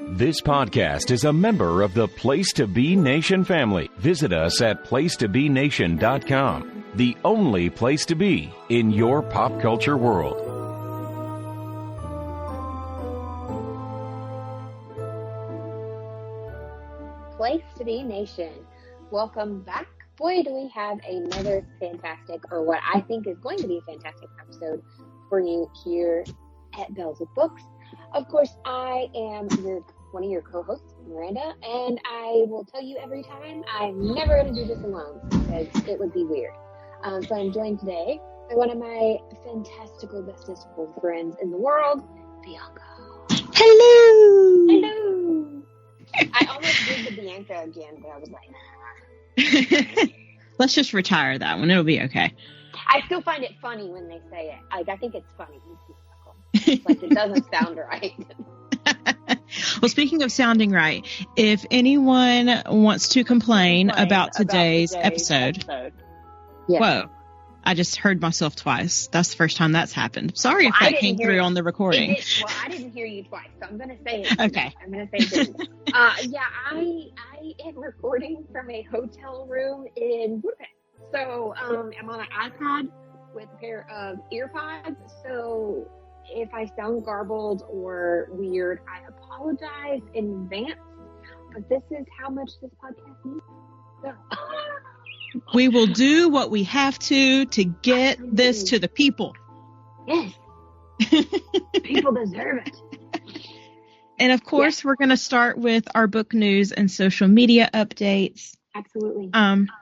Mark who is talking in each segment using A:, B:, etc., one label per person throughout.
A: This podcast is a member of the Place to Be Nation family. Visit us at placetobenation.com, the only place to be in your pop culture world.
B: Place to Be Nation. Welcome back. Boy, do we have another fantastic, or what I think is going to be a fantastic episode for you here at Bells with Books. Of course, I am one of your co-hosts, Miranda, and I will tell you every time, I'm never going to do this alone because it would be weird. So I'm joined today by one of my fantastical, bestest friends in the world, Bianca.
C: Hello!
B: Hello! I almost did the Bianca again, but I was like, nah.
C: Let's just retire that one. It'll be okay.
B: I still find it funny when they say it. Like, I think it's funny. It's like, it doesn't sound right.
C: Well, speaking of sounding right, if anyone wants to complain about today's episode. Yeah. Whoa. I just heard myself twice. That's the first time that's happened. Sorry if that came through on the recording.
B: Well, I didn't hear you twice, so I'm going to say it.
C: Okay.
B: I'm going to say it. I am recording from a hotel room in Budapest. So I'm on an iPad with a pair of earpods. So if I sound garbled or weird, I apologize in advance. But this is how much this podcast needs. So.
C: We will do what we have to get this to the people.
B: Yes. People deserve it.
C: And of course, We're going to start with our book news and social media updates.
B: Absolutely.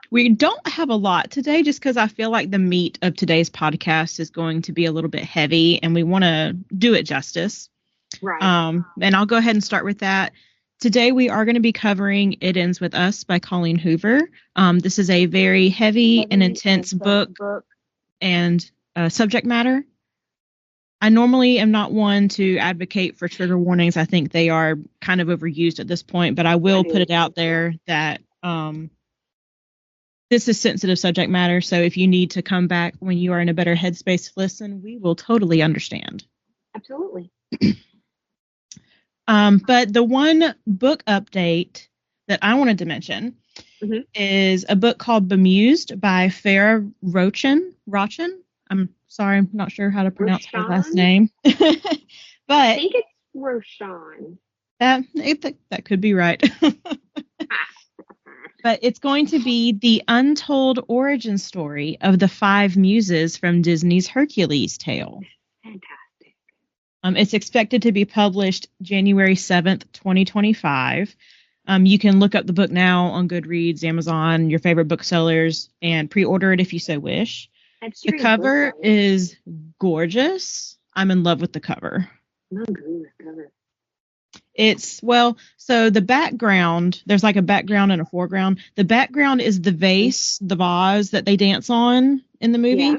C: We don't have a lot today just because I feel like the meat of today's podcast is going to be a little bit heavy and we want to do it justice.
B: Right.
C: And I'll go ahead and start with that. Today we are going to be covering It Ends With Us by Colleen Hoover. This is a very heavy and intense book and subject matter. I normally am not one to advocate for trigger warnings. I think they are kind of overused at this point, but I will put it out there that this is sensitive subject matter. So if you need to come back when you are in a better headspace to listen, we will totally understand.
B: Absolutely.
C: But the one book update that I wanted to mention is a book called Bemused by Farah Rochin. I'm sorry, I'm not sure how to pronounce her last name. But
B: I think it's Roshan.
C: That could be right. But it's going to be the untold origin story of the 5 muses from Disney's Hercules tale.
B: Fantastic.
C: It's expected to be published January 7th, 2025. You can look up the book now on Goodreads, Amazon, your favorite booksellers, and pre-order it if you so wish. The cover is gorgeous. I'm in love with the cover.
B: I'm agree with the cover.
C: So the background, there's like a background and a foreground. The background is the vase, the vase that they dance on in the movie. Yeah.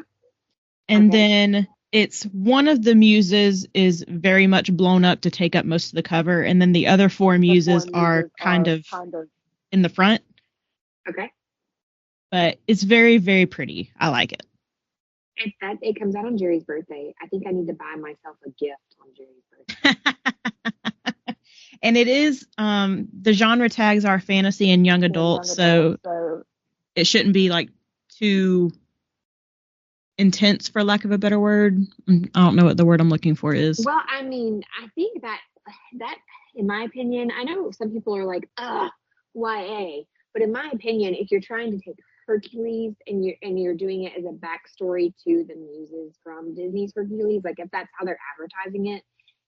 C: And then it's one of the muses is very much blown up to take up most of the cover. And then the other 4 muses are kind of in the front.
B: Okay.
C: But it's very, very pretty. I like it.
B: It comes out on Jerry's birthday. I think I need to buy myself a gift on Jerry's birthday.
C: And it is, the genre tags are fantasy and young adult, so it shouldn't be like too intense, for lack of a better word. I don't know what the word I'm looking for is.
B: Well, I mean, I think that in my opinion, I know some people are like, YA, but in my opinion, if you're trying to take Hercules and you're doing it as a backstory to the muses from Disney's Hercules, like if that's how they're advertising it,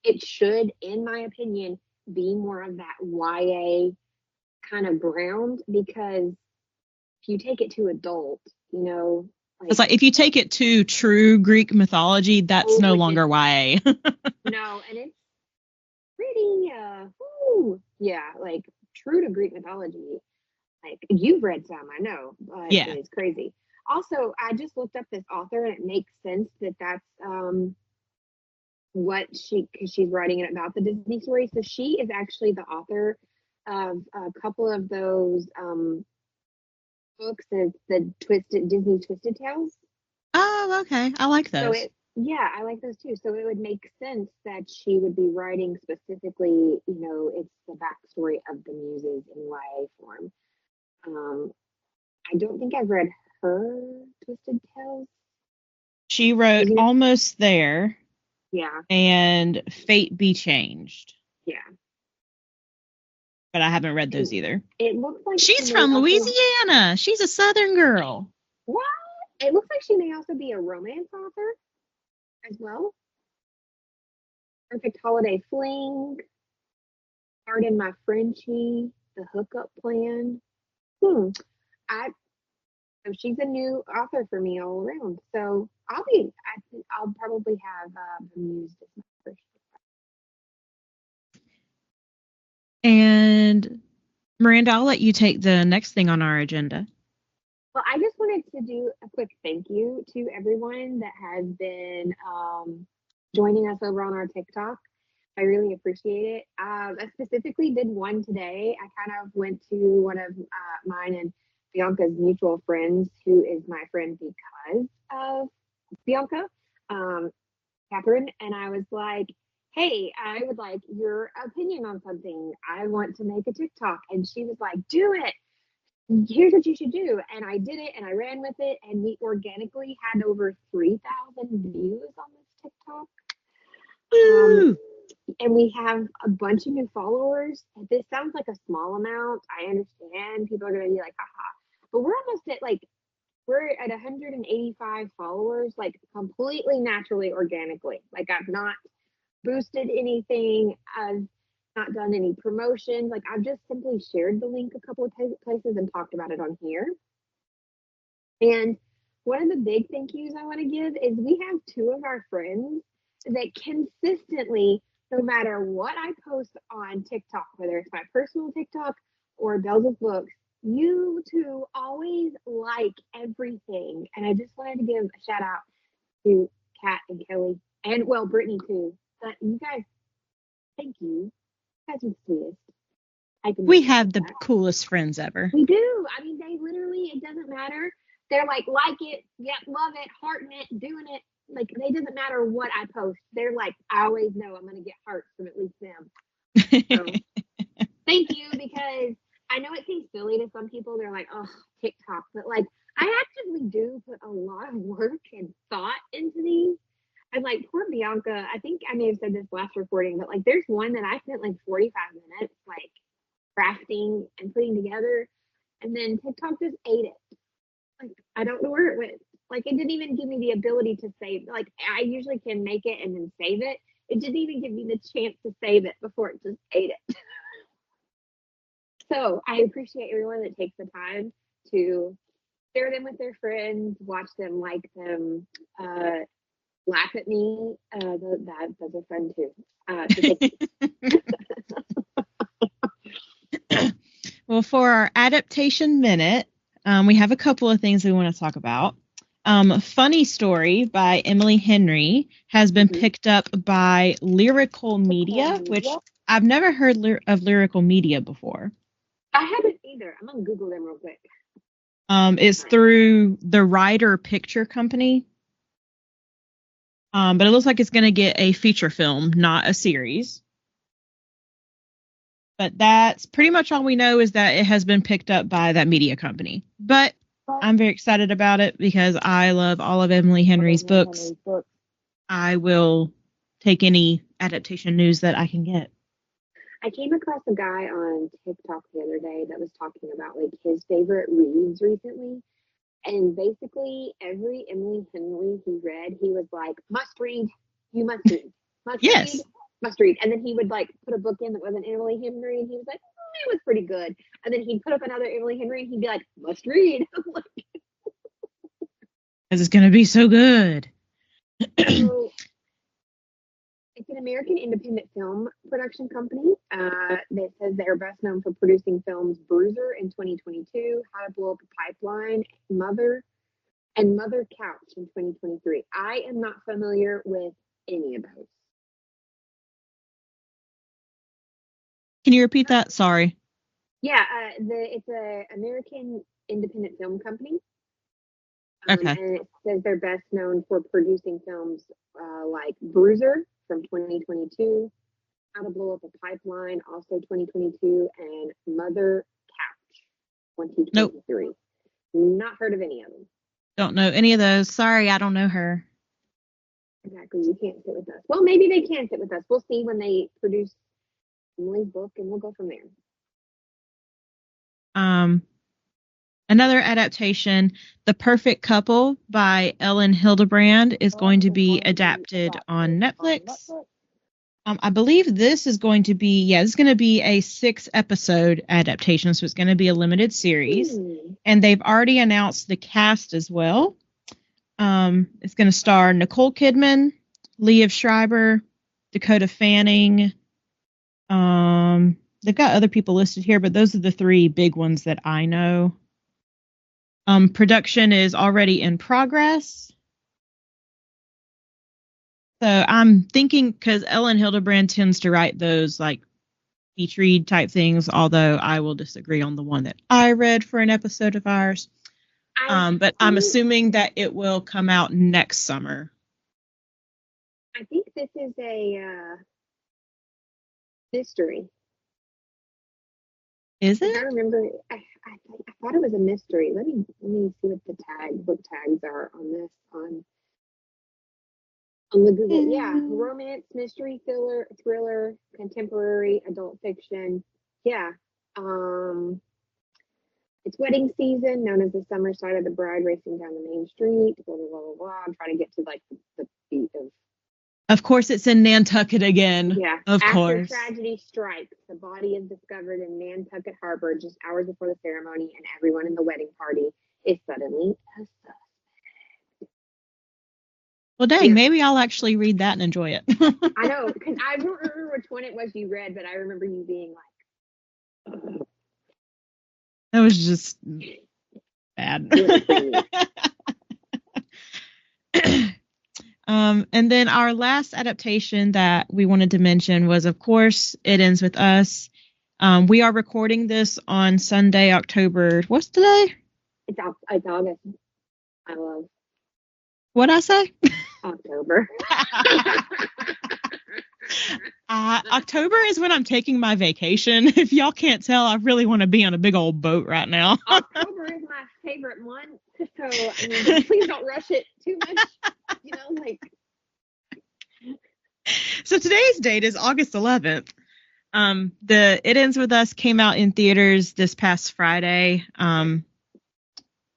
B: it should, in my opinion, be more of that YA kind of ground, because if you take it to adult,
C: it's like if you take it to true Greek mythology, that's no longer YA.
B: No, and it's pretty, like true to Greek mythology. Like, you've read some, I know, but it's crazy. Also, I just looked up this author, and it makes sense that that's because she's writing it about the Disney story. So she is actually the author of a couple of those books, the Disney Twisted Tales.
C: Oh, okay. I like those.
B: So Yeah, I like those too. So it would make sense that she would be writing specifically, it's the backstory of the muses in YA form. Um, I don't think I've read her Twisted Tales.
C: She wrote Almost There.
B: Yeah.
C: And Fate Be Changed.
B: Yeah.
C: But I haven't read those either.
B: It looks like
C: she's from Louisiana. She's a Southern girl.
B: What? It looks like she may also be a romance author as well. Perfect Holiday Fling, Pardon My Frenchie, The Hookup Plan. So she's a new author for me all around. So I'll probably have Bemused as my first.
C: And Miranda, I'll let you take the next thing on our agenda.
B: Well, I just wanted to do a quick thank you to everyone that has been joining us over on our TikTok. I really appreciate it. I specifically did one today. I kind of went to one of mine and Bianca's mutual friends, who is my friend because of Bianca, Catherine, and I was like, hey, I would like your opinion on something. I want to make a TikTok. And she was like, do it. Here's what you should do. And I did it and I ran with it. And we organically had over 3,000 views on this TikTok. And we have a bunch of new followers. This sounds like a small amount. I understand people are going to be like, haha. But we're at 185 followers, like completely naturally, organically. Like I've not boosted anything. I've not done any promotions. Like I've just simply shared the link a couple of places and talked about it on here. And one of the big thank yous I want to give is we have two of our friends that consistently, no matter what I post on TikTok, whether it's my personal TikTok or Bells of Books, you two always like everything. And I just wanted to give a shout out to Kat and Kelly and Brittany too. But you guys, thank you. You guys are the sweetest.
C: We have the coolest friends ever.
B: We do. I mean, they literally, it doesn't matter. They're like it, yeah, love it, hearting it, doing it. Like, it doesn't matter what I post. They're like, I always know I'm going to get hearts from at least them. So, thank you, because I know it seems silly to some people. They're like, oh, TikTok. But, like, I actively do put a lot of work and thought into these. And, like, poor Bianca, I think I may have said this last recording, but, like, there's one that I spent, like, 45 minutes, like, crafting and putting together. And then TikTok just ate it. Like, I don't know where it went. Like, it didn't even give me the ability to save. Like, I usually can make it and then save it. It didn't even give me the chance to save it before it just ate it. So I appreciate everyone that takes the time to share them with their friends, watch them, like them, laugh at me. Those are fun too.
C: Well, for our adaptation minute, we have a couple of things we want to talk about. Funny Story by Emily Henry has been picked up by Lyrical Media, which I've never heard of Lyrical Media before.
B: I haven't either. I'm going to Google them real quick.
C: It's through the Writer Picture Company. But it looks like it's going to get a feature film, not a series. But that's pretty much all we know, is that it has been picked up by that media company. But I'm very excited about it because I love all of Emily Henry's books. I will take any adaptation news that I can get.
B: I came across a guy on TikTok the other day that was talking about, like, his favorite reads recently. And basically every Emily Henry he read, he was like, must read, you must read. Must read, must read. And then he would, like, put a book in that wasn't Emily Henry, and he was like, it was pretty good. And then he'd put up another Emily Henry, and he'd be like, must read.
C: Because it's going to be so good.
B: So, it's an American independent film production company that says they're best known for producing films Bruiser in 2022, How to Blow Up a Pipeline, Mother Couch in 2023. I am not familiar with any of those.
C: Can you repeat that? Sorry.
B: Yeah, it's an American independent film company.
C: Okay.
B: And it says they're best known for producing films like Bruiser from 2022, How to Blow Up a Pipeline, also 2022, and Mother Couch, 2023. Nope. Not heard of any of them.
C: Don't know any of those. Sorry, I don't know her.
B: Exactly. You can't sit with us. Well, maybe they can sit with us. We'll see when they produce Emily's book, and we'll go from there.
C: Another adaptation, The Perfect Couple by Ellen Hildebrand, is going to be adapted on Netflix. I believe this is going to be, this is going to be a 6-episode adaptation, so it's going to be a limited series. And they've already announced the cast as well. It's going to star Nicole Kidman, Liev Schreiber, Dakota Fanning. They've got other people listed here, but those are the 3 big ones that I know. Production is already in progress. So I'm thinking, because Ellen Hildebrand tends to write those like beach read type things, although I will disagree on the one that I read for an episode of ours. But I'm assuming that it will come out next summer.
B: I think this is a mystery.
C: Is it?
B: I remember. I thought it was a mystery. Let me see what the book tags are on this on the Google. Yeah, romance, mystery, thriller, contemporary, adult fiction. Yeah. It's wedding season, known as the summer sight of the bride racing down the main street. Blah blah blah blah blah. I'm trying to get to like the beat of.
C: Of course, it's in Nantucket again.
B: Yeah.
C: After
B: course. Tragedy strikes, the body is discovered in Nantucket Harbor just hours before the ceremony, and everyone in the wedding party is suddenly a suspect.
C: Well, dang, maybe I'll actually read that and enjoy it.
B: I know, because I don't remember which one it was you read, but I remember you being like,
C: that was just bad. And then our last adaptation that we wanted to mention was, of course, It Ends With Us. We are recording this on Sunday, October. What's today?
B: It's August. I love.
C: What'd I say?
B: October.
C: October is when I'm taking my vacation. If y'all can't tell, I really want to be on a big old boat right now.
B: October is my favorite month, so I mean, please don't rush it too much.
C: So today's date is August 11th. The It Ends With Us came out in theaters this past Friday. My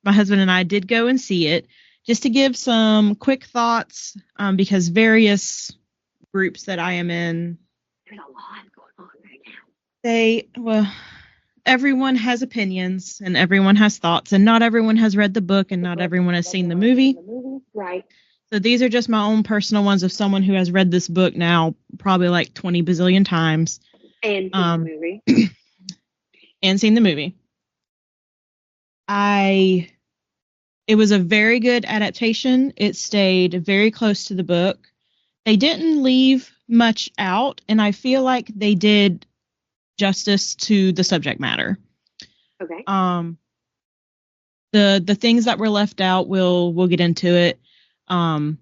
C: husband and I did go and see it. Just to give some quick thoughts, because various groups that I am in,
B: there's a lot going on right now.
C: Everyone has opinions and everyone has thoughts, and not everyone has read the book and not everyone has seen the movie.
B: Right.
C: So these are just my own personal ones of someone who has read this book now probably like 20 bazillion times.
B: And seen the movie.
C: And seen the movie. It was a very good adaptation. It stayed very close to the book. They didn't leave much out, and I feel like they did justice to the subject matter.
B: Okay.
C: The things that were left out, we'll get into it. The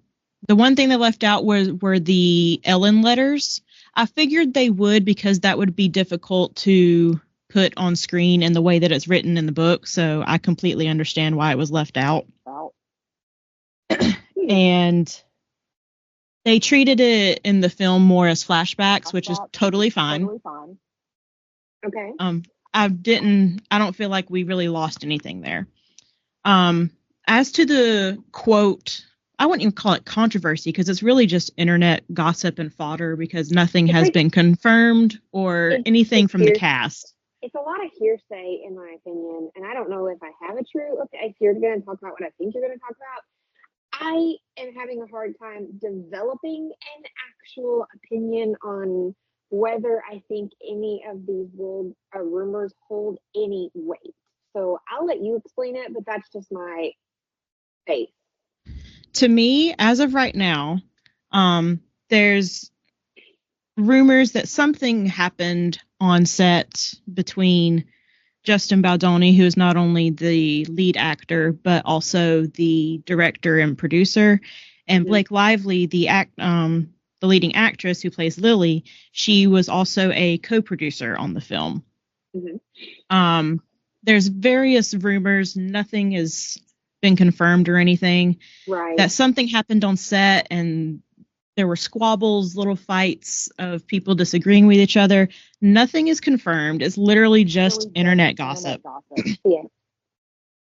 C: one thing they left out were the Ellen letters. I figured they would, because that would be difficult to put on screen in the way that it's written in the book, so I completely understand why it was left out. And they treated it in the film more as flashbacks, which is totally fine.
B: Okay.
C: I don't feel like we really lost anything there. As to the quote, I wouldn't even call it controversy, because it's really just internet gossip and fodder, because nothing has been confirmed or anything from the cast.
B: It's a lot of hearsay, in my opinion, and I don't know if I have a true. If you're going to talk about what I think you're going to talk about, I am having a hard time developing an actual opinion on whether I think any of these rumors hold any weight. So I'll let you explain it, but that's just my faith.
C: To me, as of right now, there's rumors that something happened on set between Justin Baldoni, who is not only the lead actor but also the director and producer, and Blake Lively, the leading actress who plays Lily. She was also a co-producer on the film. There's various rumors. Nothing has been confirmed or anything.
B: Right.
C: That something happened on set and there were squabbles, little fights of people disagreeing with each other. Nothing is confirmed. It's literally just internet gossip.
B: Yeah.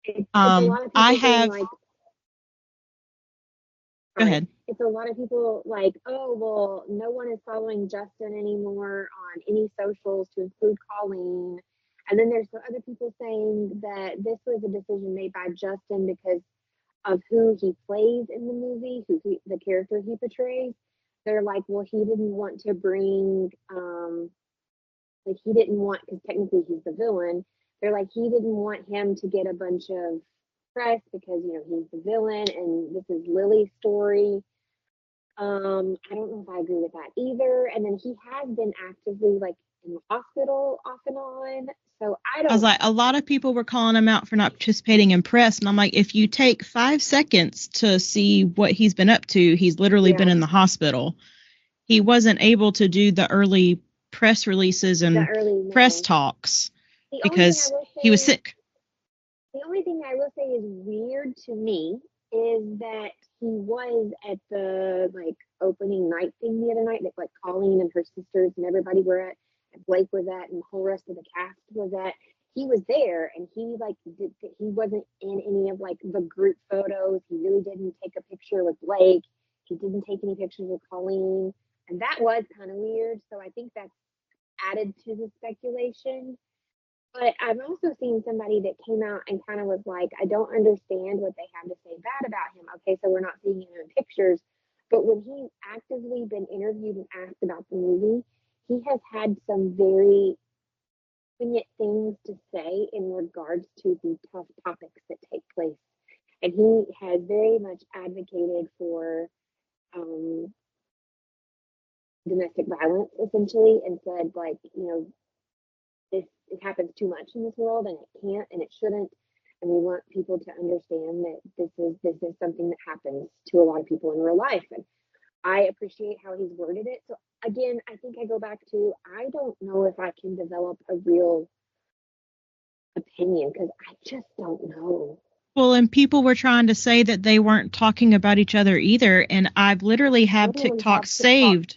B: It's a lot of people saying, like,
C: go ahead.
B: It's a lot of people like, oh, well, no one is following Justin anymore on any socials to include Colleen. And then there's other people saying that this was a decision made by Justin because of who he plays in the movie, the character he portrays. They're like, well, he didn't want to bring, he didn't want, because technically he's the villain. They're like, he didn't want him to get a bunch of press because, he's the villain and this is Lily's story. I don't know if I agree with that either. And then he has been actively, like, in the hospital off and on. So I was
C: like, a lot of people were calling him out for not participating in press. And I'm like, if you take 5 seconds to see what he's been up to, he's literally been in the hospital. He wasn't able to do the early press releases and press talks because he was sick.
B: The only thing I will say is weird to me is that he was at the, like, opening night thing the other night that, like, Colleen and her sisters and everybody were at, and Blake was at, and the whole rest of the cast was at. He was there, and he, like, he wasn't in any of, like, the group photos. He really didn't take a picture with Blake. He didn't take any pictures with Colleen, and that was kind of weird. So I think that's added to the speculation. But I've also seen somebody that came out and kind of was like, I don't understand what they have to say bad about him. Okay, so we're not seeing him in pictures. But when he's actively been interviewed and asked about the movie, he has had some very poignant things to say in regards to the tough topics that take place. And he has very much advocated for domestic violence, essentially, and said, like, it happens too much in this world and it can't and it shouldn't, and we want people to understand that this is something that happens to a lot of people in real life. And I appreciate how he's worded it. So again, I think I go back to, I don't know if I can develop a real opinion because I just don't know.
C: Well, and people were trying to say that they weren't talking about each other either, and I've literally have TikTok saved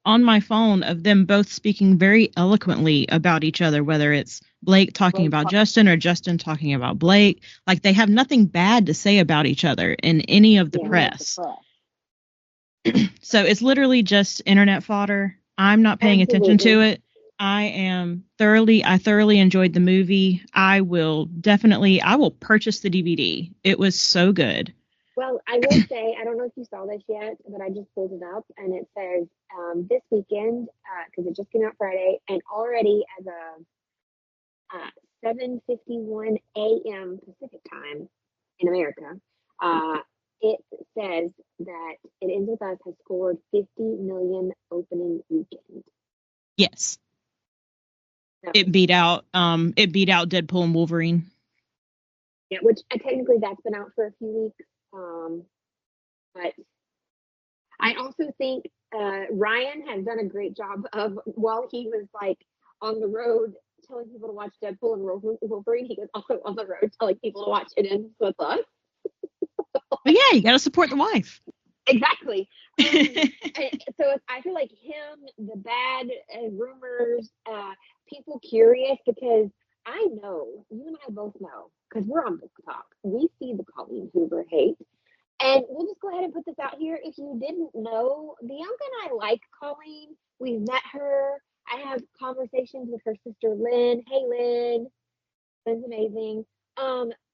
C: on my phone of them both speaking very eloquently about each other, whether it's Blake talking about Justin or Justin talking about Blake. Like, they have nothing bad to say about each other in any of the press. So it's literally just internet fodder. I'm not paying attention to it. I thoroughly enjoyed the movie. I will purchase the DVD. It was so good.
B: Well, I will say, I don't know if you saw this yet, but I just pulled it up, and it says this weekend, because it just came out Friday, and already as of 7:51 a.m. Pacific time in America, it says that It Ends With Us has scored 50 million opening weekend.
C: Yes. So, it beat out Deadpool and Wolverine.
B: Yeah, which technically that's been out for a few weeks. But I also think Ryan has done a great job of, while he was, like, on the road telling people to watch Deadpool and Wolverine, he was also on the road telling people to watch It Ends With Us.
C: But yeah, you got to support the wife.
B: Exactly. So I feel like him, the bad rumors, people curious, because I know, you and I both know, because we're on Book Talk, we see the Colleen Hoover hate. And we'll just go ahead and put this out here. If you didn't know, Bianca and I like Colleen. We've met her. I have conversations with her sister, Lynn. Hey, Lynn. Lynn's amazing.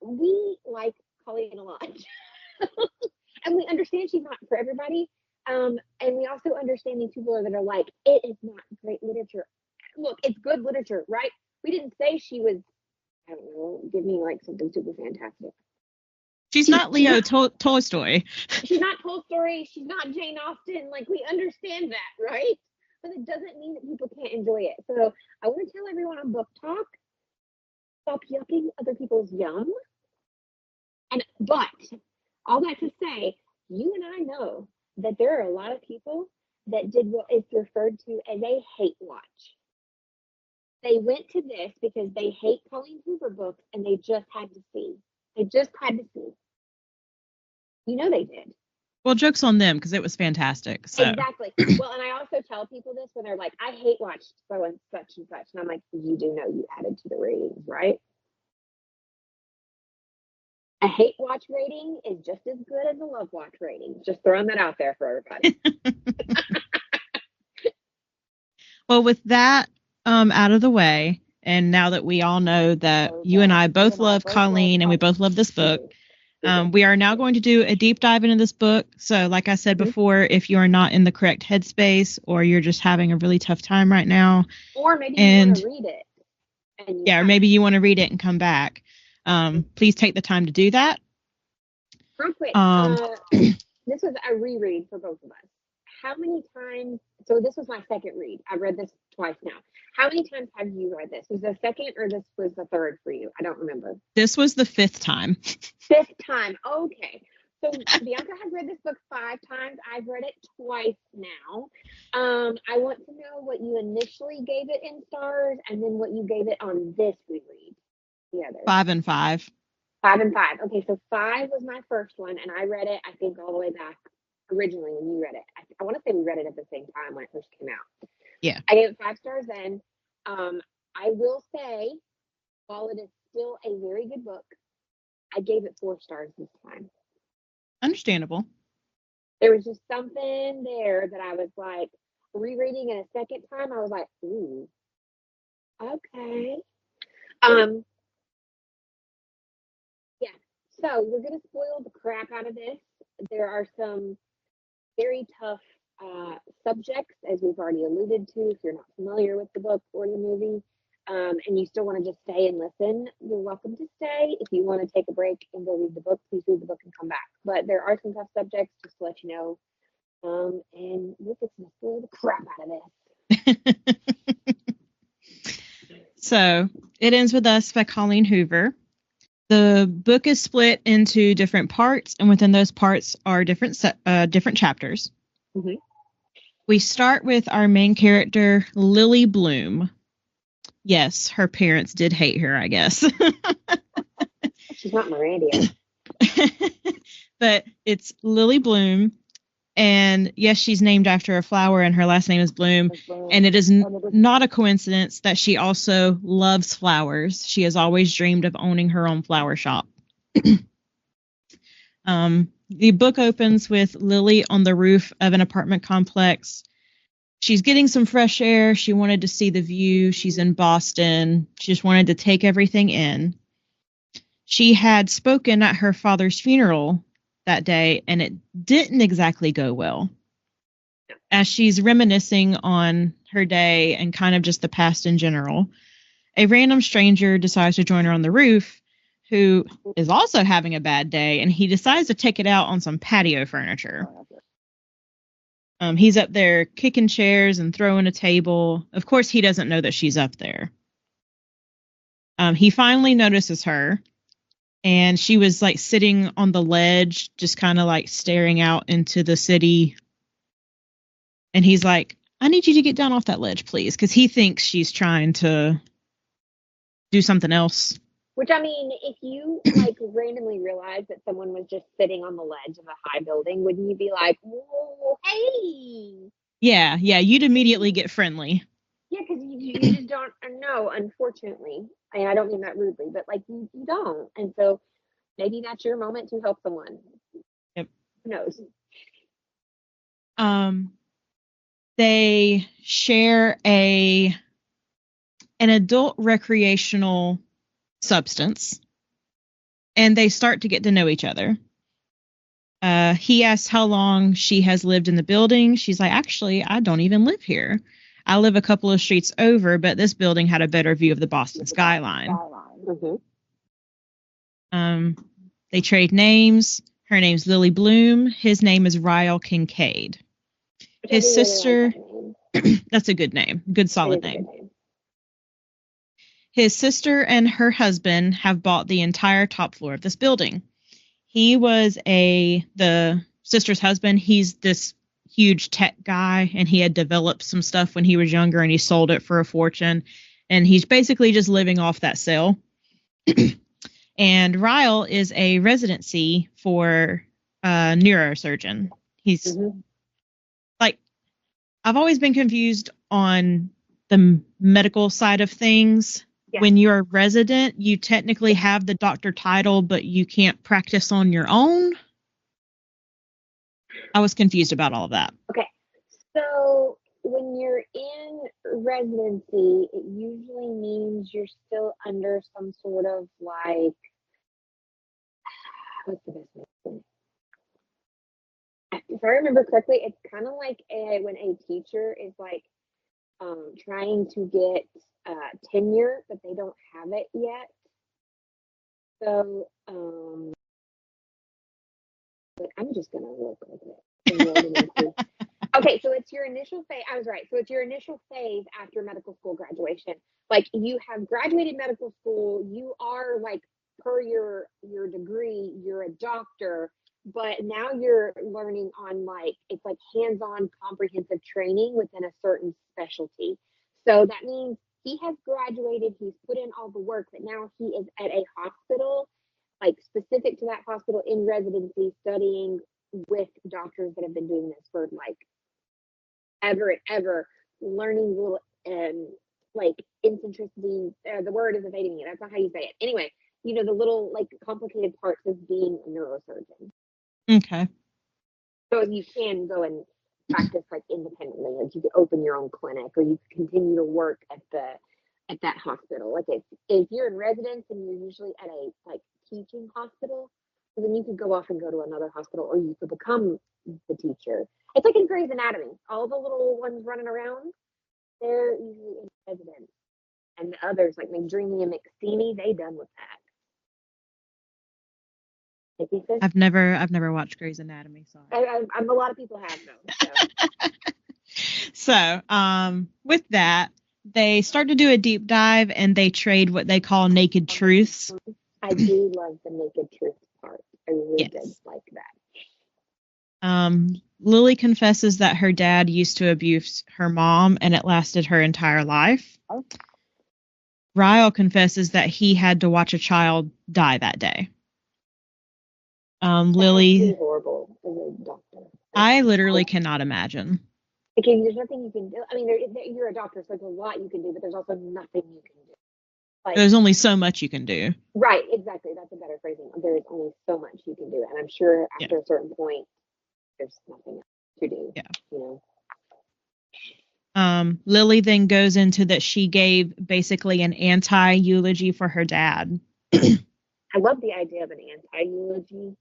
B: We like Colleen a lot. And we understand she's not for everybody. And we also understand these people that are like, it is not great literature. Look, it's good literature, right? We didn't say she was, I don't know, give me like something super fantastic.
C: She's not Leo Tolstoy.
B: She's not Tolstoy. She's not Jane Austen. Like, we understand that, right? But it doesn't mean that people can't enjoy it. So I want to tell everyone on Book Talk, stop yucking other people's yum. But all that to say, you and I know that there are a lot of people that did what is referred to as a hate watch. They went to this because they hate Colleen Hoover books and they just had to see. They just had to see. You know they did.
C: Well, joke's on them because it was fantastic. So.
B: Exactly. Well, and I also tell people this when they're like, I hate watch so and such and such. And I'm like, you do know you added to the ratings, right? A hate watch rating is just as good as a love watch rating. Just throwing that out there for everybody.
C: Well, with that out of the way, and now that we all know that you and I both love Colleen and we both love this book, we are now going to do a deep dive into this book. So like I said before, if you are not in the correct headspace or you're just having a really tough time right now.
B: Or maybe you want to read it.
C: Yeah, or maybe you want to read it and come back. Please take the time to do that.
B: Real quick, this was a reread for both of us. How many times, so this was my second read. I've read this twice now. How many times have you read this? Was the second or this was the third for you? I don't remember.
C: This was the fifth time.
B: Fifth time. Okay. So Bianca has read this book 5 times. I've read it twice now. I want to know what you initially gave it in stars and then what you gave it on this reread. The other
C: 5 and 5.
B: 5 and 5. Okay, so 5 was my first one, and I read it, I think, all the way back originally when you read it. I want to say we read it at the same time when it first came out.
C: Yeah.
B: I gave it 5 stars then. I will say, while it is still a very good book, I gave it 4 stars this time.
C: Understandable.
B: There was just something there that I was like, rereading it a second time, I was like, ooh, okay. Yeah, so we're going to spoil the crap out of this. There are some very tough subjects, as we've already alluded to, if you're not familiar with the book or the movie, and you still want to just stay and listen, you're welcome to stay. If you want to take a break and go read the book, please read the book and come back. But there are some tough subjects, just to let you know, and we're just going to spoil the crap out of this.
C: So, It Ends With Us by Colleen Hoover. The book is split into different parts, and within those parts are different chapters.
B: Mm-hmm.
C: We start with our main character, Lily Bloom. Yes, her parents did hate her, I guess.
B: She's not Miranda.
C: But it's Lily Bloom. And yes, she's named after a flower, and her last name is Bloom. And it is not a coincidence that she also loves flowers. She has always dreamed of owning her own flower shop. The book opens with Lily on the roof of an apartment complex. She's getting some fresh air. She wanted to see the view. She's in Boston. She just wanted to take everything in. She had spoken at her father's funeral that day, and it didn't exactly go well. As she's reminiscing on her day and kind of just the past in general, a random stranger decides to join her on the roof, who is also having a bad day, and he decides to take it out on some patio furniture. He's up there kicking chairs and throwing a table. Of course, he doesn't know that she's up there. He finally notices her, and she was like sitting on the ledge, just kind of like staring out into the city. And he's like, I need you to get down off that ledge, please. Because he thinks she's trying to do something else.
B: Which, I mean, if you like randomly realize that someone was just sitting on the ledge of a high building, wouldn't you be like, whoa, hey?
C: Yeah, you'd immediately get friendly.
B: Yeah, because you just don't know, unfortunately. And I don't mean that rudely, but like you don't. And so maybe that's your moment to help someone.
C: Yep.
B: Who knows?
C: They share an adult recreational substance, and they start to get to know each other. He asks how long she has lived in the building. She's like, actually, I don't even live here. I live a couple of streets over, but this building had a better view of the Boston skyline.
B: Mm-hmm.
C: They trade names. Her name's Lily Bloom. His name is Ryle Kincaid. His sister, that's a good name. Good, solid name. His sister and her husband have bought the entire top floor of this building. He was the sister's husband. He's this huge tech guy, and he had developed some stuff when he was younger, and he sold it for a fortune. And he's basically just living off that sale. And Ryle is a residency for a neurosurgeon. He's like, I've always been confused on the medical side of things. Yeah. When you're a resident, you technically have the doctor title, but you can't practice on your own. I was confused about all of that.
B: Okay. So when you're in residency, it usually means you're still under some sort of like, what's the best way? If I remember correctly, it's kind of like when a teacher is like trying to get tenure, but they don't have it yet. So I'm just gonna look at it. Okay, so it's your initial phase. I was right. So it's your initial phase after medical school graduation. Like, you have graduated medical school, you are like, per your degree, you're a doctor, but now you're learning on like, it's like hands-on comprehensive training within a certain specialty. So that means he has graduated, he's put in all the work, but now he is at a hospital, like specific to that hospital in residency, studying with doctors that have been doing this for like ever and ever, learning little like eccentricity. The word is evading me. That's not how you say it. Anyway, you know, the little like complicated parts of being a neurosurgeon.
C: Okay.
B: So you can go and practice like independently. Like, you can open your own clinic, or you can continue to work at that hospital. Like, if you're in residence and you're usually at a like teaching hospital, then you could go off and go to another hospital, or you could become the teacher. It's like in Grey's Anatomy. All the little ones running around, they're usually in residence. And the others, like McDreamy and McSteamy, they done with that.
C: I've never watched Grey's Anatomy. Sorry.
B: A lot of people have though.
C: So, with that, they start to do a deep dive, and they trade what they call naked truths.
B: I do love the naked truth part. I really did like that.
C: Lily confesses that her dad used to abuse her mom, and it lasted her entire life. Oh. Ryle confesses that he had to watch a child die that day. Lily,
B: horrible as a doctor.
C: I literally cannot imagine.
B: Because there's nothing you can do. I mean, you're a doctor, so there's a lot you can do, but there's also nothing you can do. Like,
C: there's only so much you can do.
B: Right, exactly. That's a better phrasing. There is only so much you can do, and I'm sure after a certain point, there's nothing else to do.
C: Yeah.
B: You
C: know. Lily then goes into that she gave basically an anti-eulogy for her dad.
B: I love the idea of an anti-eulogy.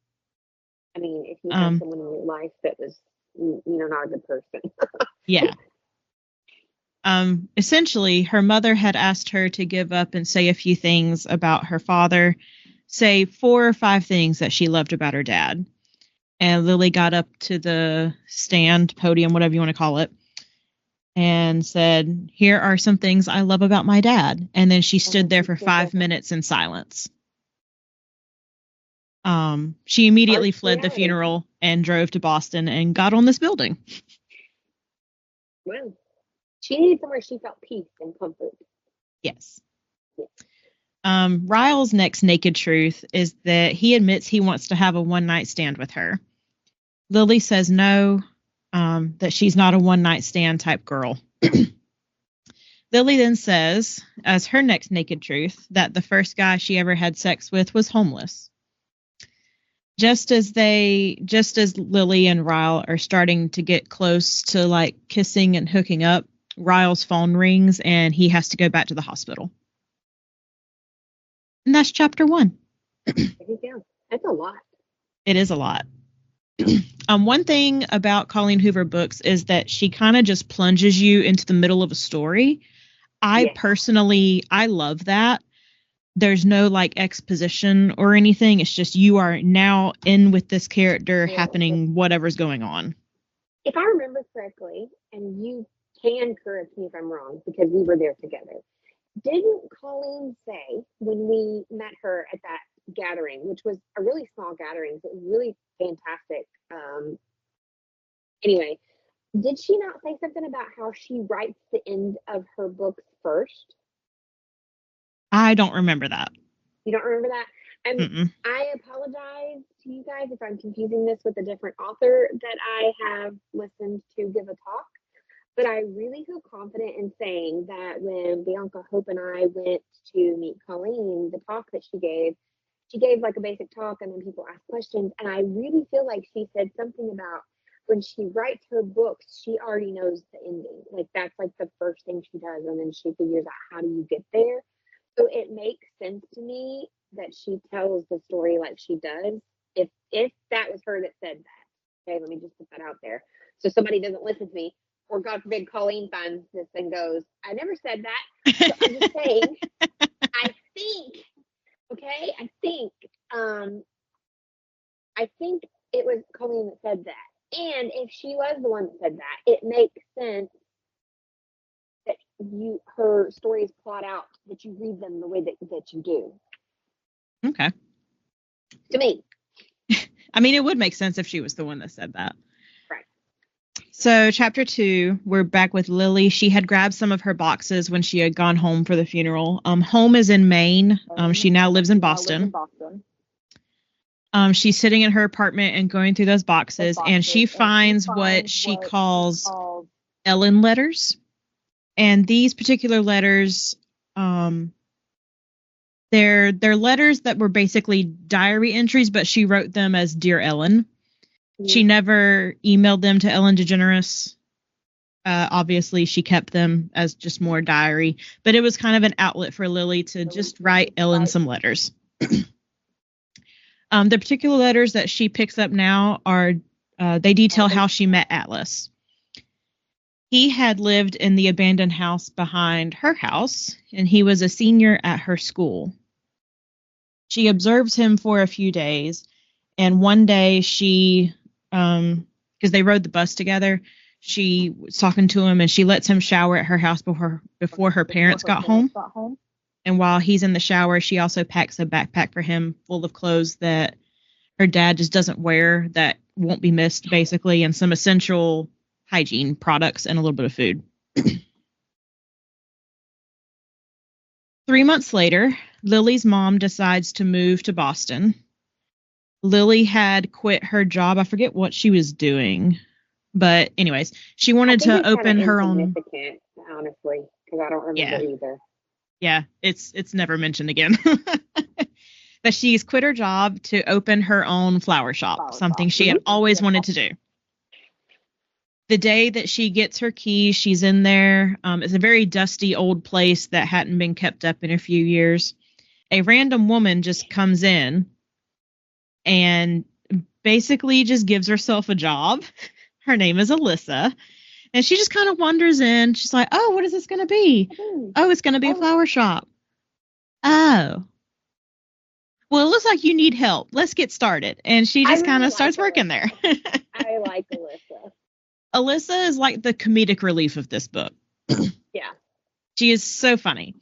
B: I mean, if you have someone in your life that was, not a good person.
C: Yeah. Essentially, her mother had asked her to give up and say a few things about her father, say 4 or 5 things that she loved about her dad. And Lily got up to the stand, podium, whatever you want to call it, and said, "Here are some things I love about my dad." And then she stood there for 5 minutes in silence. She immediately fled the funeral and drove to Boston and got on this building.
B: Well, she needed somewhere she felt peace and comfort.
C: Yes. Ryle's next naked truth is that he admits he wants to have a one-night stand with her. Lily says no, that she's not a one-night stand type girl. Lily then says, as her next naked truth, that the first guy she ever had sex with was homeless. Just as Lily and Ryle are starting to get close to like kissing and hooking up, Ryle's phone rings and he has to go back to the hospital. And that's chapter 1.
B: There you go. That's a lot.
C: It is a lot. One thing about Colleen Hoover books is that she kind of just plunges you into the middle of a story. I love that. There's no like exposition or anything. It's just you are now in with this character happening whatever's going on.
B: If I remember correctly, and you can correct me if I'm wrong because we were there together, didn't Colleen say when we met her at that gathering, which was a really small gathering, so it was really fantastic. Anyway, did she not say something about how she writes the end of her books first?
C: I don't remember that.
B: You don't remember that?
C: Mm-mm.
B: I apologize to you guys if I'm confusing this with a different author that I have listened to give a talk, but I really feel confident in saying that when Bianca Hope and I went to meet Colleen, the talk that she gave like a basic talk and then people asked questions, and I really feel like she said something about when she writes her books, she already knows the ending. Like that's like the first thing she does, and then she figures out how do you get there. So it makes sense to me that she tells the story like she does. If that was her that said that, okay, let me just put that out there. So somebody doesn't listen to me, or God forbid Colleen finds this and goes, I never said that. So I'm just saying, I think it was Colleen that said that. And if she was the one that said that, it makes sense that her stories plot out, that you read them the way that you do.
C: Okay.
B: To me.
C: I mean, it would make sense if she was the one that said that.
B: Right.
C: So chapter 2, we're back with Lily. She had grabbed some of her boxes when she had gone home for the funeral. Home is in Maine. She now lives in Boston. She's sitting in her apartment and going through those boxes, and she finds what she calls Ellen letters. And these particular letters, they're letters that were basically diary entries, but she wrote them as Dear Ellen. Mm-hmm. She never emailed them to Ellen DeGeneres. Obviously, she kept them as just more diary, but it was kind of an outlet for Lily to just write Ellen some letters. The particular letters that she picks up now are, they detail how she met Atlas. He had lived in the abandoned house behind her house, and he was a senior at her school. She observes him for a few days, and one day she, because they rode the bus together, she was talking to him, and she lets him shower at her house before her parents got home. And while he's in the shower, she also packs a backpack for him full of clothes that her dad just doesn't wear, that won't be missed, basically, and some essential hygiene products and a little bit of food. 3 months later, Lily's mom decides to move to Boston. Lily had quit her job. I forget what she was doing. But anyways, she wanted to open her own.
B: Honestly, because I don't remember either.
C: Yeah, it's never mentioned again. But she's quit her job to open her own flower shop, something she had always wanted to do. The day that she gets her keys, she's in there. It's a very dusty old place that hadn't been kept up in a few years. A random woman just comes in and basically just gives herself a job. Her name is Alyssa. And she just kind of wanders in. She's like, oh, what is this going to be? Oh, it's going to be a flower shop. Oh. Well, it looks like you need help. Let's get started. And she just kind of starts working there.
B: I like Alyssa.
C: Alyssa is like the comedic relief of this book.
B: Yeah.
C: She is so funny.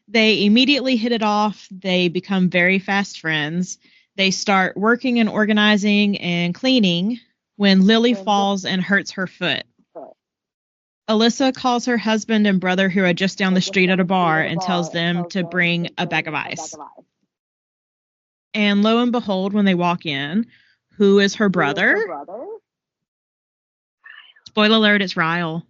C: They immediately hit it off. They become very fast friends. They start working and organizing and cleaning when Lily falls and hurts her foot. Alyssa calls her husband and brother, who are just down the street at a bar, and tells them to bring a bag of ice. And lo and behold, when they walk in, who is her brother? Spoiler alert, it's Ryle.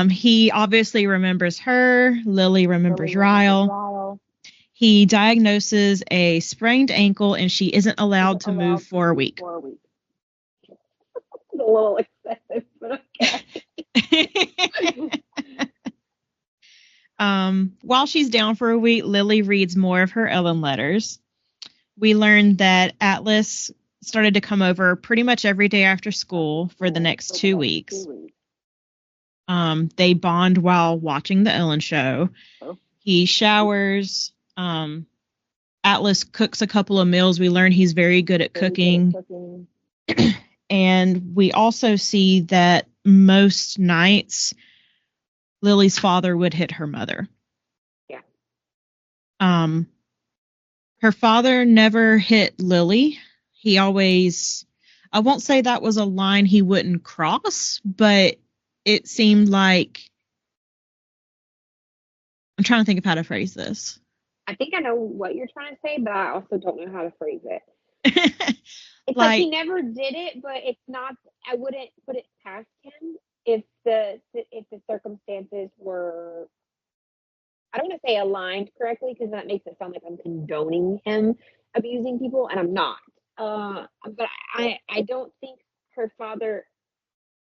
C: He obviously remembers her. Lily remembers Ryle. He diagnoses a sprained ankle, and she isn't allowed to move for a week.
B: A little excessive, but okay.
C: While she's down for a week, Lily reads more of her Ellen letters. We learned that Atlas started to come over pretty much every day after school for the next 2 weeks. They bond while watching the Ellen show. He showers. Atlas cooks a couple of meals. We learn he's very good at cooking. And we also see that most nights Lily's father would hit her mother.
B: Yeah.
C: Her father never hit Lily. He always, I won't say that was a line he wouldn't cross, but it seemed like, I'm trying to think of how to phrase this.
B: I think I know what you're trying to say, but I also don't know how to phrase it. It's
C: like
B: he never did it, but it's not, I wouldn't put it past him if the circumstances were, I don't want to say aligned correctly, because that makes it sound like I'm condoning him abusing people, and I'm not. But I don't think her father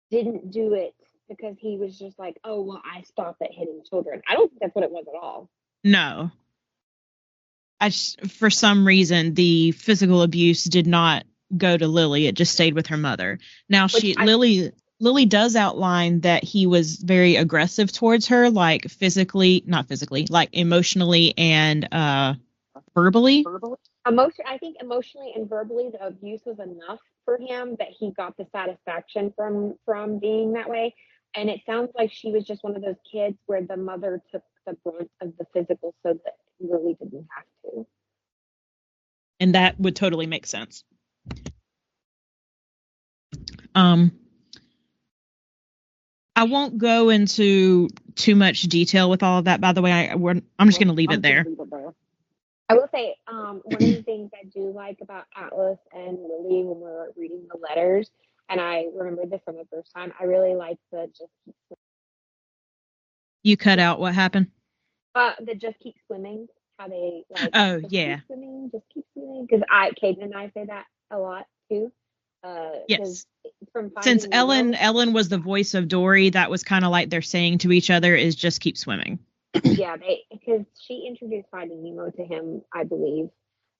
B: didn't do it because he was just like, oh, well, I stopped at hitting children. I don't think that's what it was at all.
C: No. For some reason, the physical abuse did not go to Lily. It just stayed with her mother. Now, Lily does outline that he was very aggressive towards her, like not physically, like emotionally and verbally.
B: I think emotionally and verbally, the abuse was enough for him that he got the satisfaction from being that way. And it sounds like she was just one of those kids where the mother took the brunt of the physical so that Lily didn't have to.
C: And that would totally make sense. I won't go into too much detail with all of that. By the way, I'm just going to leave it there.
B: I will say, one of the things I do like about Atlas and Lily when we're reading the letters, and I remembered this from the first time, I really like the just keep swimming.
C: You cut out what happened?
B: The just keep swimming. How they like.
C: Oh yeah.
B: Just keep swimming. Because Caden and I say that a lot too.
C: Yes. Since Ellen was the voice of Dory, that was kind of like they're saying to each other is just keep swimming.
B: Yeah, because she introduced Finding Nemo to him, I believe. It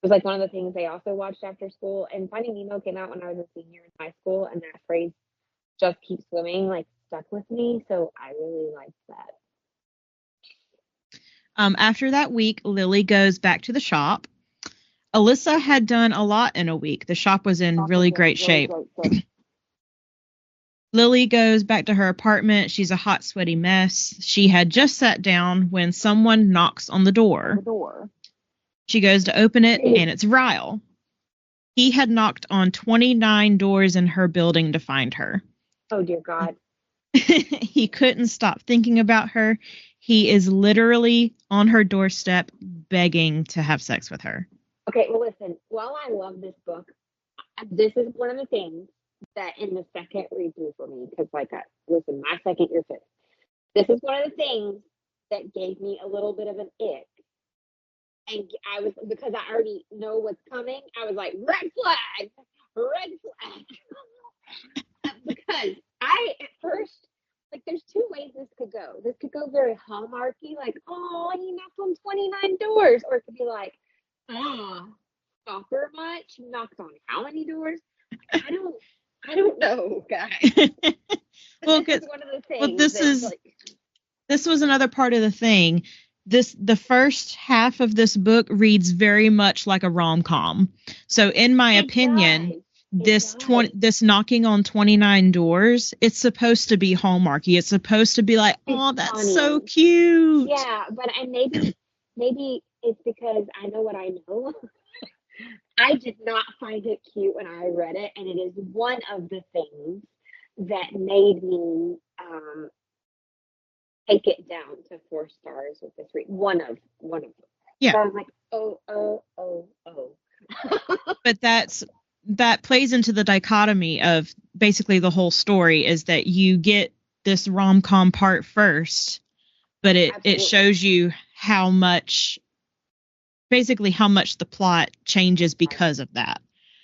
B: was like one of the things they also watched after school. And Finding Nemo came out when I was a senior in high school, and that phrase "just keep swimming" like stuck with me. So I really liked that.
C: After that week, Lily goes back to the shop. Alyssa had done a lot in a week. The shop was in really great shape. Lily goes back to her apartment. She's a hot, sweaty mess. She had just sat down when someone knocks on the door. She goes to open it, and it's Ryle. He had knocked on 29 doors in her building to find her.
B: Oh, dear God.
C: He couldn't stop thinking about her. He is literally on her doorstep begging to have sex with her.
B: Okay, well, listen, while I love this book, this is one of the things that in the second read through for me, because listen, my second year fifth, this is one of the things that gave me a little bit of an ick. And because I already know what's coming, I was like, red flag. Because at first, like, there's two ways this could go. This could go very Hallmarky, like, oh, he knocked on 29 doors. Or it could be like, stalker much? Knocked on how many doors? I don't know, guys.
C: Well,
B: this is one of the things.
C: This was another part of the thing. The first half of this book reads very much like a rom-com. So in my opinion, this knocking on 29 doors, it's supposed to be Hallmarky. It's supposed to be like, oh, that's funny. So cute.
B: Yeah, and maybe it's because I know what I know. I did not find it cute when I read it, and it is one of the things that made me take it down to 4 stars with this read. One of them. Yeah. So I was like, oh.
C: But that plays into the dichotomy of basically the whole story is that you get this rom-com part first, but it shows you how much the plot changes because of that.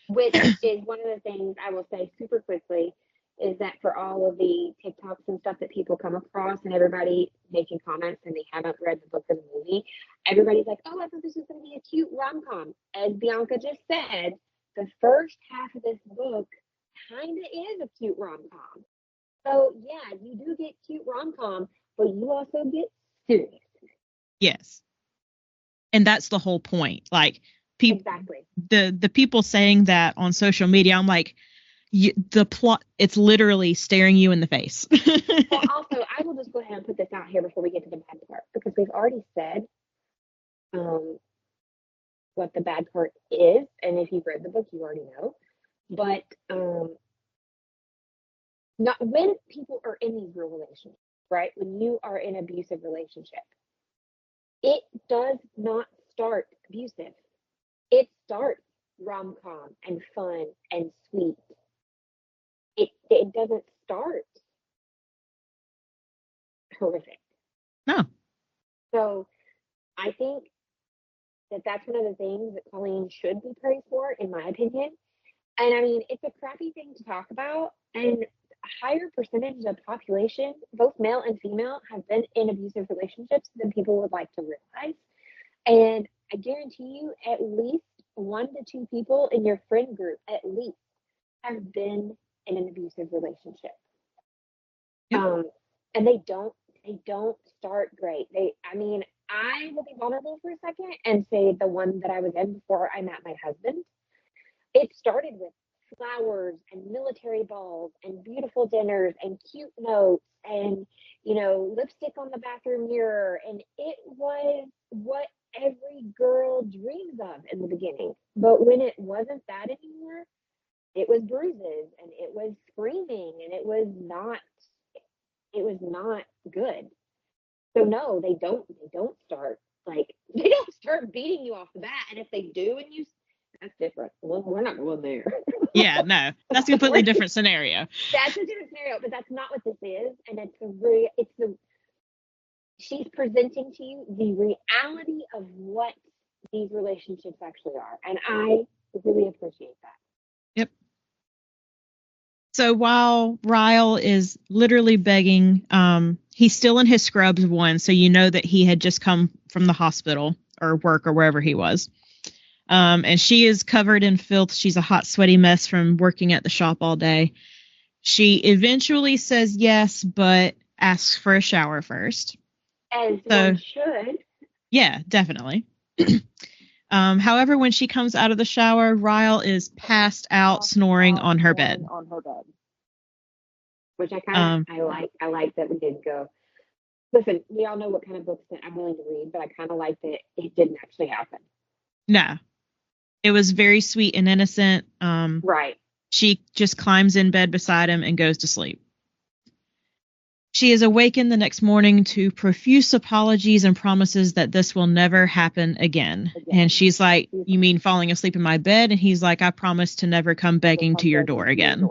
B: Which is one of the things I will say super quickly is that for all of the TikToks and stuff that people come across and everybody making comments and they haven't read the book or the movie, everybody's like, oh, I thought this was going to be a cute rom-com. As Bianca just said, the first half of this book kind of is a cute rom-com. So, yeah, you do get cute rom-com, but you also get serious.
C: Yes. And that's the whole point. Like,
B: exactly.
C: The people saying that on social media, I'm like, the plot, it's literally staring you in the face.
B: Well, also, I will just go ahead and put this out here before we get to the bad part, because we've already said what the bad part is, and if you've read the book, you already know. But not when people are in these real relationships, right? When you are in an abusive relationship, it does not start abusive. It starts rom-com and fun and sweet. It doesn't start horrific.
C: No.
B: So I think that's one of the things that Colleen should be praised for, in my opinion. And I mean, it's a crappy thing to talk about, and a higher percentage of the population, both male and female, have been in abusive relationships than people would like to realize. And I guarantee you, at least 1 to 2 people in your friend group, at least, have been in an abusive relationship.
C: Yep.
B: And they don't start great. I will be vulnerable for a second and say the one that I was in before I met my husband, it started with flowers and military balls and beautiful dinners and cute notes and, lipstick on the bathroom mirror. And it was what every girl dreams of in the beginning. But when it wasn't that anymore, it was bruises and it was screaming and it was not good. So no, they don't start they don't start beating you off the bat. And if they do, and that's different. Well, we're not going there.
C: Yeah, no, that's a completely different scenario.
B: That's a different scenario, but that's not what this is. And she's presenting to you the reality of what these relationships actually are. And I really appreciate that.
C: Yep. So while Ryle is literally begging, he's still in his scrubs so you know that he had just come from the hospital or work or wherever he was. And she is covered in filth. She's a hot, sweaty mess from working at the shop all day. She eventually says yes, but asks for a shower first.
B: As one should.
C: Yeah, definitely. However, when she comes out of the shower, Ryle is passed out, snoring on her bed.
B: Which I kind of I like that we didn't go. Listen, we all know what kind of books that I'm willing to read, but I kind of like that it didn't actually happen.
C: No. It was very sweet and innocent.
B: Right.
C: She just climbs in bed beside him and goes to sleep. She is awakened the next morning to profuse apologies and promises that this will never happen again. And she's like, "You mean falling asleep in my bed?" And he's like, "I promise to never come begging to your door again."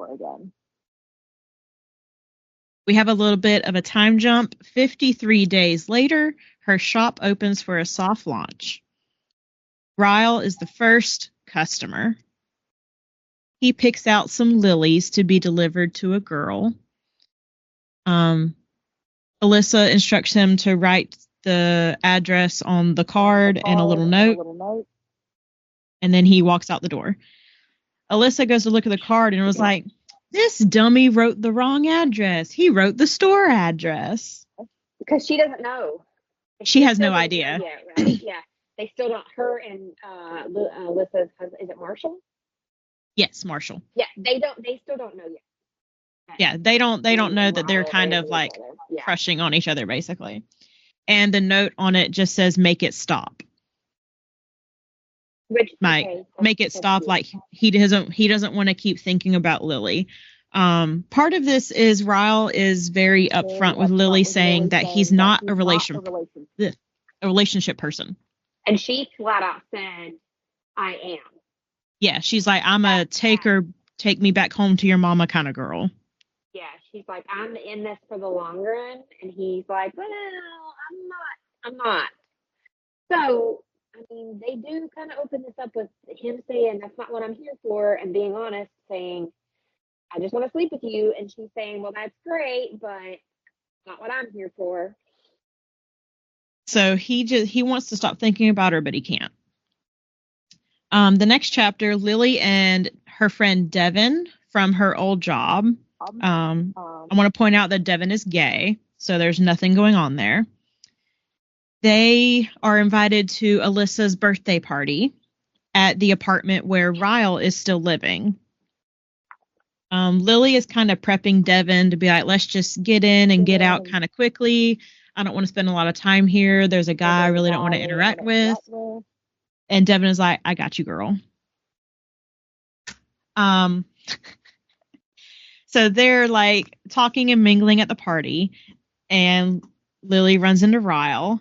C: We have a little bit of a time jump. 53 days later, her shop opens for a soft launch. Ryle is the first customer. He picks out some lilies to be delivered to a girl. Alyssa instructs him to write the address on the card and a little note. And then he walks out the door. Alyssa goes to look at the card and was like, "This dummy wrote the wrong address. He wrote the store address."
B: Because she doesn't know.
C: She has no idea.
B: Yeah, right. Yeah. They still don't. Her and Alyssa's husband, is it Marshall?
C: Yes, Marshall.
B: Yeah, they still don't know yet.
C: Yeah, they don't know that they're kind of like crushing on each other, basically. And the note on it just says, "Make it stop."
B: Which,
C: make it stop. Like he doesn't want to keep thinking about Lily. Part of this is Ryle is very upfront with Lily, saying that he's not a relationship person.
B: And she flat out said, "I am."
C: Yeah, she's like, "I'm a take me back home to your mama kind of girl."
B: Yeah, she's like, "I'm in this for the long run," and he's like, "Well, I'm not." So, I mean, they do kind of open this up with him saying, "That's not what I'm here for," and being honest, saying, "I just want to sleep with you," and she's saying, "Well, that's great, but not what I'm here for."
C: So he wants to stop thinking about her, but he can't. The next chapter, Lily and her friend Devin from her old job. I want to point out that Devin is gay, so there's nothing going on there. They are invited to Alyssa's birthday party at the apartment where Ryle is still living. Lily is kind of prepping Devin to be like, let's just get in and get out kind of quickly. I don't want to spend a lot of time here. There's a guy I really don't want to interact with. And Devin is like, I got you, girl. So they're like talking and mingling at the party, and Lily runs into Ryle,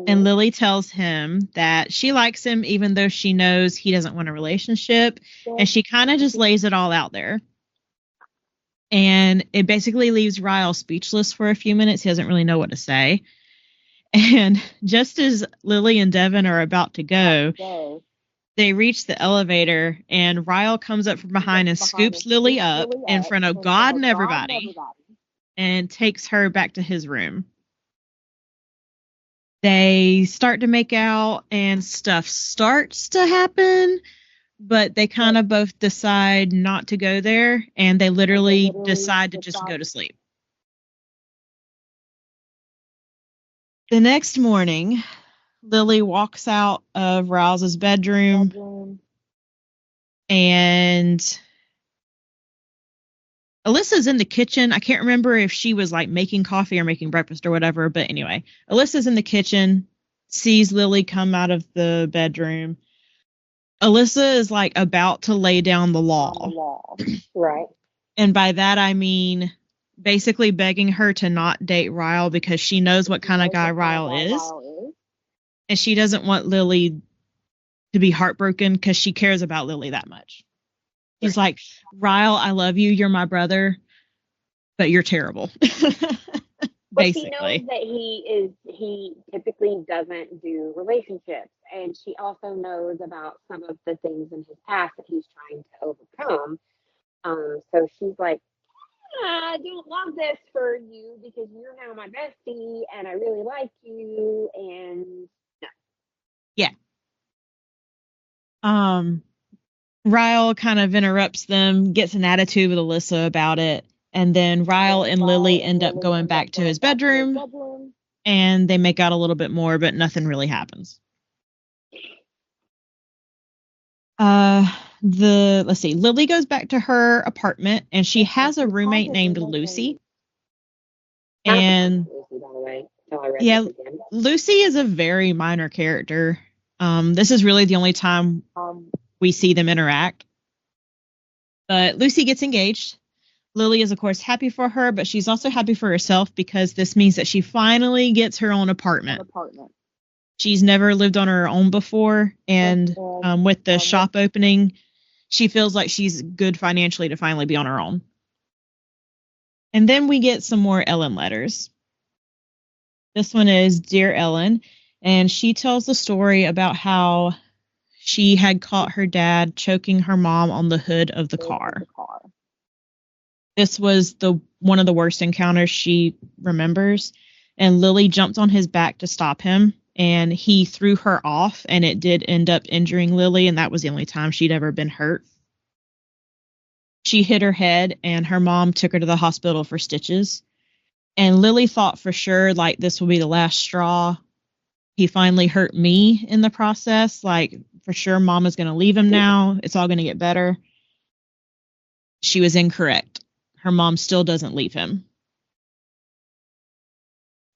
C: and Lily tells him that she likes him even though she knows he doesn't want a relationship, and she kind of just lays it all out there. And it basically leaves Ryle speechless for a few minutes. He doesn't really know what to say. And just as Lily and Devin are about to go, they reach the elevator, and Ryle comes up from behind and scoops Lily up in front of God and everybody and takes her back to his room. They start to make out, and stuff starts to happen, but they kind of both decide not to go there, and they literally decide to just go to sleep. The next morning, Lily walks out of Ryle's bedroom, and Alyssa's in the kitchen. I can't remember if she was like making coffee or making breakfast or whatever, but anyway, Alyssa's in the kitchen, sees Lily come out of the bedroom. Alyssa is like about to lay down the law.
B: Right.
C: And by that, I mean basically begging her to not date Ryle because she knows what kind of guy Ryle is. And she doesn't want Lily to be heartbroken because she cares about Lily that much. She's like, Ryle, I love you. You're my brother, but you're terrible.
B: But she knows that he typically doesn't do relationships. And she also knows about some of the things in his past that he's trying to overcome. So she's like, I don't want this for you because you're now my bestie and I really like you. And no.
C: Yeah. Ryle kind of interrupts them, gets an attitude with Alyssa about it. And then Ryle and Lily end up going back to his bedroom, and they make out a little bit more, but nothing really happens. Let's see. Lily goes back to her apartment, and she has a roommate named Lucy. And yeah, Lucy is a very minor character. This is really the only time we see them interact. But Lucy gets engaged. Lily is, of course, happy for her, but she's also happy for herself because this means that she finally gets her own apartment. She's never lived on her own before, and with the shop opening, she feels like she's good financially to finally be on her own. And then we get some more Ellen letters. This one is Dear Ellen, and she tells the story about how she had caught her dad choking her mom on the hood of the car. This was one of the worst encounters she remembers, and Lily jumped on his back to stop him, and he threw her off, and it did end up injuring Lily, and that was the only time she'd ever been hurt. She hit her head, and her mom took her to the hospital for stitches, and Lily thought for sure, like, this will be the last straw. He finally hurt me in the process, like, for sure Mama's going to leave him now, it's all going to get better. She was incorrect. Her mom still doesn't leave him.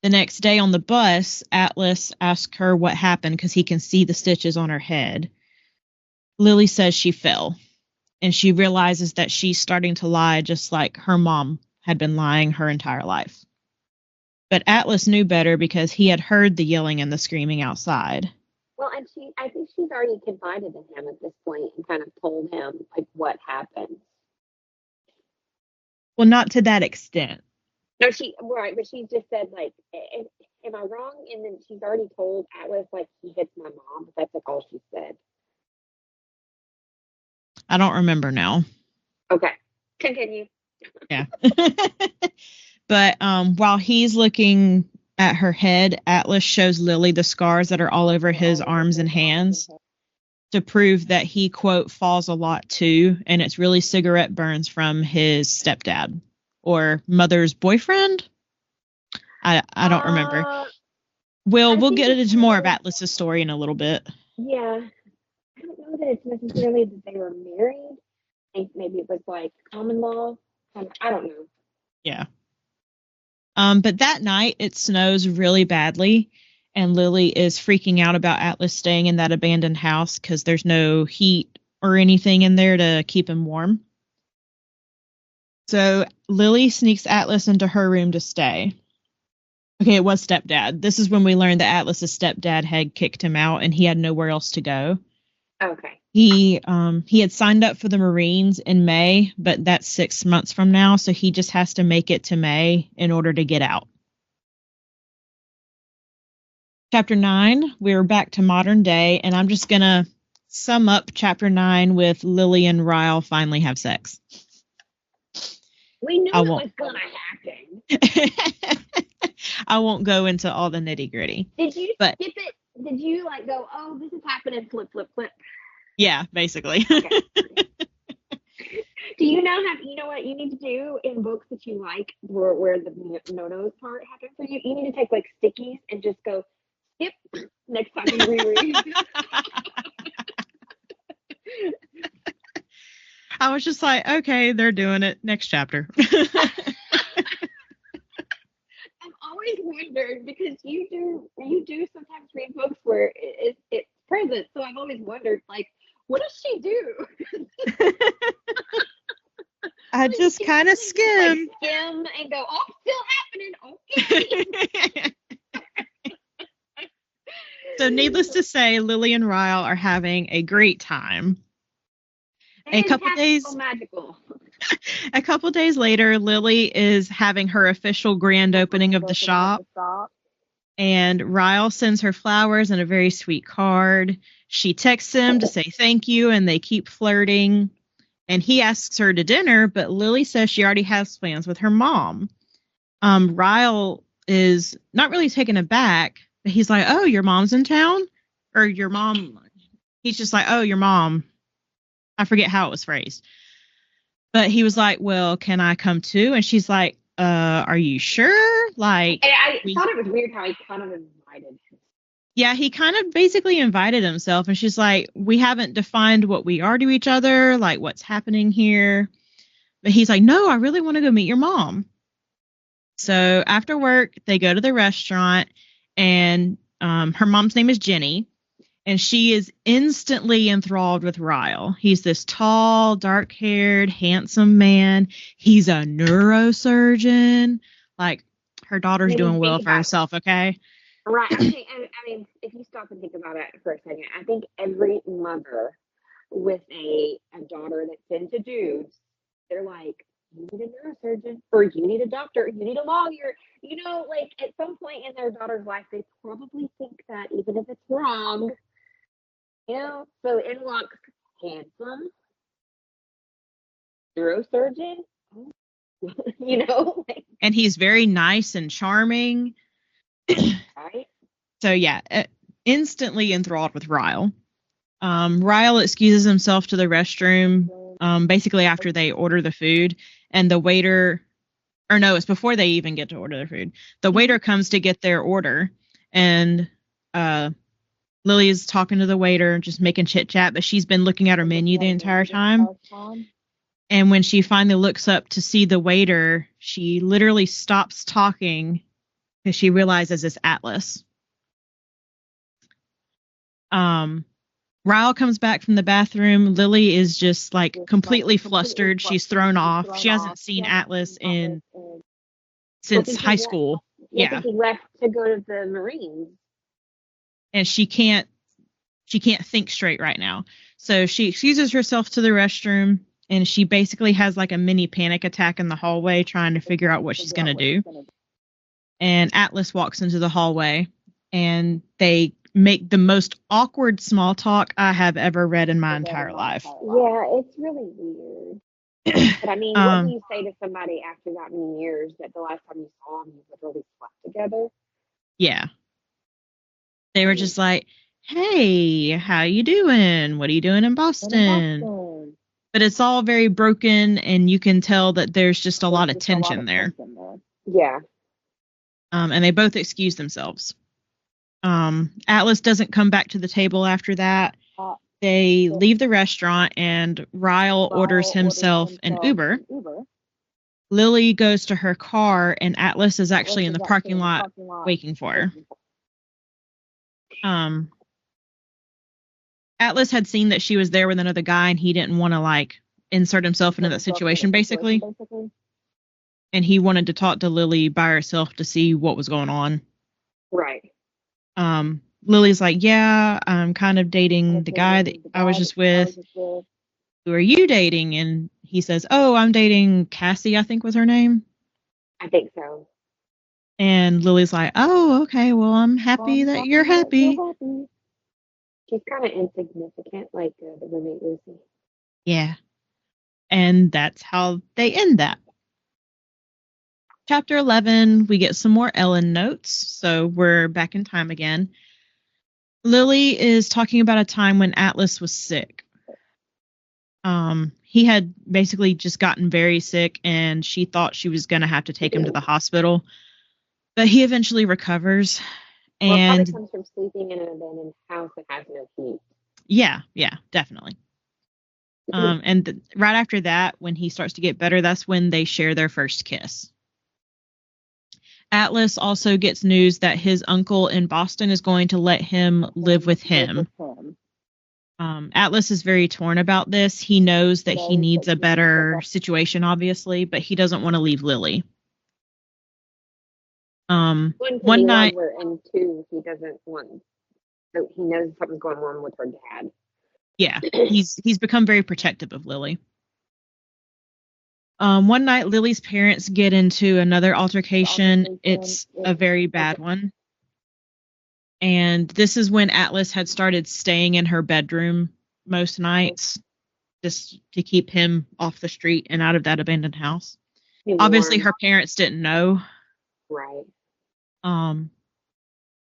C: The next day on the bus, Atlas asks her what happened because he can see the stitches on her head. Lily says she fell, and she realizes that she's starting to lie just like her mom had been lying her entire life. But Atlas knew better because he had heard the yelling and the screaming outside.
B: Well, and I think she's already confided in him at this point and kind of told him like what happened.
C: Well, not to that extent.
B: No, right, but she just said, like, am I wrong? And then she's already told Atlas, like, he hits my mom, but that's like all she said.
C: I don't remember now.
B: Okay, continue.
C: Yeah. But while he's looking at her head, Atlas shows Lily the scars that are all over his arms and hands to prove that he, quote, falls a lot too, and it's really cigarette burns from his stepdad or mother's boyfriend. I don't remember. We'll get into more of Atlas's story in a little bit.
B: Yeah. I don't know that it's necessarily that they were married, think maybe it was like common law. I don't know.
C: Yeah. But that night it snows really badly, and Lily is freaking out about Atlas staying in that abandoned house because there's no heat or anything in there to keep him warm. So Lily sneaks Atlas into her room to stay. Okay, it was stepdad. This is when we learned that Atlas's stepdad had kicked him out and he had nowhere else to go.
B: Okay.
C: He had signed up for the Marines in May, but that's 6 months from now, so he just has to make it to May in order to get out. Chapter 9, we're back to modern day, and I'm just going to sum up Chapter 9 with Lily and Ryle finally have sex.
B: We knew it was going to happen.
C: I won't go into all the nitty gritty.
B: Did you skip it? Did you like go, oh, this is happening, flip, flip, flip?
C: Yeah, basically.
B: Okay. Do you now have, you know what you need to do in books that you like where the no-nos part happens for you? You need to take like stickies and just go, skip, next time you reread.
C: I was just like, okay, they're doing it. Next chapter.
B: I've always wondered, because you do sometimes read books where it's present, so I've always wondered, like, what does she do?
C: I just kind of skim.
B: Like, skim and go, oh, still happening. Okay.
C: So needless to say, Lily and Ryle are having a great time. A couple days later, Lily is having her official grand opening of the shop. And Ryle sends her flowers and a very sweet card. She texts him to say thank you, and they keep flirting. And he asks her to dinner, but Lily says she already has plans with her mom. Ryle is not really taken aback, but he's like, oh, your mom's in town? Or your mom? He's just like, oh, your mom. I forget how it was phrased. But he was like, well, can I come too? And she's like, are you sure? Like,
B: and I thought it was weird how he kind of invited him.
C: Yeah, he kind of basically invited himself. And she's like, we haven't defined what we are to each other, like what's happening here. But he's like, no, I really want to go meet your mom. So after work, they go to the restaurant, and her mom's name is Jenny. And she is instantly enthralled with Ryle. He's this tall, dark-haired, handsome man. He's a neurosurgeon. Like, her daughter's doing well for herself, okay?
B: Right. I mean, if you stop and think about it for a second, I think every mother with a daughter that's into dudes, they're like, you need a neurosurgeon, or you need a doctor, you need a lawyer. You know, like, at some point in their daughter's life, they probably think that, even if it's wrong. You know, so in walks handsome neurosurgeon, you know.
C: And he's very nice and charming.
B: Right?
C: So, yeah, instantly enthralled with Ryle. Ryle excuses himself to the restroom, basically after they order the food. And the waiter, or no, it's before they even get to order their food. The waiter comes to get their order, and Lily is talking to the waiter, just making chit chat, but she's been looking at her menu the entire time. And when she finally looks up to see the waiter, she literally stops talking because she realizes it's Atlas. Ryle comes back from the bathroom. Lily is just like completely flustered. She's thrown off. She hasn't seen Atlas since high school. Yeah.
B: He left to go to the Marines.
C: And she can't think straight right now. So she excuses herself to the restroom, and she basically has like a mini panic attack in the hallway trying to figure out what she's going to do. And Atlas walks into the hallway, and they make the most awkward small talk I have ever read in my entire life.
B: Yeah, it's really weird. But I mean, what do you say to somebody after that many years that the last time you saw them, you literally slept together?
C: Yeah. They were just like, hey, how you doing? What are you doing in Boston? But it's all very broken, and you can tell that there's just a lot of tension there.
B: Yeah.
C: And they both excuse themselves. Atlas doesn't come back to the table after that. They leave the restaurant, and Ryle orders himself an Uber. Lily goes to her car, and Atlas is actually in the parking lot waiting for her. Atlas had seen that she was there with another guy, and he didn't want to, insert himself into that situation, basically. And he wanted to talk to Lily by herself to see what was going on.
B: Right.
C: Lily's like, yeah, I'm kind of dating the guy that I was just with. Who are you dating? And he says, oh, I'm dating Cassie, I think was her name.
B: I think so.
C: And Lily's like, oh, okay, well, I'm happy that you're happy.
B: She's kind of insignificant, like the roommate Lucy.
C: Yeah. And that's how they end that. Chapter 11, we get some more Ellen notes. So we're back in time again. Lily is talking about a time when Atlas was sick. He had basically just gotten very sick, and she thought she was going to have to take him to the hospital. But he eventually recovers.
B: Well, it
C: And
B: probably comes from sleeping in an abandoned house that has no heat.
C: yeah, definitely. And right after that, when he starts to get better, that's when they share their first kiss. Atlas also gets news that his uncle in Boston is going to let him live with him. Atlas is very torn about this. He knows that he needs a better situation, obviously, but he doesn't want to leave Lily. One night,
B: and two, he doesn't want. So he knows something's going on with her dad.
C: Yeah, he's become very protective of Lily. One night, Lily's parents get into another altercation. It's a very bad one. And this is when Atlas had started staying in her bedroom most nights, just to keep him off the street and out of that abandoned house. Obviously, her parents didn't know.
B: Right.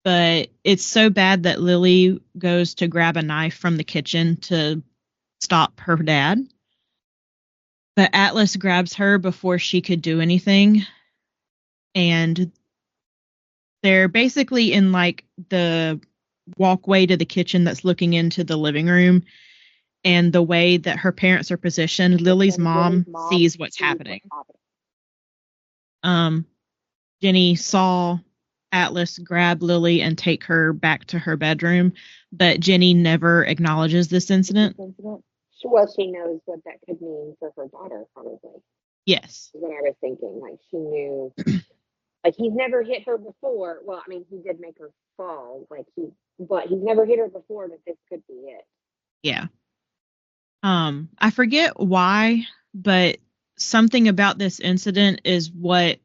C: But it's so bad that Lily goes to grab a knife from the kitchen to stop her dad. But Atlas grabs her before she could do anything. And they're basically in the walkway to the kitchen that's looking into the living room. And the way that her parents are positioned, Lily's mom sees what's happening. Jenny saw Atlas grab Lily and take her back to her bedroom, but Jenny never acknowledges this incident.
B: Well, she knows what that could mean for her daughter, probably.
C: Yes.
B: That's what I was thinking. She knew. He's never hit her before. Well, I mean, he did make her fall. But he's never hit her before, but this could be it.
C: Yeah. I forget why, but something about this incident is what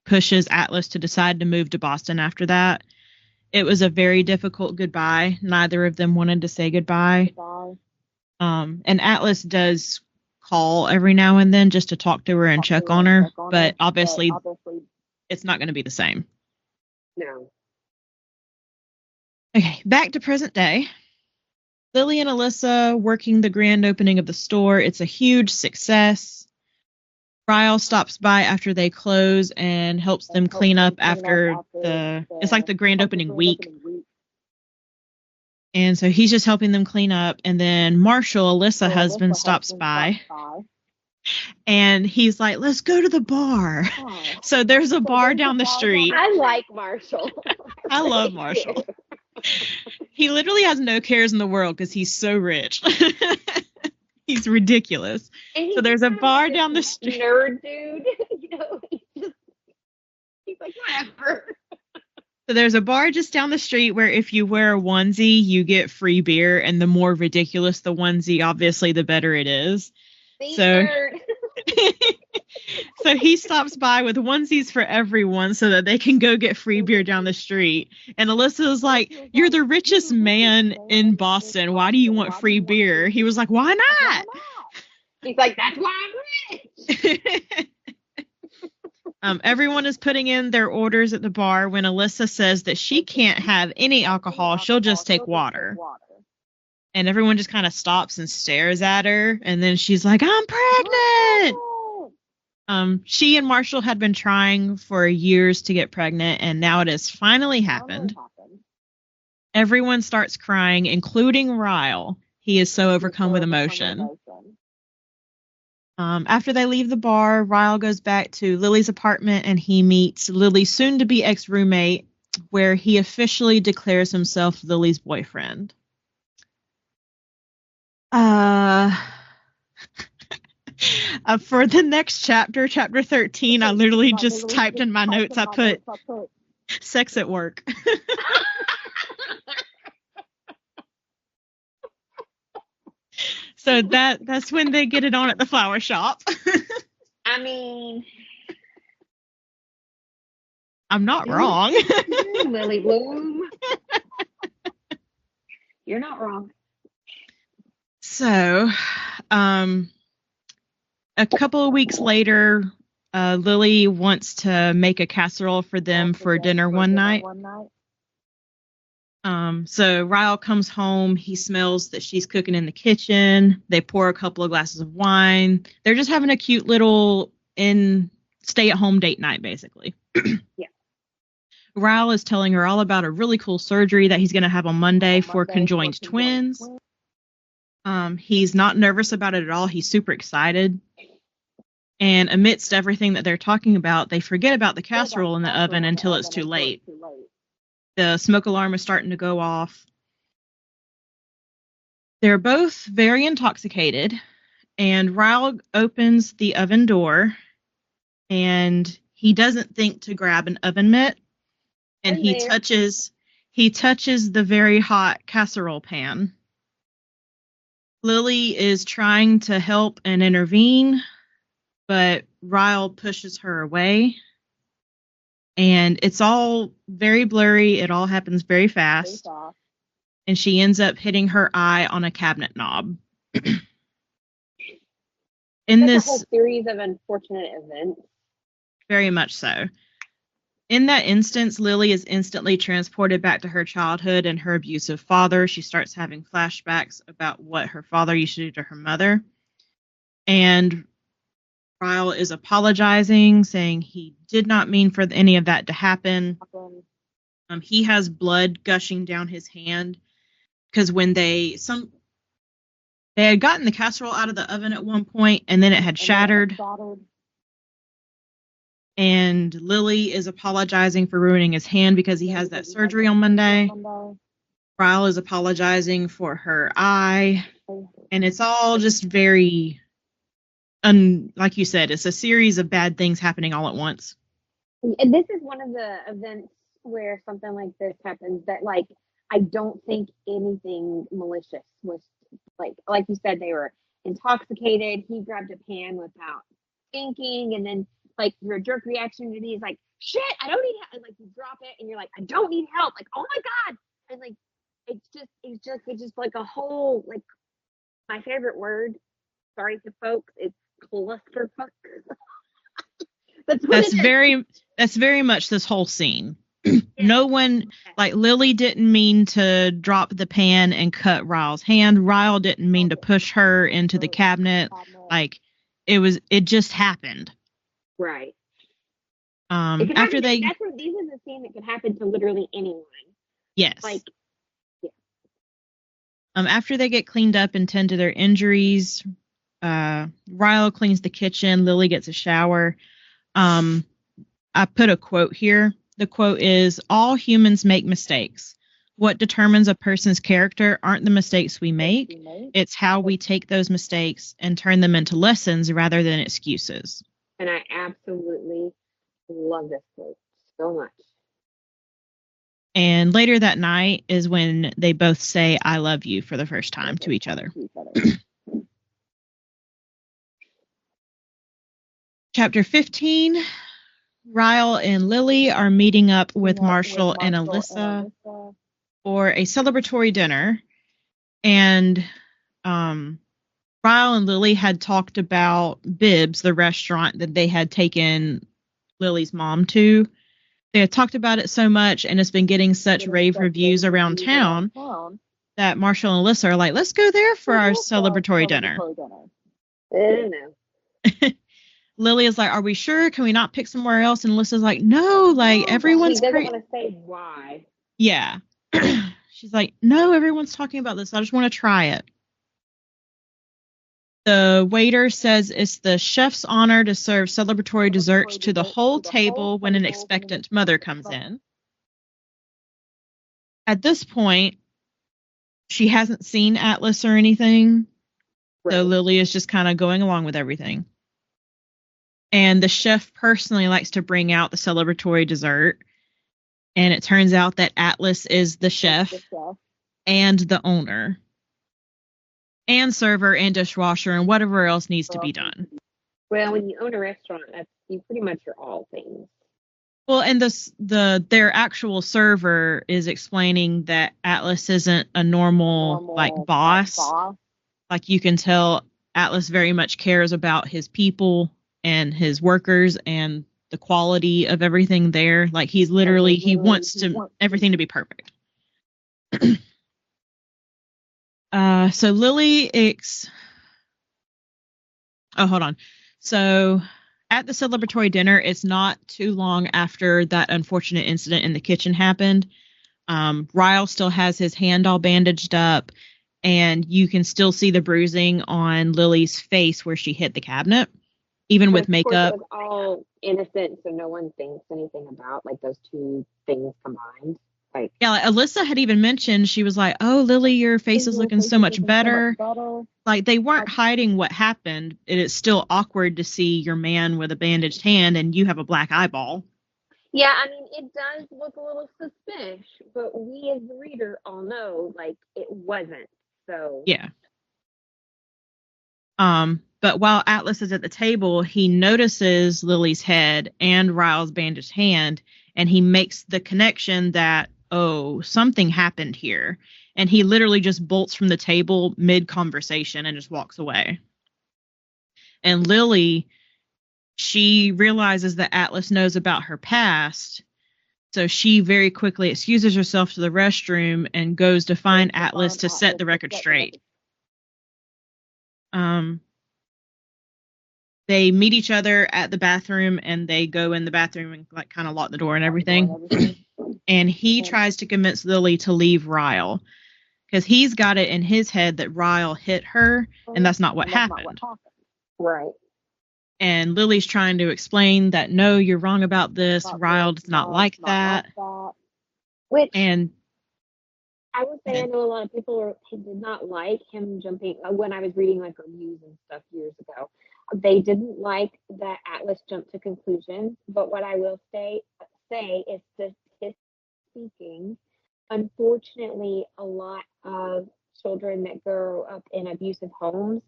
C: pushes Atlas to decide to move to Boston after that. It was a very difficult goodbye. Neither of them wanted to say goodbye. And Atlas does call every now and then just to talk to her and check on her, but obviously it's not going to be the same.
B: No.
C: Okay, back to present day. Lily and Alyssa working the grand opening of the store. It's a huge success. Ryle stops by after they close and helps them clean up after it's like the grand opening week. And so he's just helping them clean up. And then Marshall, Alyssa's husband, stops by. And he's like, let's go to the bar. So there's a bar down the street.
B: I like Marshall.
C: I love Marshall. He literally has no cares in the world because he's so rich. He's ridiculous. So there's a bar down the street.
B: Nerd dude. He's like, whatever.
C: So there's a bar just down the street where if you wear a onesie, you get free beer. And the more ridiculous the onesie, obviously, the better it is. So he stops by with onesies for everyone so that they can go get free beer down the street. And Alyssa's like, you're the richest man in Boston. Why do you want free beer? He was like, why not?
B: He's like, that's why I'm rich.
C: Everyone is putting in their orders at the bar when Alyssa says that she can't have any alcohol. She'll just take water. And everyone just kind of stops and stares at her. And then she's like, I'm pregnant. She and Marshall had been trying for years to get pregnant, and now it has finally happened. Everyone starts crying, including Ryle. He is so overcome with emotion. After they leave the bar, Ryle goes back to Lily's apartment and he meets Lily's soon-to-be ex-roommate, where he officially declares himself Lily's boyfriend. For the next chapter, chapter 13, I literally just typed in my notes, I put sex at work. So that's when they get it on at the flower shop.
B: I mean,
C: I'm not wrong.
B: Lily Bloom. You're not wrong.
C: So, a couple of weeks later, Lily wants to make a casserole for them for dinner one night. So Ryle comes home. He smells that she's cooking in the kitchen. They pour a couple of glasses of wine. They're just having a cute little stay-at-home date night, basically.
B: Yeah.
C: Ryle is telling her all about a really cool surgery that he's going to have on Monday for conjoined twins. He's not nervous about it at all. He's super excited. And amidst everything that they're talking about, they forget about the casserole in the oven until it's too late. The smoke alarm is starting to go off. They're both very intoxicated, and Ryle opens the oven door, and he doesn't think to grab an oven mitt, and he touches the very hot casserole pan. Lily is trying to help and intervene, but Ryle pushes her away. And it's all very blurry. It all happens very fast. And she ends up hitting her eye on a cabinet knob.
B: That's a whole series of unfortunate events.
C: Very much so. In that instance, Lily is instantly transported back to her childhood and her abusive father. She starts having flashbacks about what her father used to do to her mother. And Ryle is apologizing, saying he did not mean for any of that to happen. He has blood gushing down his hand because when they had gotten the casserole out of the oven at one point and then it had shattered. And Lily is apologizing for ruining his hand because he has that surgery on Monday. Ryle is apologizing for her eye. And it's all just very... like you said, it's a series of bad things happening all at once.
B: And this is one of the events where something like this happens that, like, I don't think anything malicious was, like you said, they were intoxicated. He grabbed a pan without thinking, and then, like, your jerk reaction to me is like, shit, I don't need help. And, like, you drop it, and you're like, I don't need help. Like, oh my God. And, like, it's just like a whole, like, my favorite word, sorry to folks, it's clusterfuck. That's very much this whole scene. Yeah. No one, like, Lily didn't mean to drop the pan and cut Ryle's hand. Ryle didn't mean to push her into the cabinet. Like, it just happened. Right.
C: These
B: is a scene that could happen to literally anyone.
C: Yes.
B: Like, yeah.
C: After they get cleaned up and tend to their injuries, Ryle cleans the kitchen. Lily gets a shower. I put a quote here. The quote is, "All humans make mistakes. What determines a person's character aren't the mistakes we make. It's how we take those mistakes and turn them into lessons rather than excuses."
B: And I absolutely love this quote so much.
C: And later that night is when they both say, "I love you" for the first time to each other. Chapter 15, Ryle and Lily are meeting up with Marshall and Alyssa for a celebratory dinner. And Ryle and Lily had talked about Bibbs, the restaurant that they had taken Lily's mom to. They had talked about it so much, and it's been getting such rave reviews around town that Marshall and Alyssa are like, let's go there for our celebratory dinner.
B: I don't know.
C: Lily is like, are we sure? Can we not pick somewhere else? And Alyssa's like, no, like, everyone's
B: crazy. He doesn't want to say why.
C: Yeah. She's like, no, everyone's talking about this. I just want to try it. The waiter says it's the chef's honor to serve celebratory desserts to the whole table when an expectant mother comes in. At this point, she hasn't seen Atlas or anything, so Lily is just kind of going along with everything. And the chef personally likes to bring out the celebratory dessert, and it turns out that Atlas is the chef and the owner, and server and dishwasher and whatever else needs to be done.
B: Well, when you own a restaurant, you pretty much are all things.
C: Well, and their actual server is explaining that Atlas isn't a normal like boss. Like, you can tell Atlas very much cares about his people and his workers and the quality of everything there. Like, he wants everything to be perfect. So Lily hold on. So at the celebratory dinner, it's not too long after that unfortunate incident in the kitchen happened. Ryle still has his hand all bandaged up, and you can still see the bruising on Lily's face where she hit the cabinet, even with makeup.
B: It was all innocent, so no one thinks anything about like those two things combined. Like,
C: yeah, Alyssa had even mentioned, she was like, "Oh, Lily, your face is looking so much better." Like, they weren't hiding what happened. It is still awkward to see your man with a bandaged hand and you have a black eyeball.
B: Yeah, I mean, it does look a little suspicious, but we as the reader all know, like, it wasn't. So
C: yeah. But while Atlas is at the table, he notices Lily's head and Ryle's bandaged hand, and he makes the connection that, oh, something happened here. And he literally just bolts from the table mid-conversation and just walks away. And Lily, she realizes that Atlas knows about her past, so she very quickly excuses herself to the restroom and goes to find Atlas to set the record straight. They meet each other at the bathroom, and they go in the bathroom and like kind of lock the door and everything. And he tries to convince Lily to leave Ryle, because he's got it in his head that Ryle hit her, and that's not what happened.
B: Right.
C: And Lily's trying to explain that, no, you're wrong about this. Ryle does not like that.
B: Which,
C: and
B: I would say, I know a lot of people did not like him jumping. When I was reading like reviews and stuff years ago, they didn't like that Atlas jumped to conclusions. But what I will say is that his speaking, unfortunately, a lot of children that grow up in abusive homes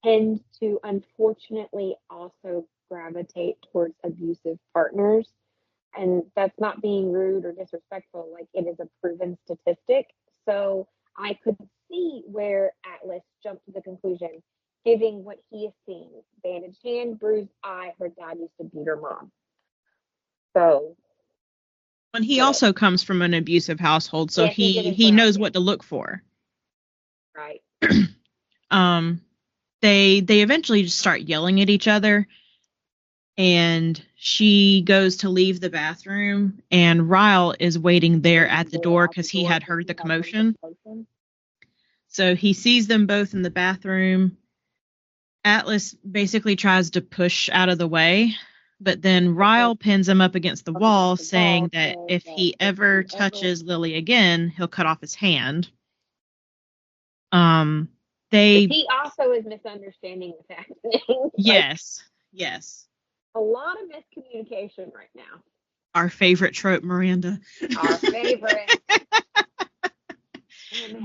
B: tend to, unfortunately, also gravitate towards abusive partners. And that's not being rude or disrespectful. Like, it is a proven statistic. So I could see where Atlas jumped to the conclusion, giving what he is seeing. Bandaged hand, bruised eye, her dad used to beat her mom. So.
C: And he also comes from an abusive household, so he knows what to look for.
B: Right.
C: They eventually just start yelling at each other, and she goes to leave the bathroom, and Ryle is waiting there at the door because he had heard the commotion. So he sees them both in the bathroom. Atlas basically tries to push out of the way, but then Ryle pins him up against the wall, saying that if he ever touches Lily again, he'll cut off his hand.
B: He also is misunderstanding what's happening.
C: Yes.
B: A lot of miscommunication right now.
C: Our favorite trope, Miranda.
B: Our favorite.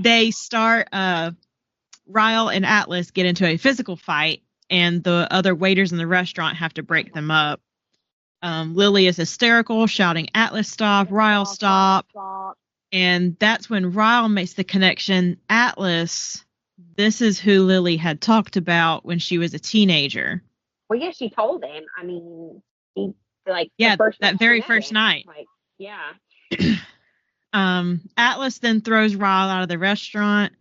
C: They start, Ryle and Atlas get into a physical fight, and the other waiters in the restaurant have to break them up. Lily is hysterical, shouting, "Atlas, stop! Ryle, stop!" And that's when Ryle makes the connection. Atlas, this is who Lily had talked about when she was a teenager.
B: Well, yeah, she told him. I mean, he
C: that very first night.
B: Like, yeah.
C: Atlas then throws Ryle out of the restaurant.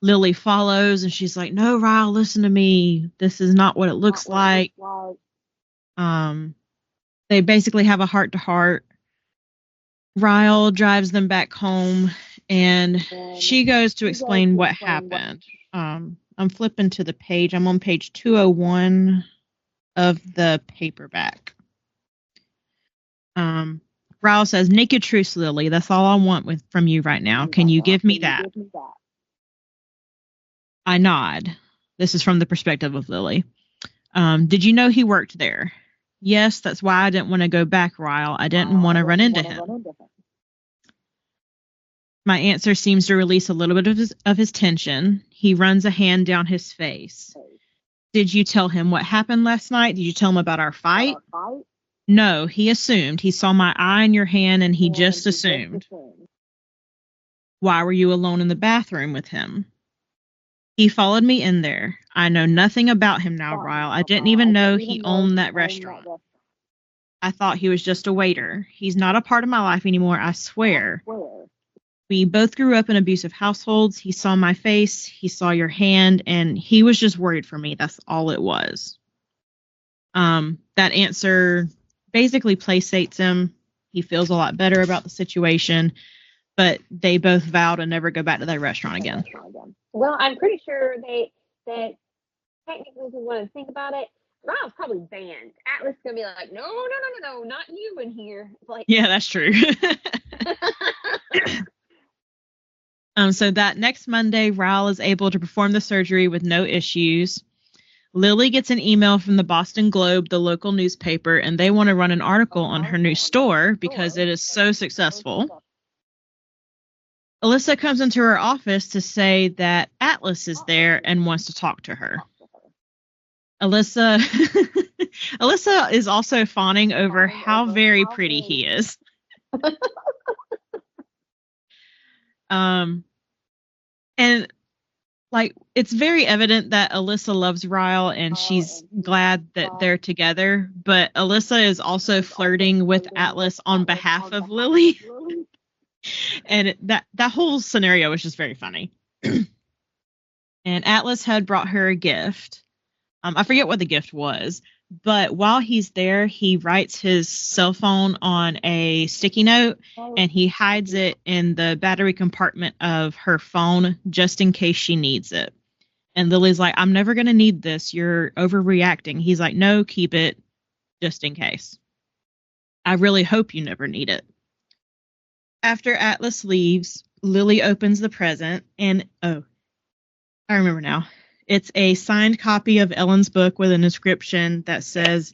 C: Lily follows, and she's like, "No, Ryle, listen to me. This is not what it looks like." They basically have a heart-to-heart. Ryle drives them back home, and she goes to explain what happened. I'm flipping to the page. I'm on page 201 of the paperback. Ryle says, "Naked truths, Lily. That's all I want from you right now. Can you give me that?" I nod. This is from the perspective of Lily. "Did you know he worked there?" "Yes, that's why I didn't want to go back, Ryle. I didn't want to run into him." My answer seems to release a little bit of his tension. He runs a hand down his face. "Did you tell him what happened last night? Did you tell him about our fight?" "No, he assumed. He saw my eye in your hand and he just assumed." "Why were you alone in the bathroom with him?" "He followed me in there. I know nothing about him now, Ryle. I didn't even know he owned that restaurant. I thought he was just a waiter. He's not a part of my life anymore, I swear. We both grew up in abusive households. He saw my face, he saw your hand, and he was just worried for me. That's all it was." That answer basically placates him. He feels a lot better about the situation, but they both vow to never go back to that restaurant again.
B: Well, I'm pretty sure that technically, if we want to think about it, Ryle's probably banned. Atlas is gonna be like, no, not you in here. Like,
C: yeah, that's true. So that next Monday, Ryle is able to perform the surgery with no issues. Lily gets an email from the Boston Globe, the local newspaper, and they want to run an article on her new store because it is so successful. Alyssa comes into her office to say that Atlas is there and wants to talk to her. Alyssa is also fawning over how very pretty he is. And like, it's very evident that Alyssa loves Ryle and she's glad that they're together, but Alyssa is also flirting with Atlas on behalf of Lily. And that whole scenario was just very funny. And Atlas had brought her a gift. I forget what the gift was, but while he's there, he writes his cell phone on a sticky note and he hides it in the battery compartment of her phone just in case she needs it. And Lily's like, "I'm never going to need this. You're overreacting." He's like, "No, keep it just in case. I really hope you never need it." After Atlas leaves, Lily opens the present and, oh, I remember now. It's a signed copy of Ellen's book with an inscription that says,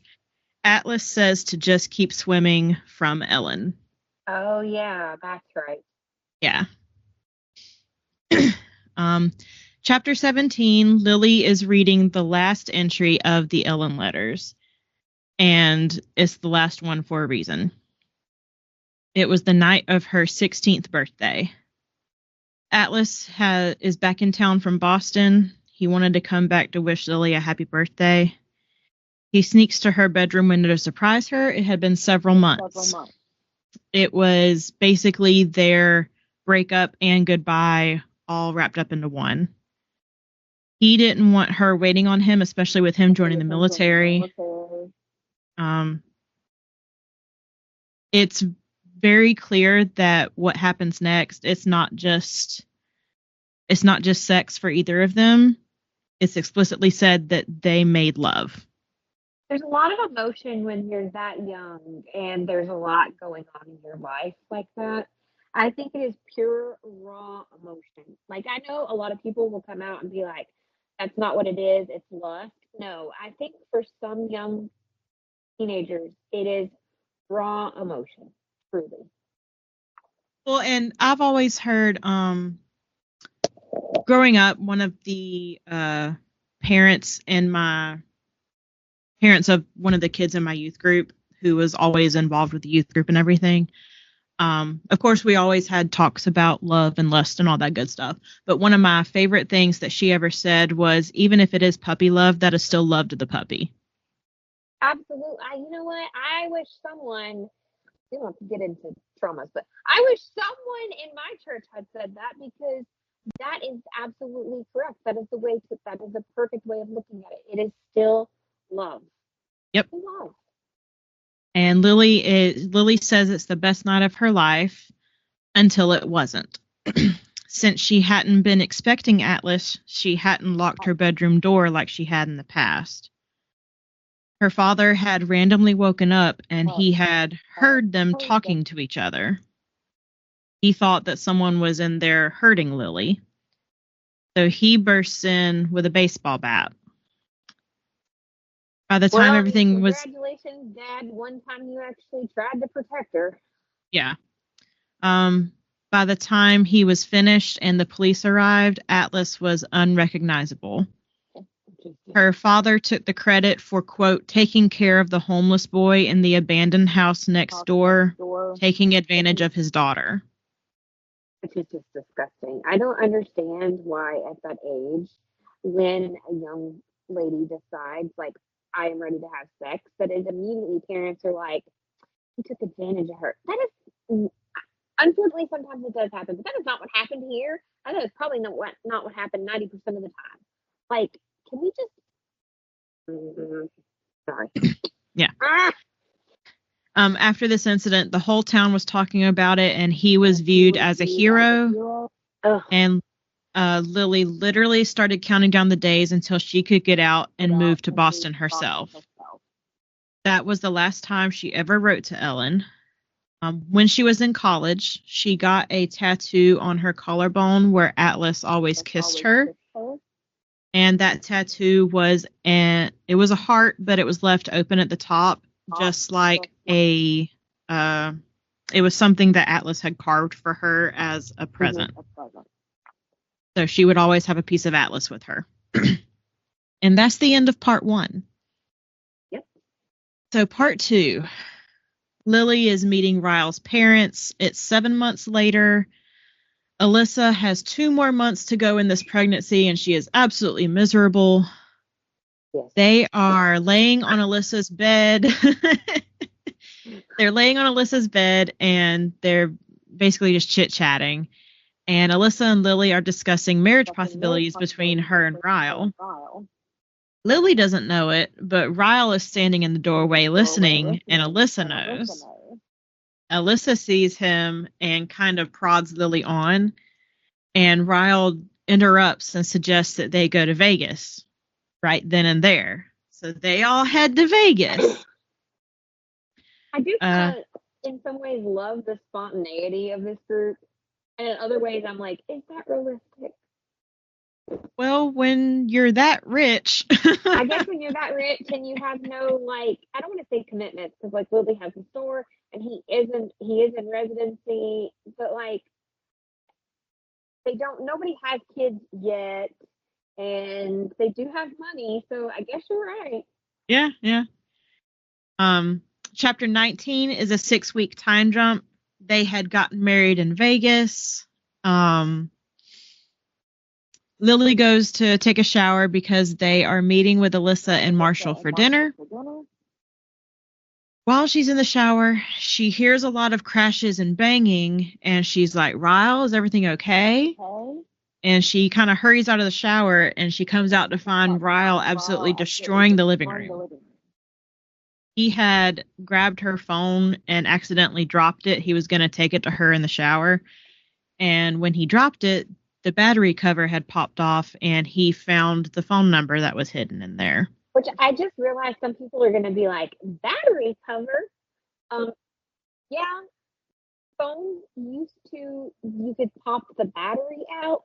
C: "Atlas says to just keep swimming, from Ellen."
B: Oh, yeah, that's right.
C: Yeah. Chapter 17, Lily is reading the last entry of the Ellen letters. And it's the last one for a reason. It was the night of her 16th birthday. Atlas is back in town from Boston. He wanted to come back to wish Lily a happy birthday. He sneaks to her bedroom window to surprise her. It had been several months. It was basically their breakup and goodbye all wrapped up into one. He didn't want her waiting on him, especially with him joining the military. It's very clear that what happens next, it's not just sex for either of them. It's explicitly said that they made love.
B: There's a lot of emotion when you're that young and there's a lot going on in your life like that. I think it is pure, raw emotion. Like, I know a lot of people will come out and be like, that's not what it is, it's lust. No, I think for some young teenagers, it is raw emotion, truly.
C: Well, and I've always heard, growing up, one of the parents of one of the kids in my youth group, who was always involved with the youth group and everything. Of course, we always had talks about love and lust and all that good stuff. But one of my favorite things that she ever said was, even if it is puppy love, that is still love to the puppy.
B: Absolutely. You know what? I wish someone, we don't have to get into traumas, but I wish someone in my church had said that, because that is absolutely correct. That is the perfect way of looking at it. It is still love.
C: Yep.
B: Love.
C: And Lily says it's the best night of her life until it wasn't. since she hadn't been expecting Atlas, she hadn't locked her bedroom door like she had in the past. Her father had randomly woken up and he had heard them talking to each other. He thought that someone was in there hurting Lily. So he bursts in with a baseball bat. By the time everything was...
B: Congratulations, Dad. One time you actually tried to protect her.
C: Yeah. By the time he was finished and the police arrived, Atlas was unrecognizable. Her father took the credit for, quote, taking care of the homeless boy in the abandoned house next door, taking advantage of his daughter.
B: Which is just disgusting. I don't understand why at that age, when a young lady decides, like, I am ready to have sex, that is immediately parents are like, he took advantage of her. That is, unfortunately, sometimes it does happen, but that is not what happened here. I know it's probably not what happened 90% of the time. Like, can we just... Sorry.
C: Yeah. After this incident, the whole town was talking about it, and he was viewed as a hero. And Lily literally started counting down the days until she could get out and move to Boston herself. That was the last time she ever wrote to Ellen. When she was in college, she got a tattoo on her collarbone where Atlas always kissed her. And that tattoo was a heart, but it was left open at the top, just like it was something that Atlas had carved for her as a present. So she would always have a piece of Atlas with her. And that's the end of part 1.
B: Yep.
C: So part 2, Lily is meeting Ryle's parents. It's 7 months later. Alyssa has 2 more months to go in this pregnancy, and she is absolutely miserable.
B: Yes.
C: They are laying on Alyssa's bed. They're laying on Alyssa's bed, and they're basically just chit-chatting. And Alyssa and Lily are discussing marriage possibilities between her and Ryle. Lily doesn't know it, but Ryle is standing in the doorway listening, and Alyssa knows. Alyssa sees him and kind of prods Lily on, and Ryle interrupts and suggests that they go to Vegas right then and there. So they all head to Vegas.
B: I do in some ways love the spontaneity of this group, and in other ways I'm like, is that realistic?
C: Well, when you're that rich.
B: I guess when you're that rich and you have no, like, I don't want to say commitments, because like Lily has a store and he is in residency, but like nobody has kids yet, and they do have money, so I guess you're right.
C: Yeah. Chapter 19 is a 6-week time jump. They had gotten married in Vegas. Lily goes to take a shower because they are meeting with Alyssa and Marshall for dinner. While she's in the shower, she hears a lot of crashes and banging, and she's like, Ryle, is everything okay? And she kind of hurries out of the shower, and she comes out to find Ryle absolutely destroying the living room. He had grabbed her phone and accidentally dropped it. He was going to take it to her in the shower. And when he dropped it, the battery cover had popped off, and he found the phone number that was hidden in there.
B: Which I just realized some people are going to be like, battery cover? Yeah, phones you could pop the battery out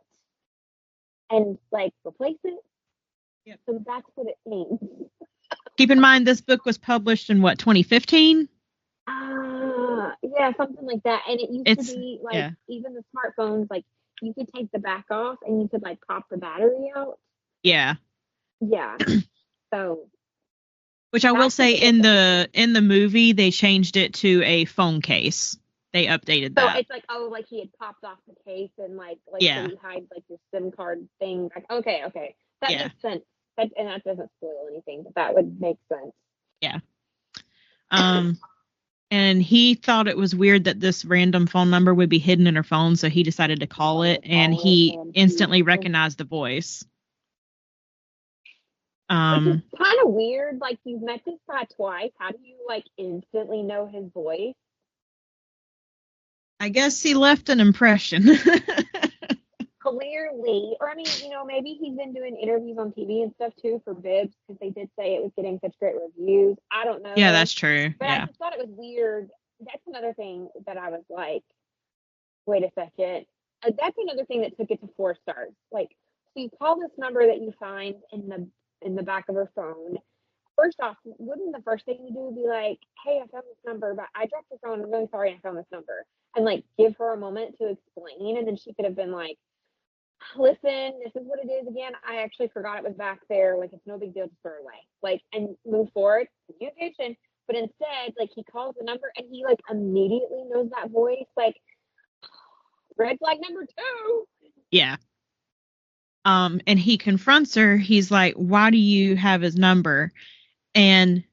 B: and like replace it.
C: Yep.
B: So that's what it means.
C: Keep in mind, this book was published in 2015?
B: Yeah, something like that. And it used to be like, even the smartphones, like you could take the back off and you could like pop the battery out.
C: Yeah.
B: Yeah. So,
C: which I will say in the movie they changed it to a phone case. They updated that.
B: So it's like, oh, like he had popped off the case and like
C: yeah.
B: So he hides like your SIM card thing. Like, okay, that makes sense. And that doesn't spoil anything, but that would make sense.
C: Yeah. And he thought it was weird that this random phone number would be hidden in her phone, so he decided to call it, and he instantly recognized the voice.
B: Which is kind of weird. Like, you've met this guy twice. How do you, like, instantly know his voice?
C: I guess he left an impression.
B: clearly, or I mean, maybe he's been doing interviews on TV and stuff too for Bibs, because they did say it was getting such great reviews. I don't know.
C: Yeah, that's true.
B: But
C: Yeah.
B: I just thought it was weird. That's another thing that I was like, wait a second. That's another thing that took it to 4 stars. Like, so you call this number that you find in the back of her phone. First off, wouldn't the first thing you do be like, hey, I found this number, but I dropped your phone. I'm really sorry I found this number. And like give her a moment to explain. And then she could have been like, listen, this is what it is again. I actually forgot it was back there. Like, it's no big deal, just throw it away. Like, and move forward, communication. But instead, like, he calls the number and he like immediately knows that voice. Like, red flag number 2.
C: Yeah. And he confronts her. He's like, why do you have his number? And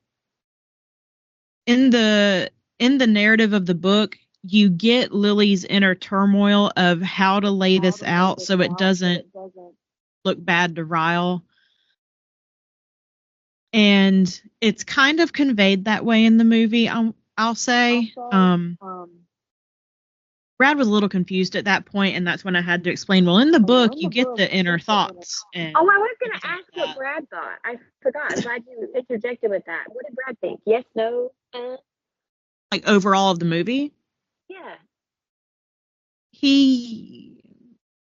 C: in the narrative of the book, you get Lily's inner turmoil of how to lay this out so it doesn't look bad to Ryle. And it's kind of conveyed that way in the movie, I'll say. Brad was a little confused at that point, and that's when I had to explain, well, in the book, you get the inner thoughts. And
B: I was going to ask what Brad thought. I forgot. I'm glad you interjected with that. What did Brad think? Yes, no?
C: Like, overall of the movie?
B: Yeah.
C: He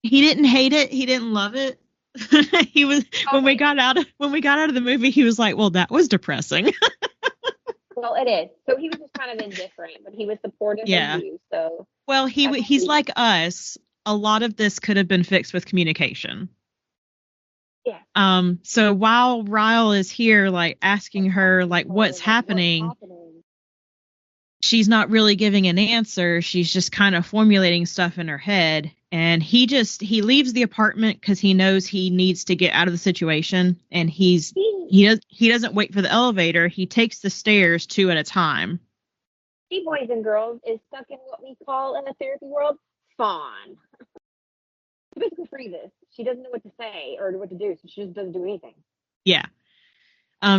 C: didn't hate it. He didn't love it. He was when we got out of the movie, he was like, well, that was depressing.
B: Well, it is. So he was just kind of indifferent, but he was supportive of you. So
C: well, he's like us. A lot of this could have been fixed with communication.
B: Yeah.
C: So while Ryle is here, like asking her, like, what's happening, she's not really giving an answer. She's just kind of formulating stuff in her head. And he leaves the apartment because he knows he needs to get out of the situation. And he doesn't wait for the elevator. He takes the stairs 2 at a time.
B: He, boys and girls, is stuck in what we call in the therapy world fawn. Basically freezes. She doesn't know what to say or what to do, so she just doesn't do anything.
C: Yeah.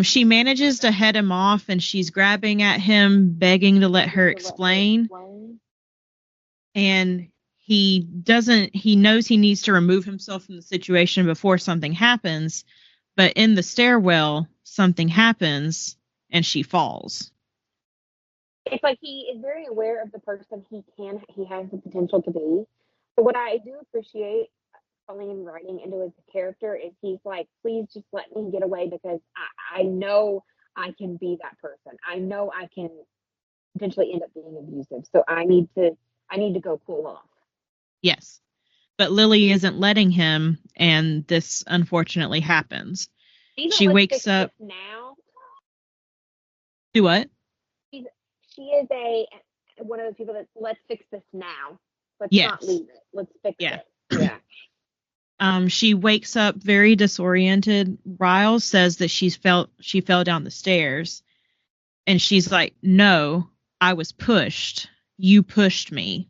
C: She manages to head him off, and she's grabbing at him, begging to let her explain. And he knows he needs to remove himself from the situation before something happens. But in the stairwell, something happens, and she falls.
B: It's like he is very aware of the person he has the potential to be. But what I do appreciate Colleen writing into his character is he's like, please just let me get away, because I know I can be that person. I know I can potentially end up being abusive. So I need to go cool off. Yes.
C: But Lily isn't letting him, and this unfortunately happens. She wakes up
B: now.
C: Do what?
B: She is one of those people that let's fix this now. Let's not leave it. Let's fix it. Yeah.
C: She wakes up very disoriented. Ryle says that she fell down the stairs, and she's like, "No, I was pushed. You pushed me."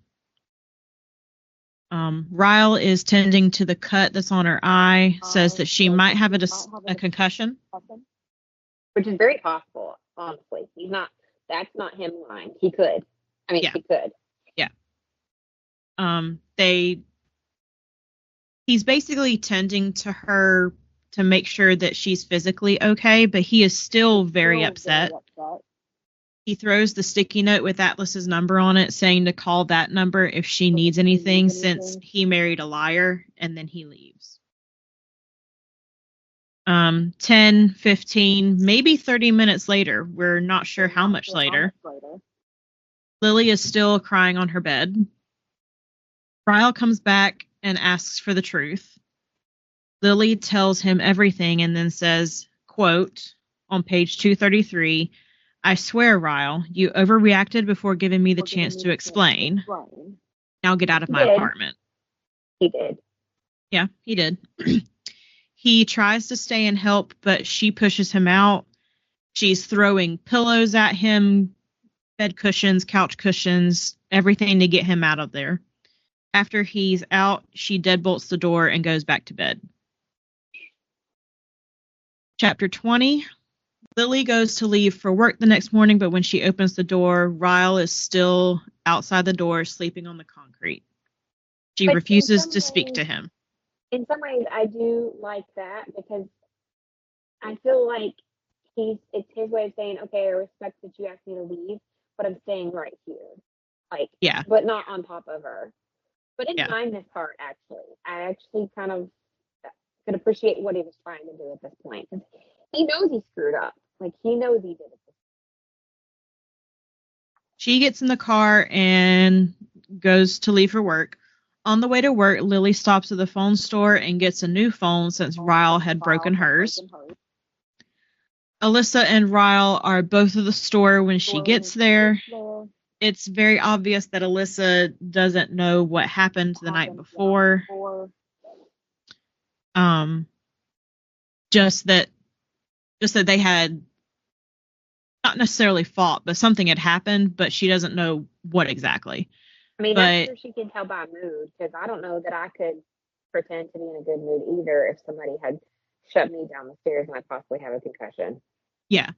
C: Ryle is tending to the cut that's on her eye. Says that she might have a concussion,
B: which is very possible. Honestly, that's not him lying. He could. I mean, he could.
C: Yeah. He's basically tending to her to make sure that she's physically okay, but he is still very upset. He throws the sticky note with Atlas's number on it, saying to call that number if she needs anything, since he married a liar, and then he leaves. 10, 15, maybe 30 minutes later, we're not sure how much later, Lily is still crying on her bed. Ryle comes back and asks for the truth. Lily tells him everything and then says, quote, on page 233, "I swear, Ryle, you overreacted before giving me the chance to explain. Now get out of my apartment."
B: He did.
C: Yeah, he did. He tries to stay and help, but she pushes him out. She's throwing pillows at him, bed cushions, couch cushions, everything to get him out of there. After he's out, she deadbolts the door and goes back to bed. Chapter 20. Lily goes to leave for work the next morning, but when she opens the door, Ryle is still outside the door, sleeping on the concrete. She refuses to speak to him.
B: in some ways, I do like that because I feel like it's his way of saying, okay, I respect that you asked me to leave, but I'm staying right here. Like,
C: Yeah.
B: but not on top of her. But didn't
C: Yeah.
B: mind this part, actually. I actually kind of could appreciate what he was trying to do at this point. He knows he screwed up. Like, he knows he did it.
C: She gets in the car and goes to leave for work. On the way to work, Lily stops at the phone store and gets a new phone since Ryle had broken hers. Alyssa and Ryle are both at the store when she gets there. It's very obvious that Alyssa doesn't know what happened the night before. Just that they had not necessarily fought, but something had happened, but she doesn't know what exactly.
B: I mean, I'm sure she can tell by mood, because I don't know that I could pretend to be in a good mood either if somebody had shut me down the stairs and I possibly have a concussion.
C: Yeah.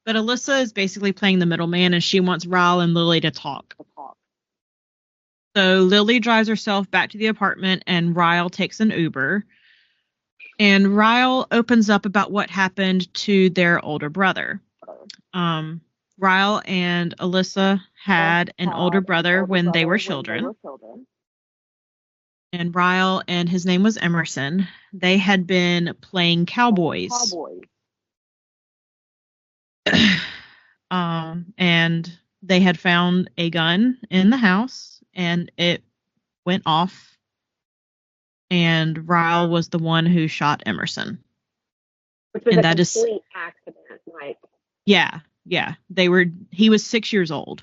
C: But Alyssa is basically playing the middleman, and she wants Ryle and Lily to talk. So Lily drives herself back to the apartment, and Ryle takes an Uber. And Ryle opens up about what happened to their older brother. Ryle and Alyssa had an older brother when they were children. And Ryle, and his name was Emerson, they had been playing cowboys. And they had found a gun in the house, and it went off. And Ryle was the one who shot Emerson.
B: Which was a complete accident. Like,
C: yeah. He was 6 years old.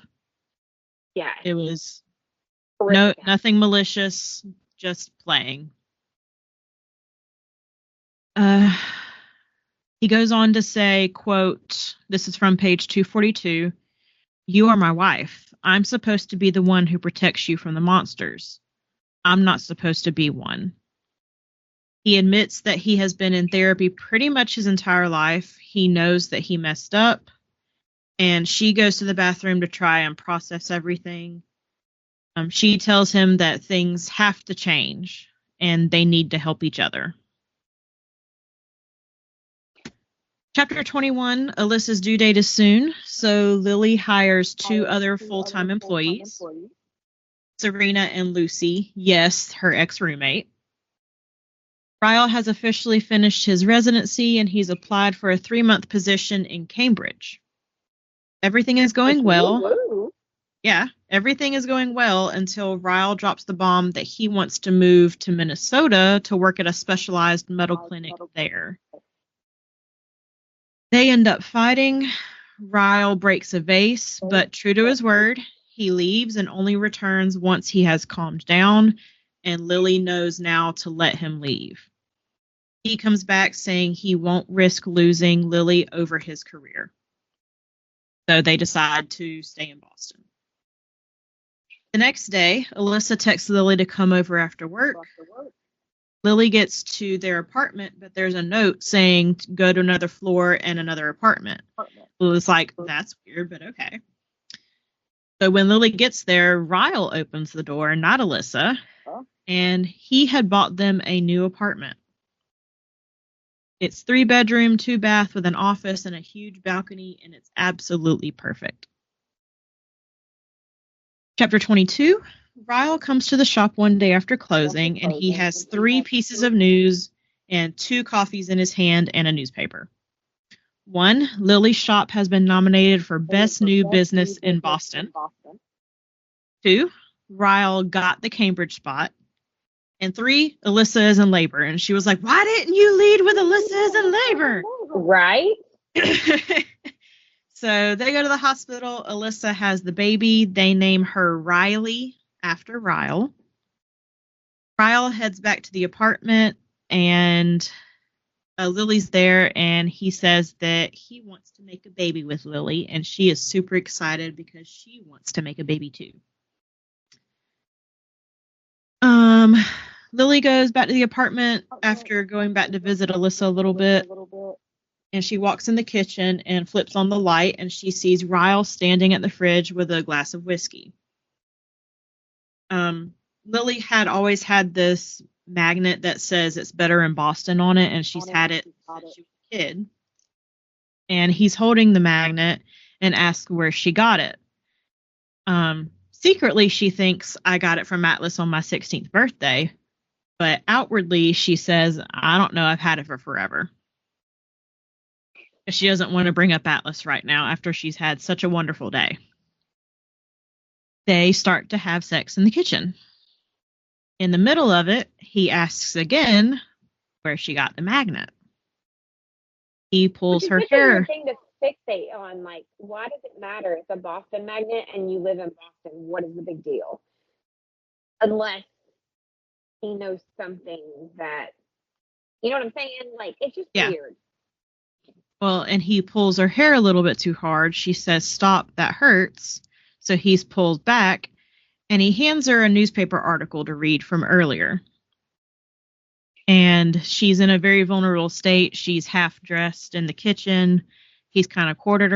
B: Yeah.
C: It was nothing malicious, just playing. He goes on to say, quote, this is from page 242, "You are my wife. I'm supposed to be the one who protects you from the monsters. I'm not supposed to be one." He admits that he has been in therapy pretty much his entire life. He knows that he messed up. And she goes to the bathroom to try and process everything. She tells him that things have to change and they need to help each other. Chapter 21, Alyssa's due date is soon, so Lily hires two other full-time employees, Serena and Lucy, yes, her ex-roommate. Ryle has officially finished his residency, and he's applied for a 3-month position in Cambridge. Everything is going well. Yeah, everything is going well until Ryle drops the bomb that he wants to move to Minnesota to work at a specialized medical clinic there. They end up fighting. Ryle breaks a vase, but true to his word, he leaves and only returns once he has calmed down, and Lily knows now to let him leave. He comes back saying he won't risk losing Lily over his career. So they decide to stay in Boston. The next day, Alyssa texts Lily to come over after work. Lily gets to their apartment, but there's a note saying go to another floor and another apartment. Lily's like, that's weird, but okay. So when Lily gets there, Ryle opens the door, not Alyssa, and he had bought them a new apartment. It's 3-bedroom, 2-bath with an office and a huge balcony, and it's absolutely perfect. Chapter 22. Ryle comes to the shop one day after closing, and he has 3 pieces of news and 2 coffees in his hand and a newspaper. 1, Lily's shop has been nominated for Best New Business in Boston. 2, Ryle got the Cambridge spot. And 3, Alyssa is in labor. And she was like, why didn't you lead with Alyssa is in labor?
B: Right.
C: So they go to the hospital. Alyssa has the baby. They name her Riley after Ryle. Ryle heads back to the apartment, and Lily's there, and he says that he wants to make a baby with Lily, and she is super excited because she wants to make a baby too. Lily goes back to the apartment after going back to visit Alyssa a little bit, and she walks in the kitchen and flips on the light, and she sees Ryle standing at the fridge with a glass of whiskey. Lily had always had this magnet that says it's better in Boston on it, and she's had it since she was a kid. And he's holding the magnet and asks where she got it. Secretly, she thinks I got it from Atlas on my 16th birthday, but outwardly she says, I don't know, I've had it for forever. She doesn't want to bring up Atlas right now after she's had such a wonderful day. They start to have sex in the kitchen. In the middle of it, he asks again where she got the magnet. He pulls her hair.
B: Which is a thing to fixate on, like, why does it matter? It's a Boston magnet and you live in Boston. What is the big deal? Unless he knows something that, you know what I'm saying? Like, it's just weird.
C: Well, and he pulls her hair a little bit too hard. She says, stop, that hurts. So he's pulled back, and he hands her a newspaper article to read from earlier. And she's in a very vulnerable state. She's half dressed in the kitchen. He's kind of cornered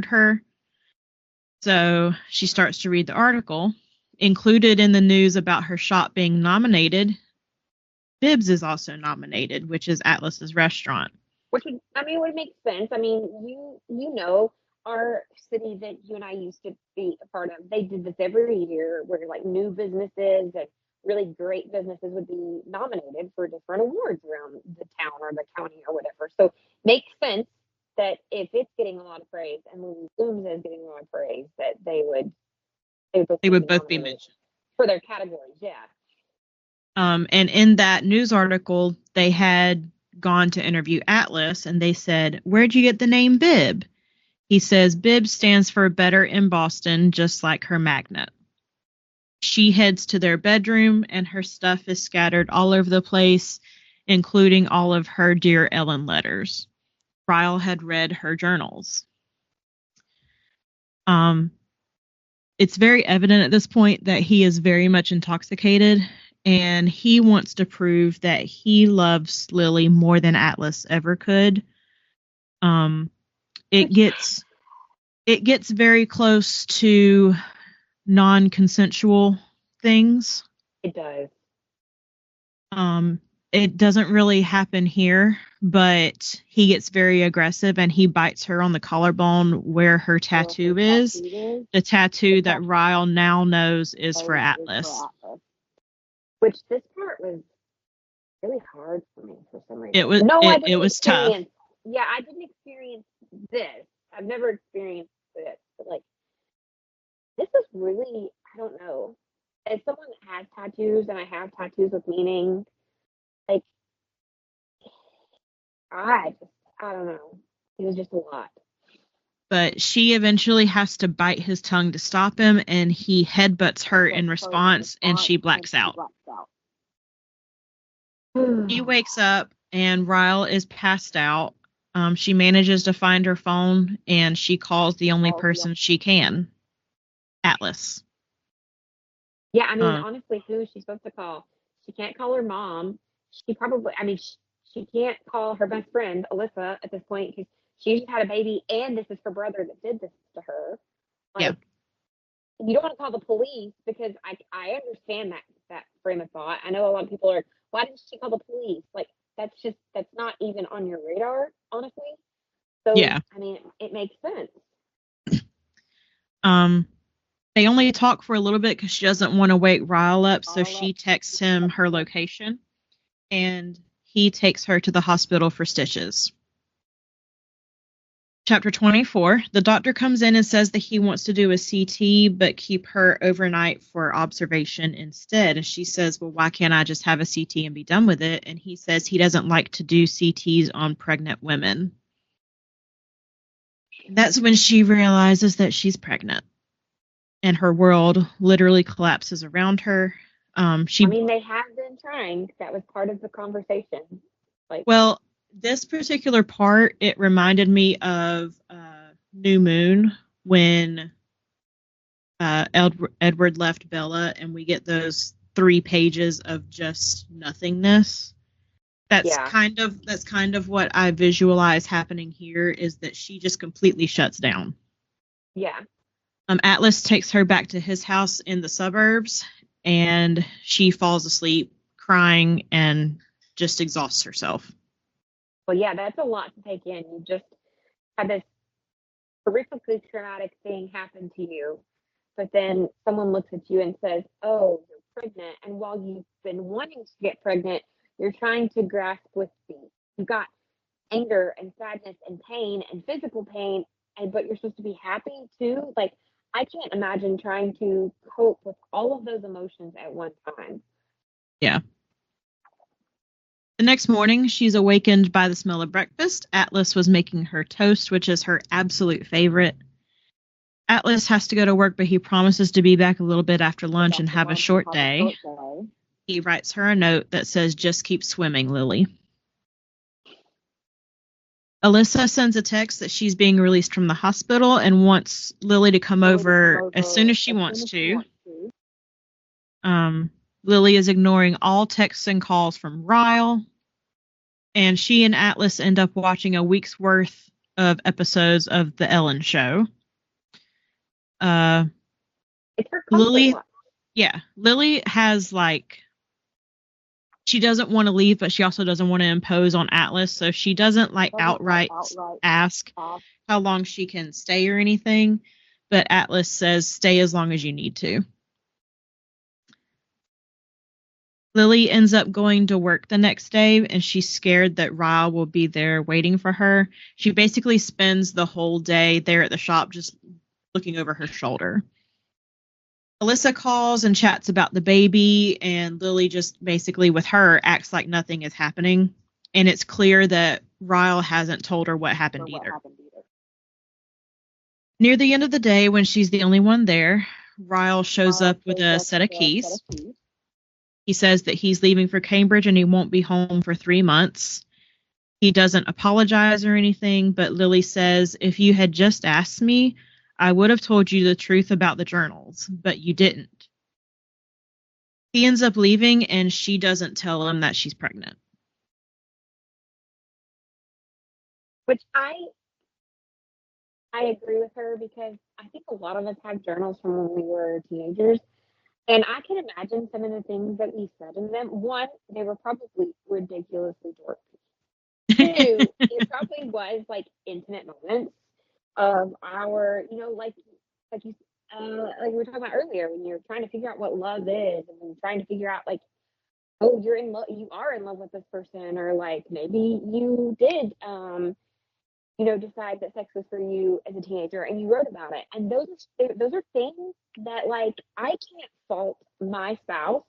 C: her. So she starts to read the article. Included in the news about her shop being nominated, Bibbs is also nominated, which is Atlas's restaurant.
B: Which would make sense. I mean, you know, our city that you and I used to be a part of, they did this every year where like new businesses and really great businesses would be nominated for different awards around the town or the county or whatever. So makes sense that if it's getting a lot of praise and Glooms is getting a lot of praise, that they would both be mentioned for their categories. Yeah.
C: And in that news article, they had gone to interview Atlas, and they said, where'd you get the name Bibb? He says, Bibb stands for better in Boston, just like her magnet. She heads to their bedroom, and her stuff is scattered all over the place, including all of her Dear Ellen letters. Ryle had read her journals. It's very evident at this point that he is very much intoxicated, and he wants to prove that he loves Lily more than Atlas ever could. It gets very close to non-consensual things.
B: It does.
C: It doesn't really happen here, but he gets very aggressive and he bites her on the collarbone where her tattoo is. The tattoo that Ryle now knows is for Atlas.
B: Which this part was really hard for me for some reason.
C: It was tough.
B: Yeah, I didn't experience this. I've never experienced this. But like, this is really, I don't know. As someone that has tattoos, and I have tattoos with meaning, like, I don't know. It was just a lot.
C: But she eventually has to bite his tongue to stop him, and he headbutts her in response, and she blacks out. He wakes up, and Ryle is passed out. She manages to find her phone, and she calls the only person she can, Atlas.
B: Yeah, I mean, honestly, who is she supposed to call? She can't call her mom. She probably, I mean, she can't call her best friend, Alyssa, at this point, because she just had a baby, and this is her brother that did this to her. Like,
C: yeah.
B: You don't want to call the police, because I understand that frame of thought. I know a lot of people are, why didn't she call the police? Like, that's not even on your radar, honestly. So, yeah. I mean, it makes sense.
C: They only talk for a little bit because she doesn't want to wake Ryle up, so she texts him her location, and he takes her to the hospital for stitches. Chapter 24. The doctor comes in and says that he wants to do a CT, but keep her overnight for observation instead. And she says, well, why can't I just have a CT and be done with it? And he says he doesn't like to do CTs on pregnant women. That's when she realizes that she's pregnant. And her world literally collapses around her. They have
B: been trying. That was part of the conversation.
C: Well, this particular part, it reminded me of New Moon when Edward left Bella, and we get those 3 pages of just nothingness. That's kind of what I visualize happening here, is that she just completely shuts down.
B: Yeah.
C: Atlas takes her back to his house in the suburbs, and she falls asleep, crying and just exhausts herself.
B: Well, yeah, that's a lot to take in. You just had this horrifically traumatic thing happen to you, but then someone looks at you and says, "Oh, you're pregnant." And while you've been wanting to get pregnant, you're trying to grasp with you've got anger and sadness and pain and physical pain, but you're supposed to be happy too. Like, I can't imagine trying to cope with all of those emotions at one time.
C: Yeah. The next morning, she's awakened by the smell of breakfast. Atlas was making her toast, which is her absolute favorite. Atlas has to go to work, but he promises to be back a little bit after lunch and have a short day. He writes her a note that says, "Just keep swimming, Lily." Alyssa sends a text that she's being released from the hospital and wants Lily to come over as soon as she wants to. Lily is ignoring all texts and calls from Ryle, and she and Atlas end up watching a week's worth of episodes of The Ellen Show.
B: It's her
C: Lily,
B: watch.
C: yeah, Lily has she doesn't want to leave, but she also doesn't want to impose on Atlas, so she doesn't outright ask how long she can stay or anything, but Atlas says stay as long as you need to. Lily ends up going to work the next day, and she's scared that Ryle will be there waiting for her. She basically spends the whole day there at the shop just looking over her shoulder. Alyssa calls and chats about the baby, and Lily just basically, with her, acts like nothing is happening. And it's clear that Ryle hasn't told her what happened either. Near the end of the day, when she's the only one there, Ryle shows up with a set of keys. He says that he's leaving for Cambridge and he won't be home for 3 months. He doesn't apologize or anything, but Lily says, "If you had just asked me, I would have told you the truth about the journals, but you didn't." He ends up leaving, and she doesn't tell him that she's pregnant.
B: Which I agree with her, because I think a lot of us have journals from when we were teenagers, and I can imagine some of the things that we said in them. One, they were probably ridiculously dorky. Two, it probably was intimate moments of our, like you, like we were talking about earlier, when you're trying to figure out what love is, and you're trying to figure out oh, you're in love, you are in love with this person, or maybe you did, decide that sex was for you as a teenager, and you wrote about it. And those are things that I can't fault my spouse.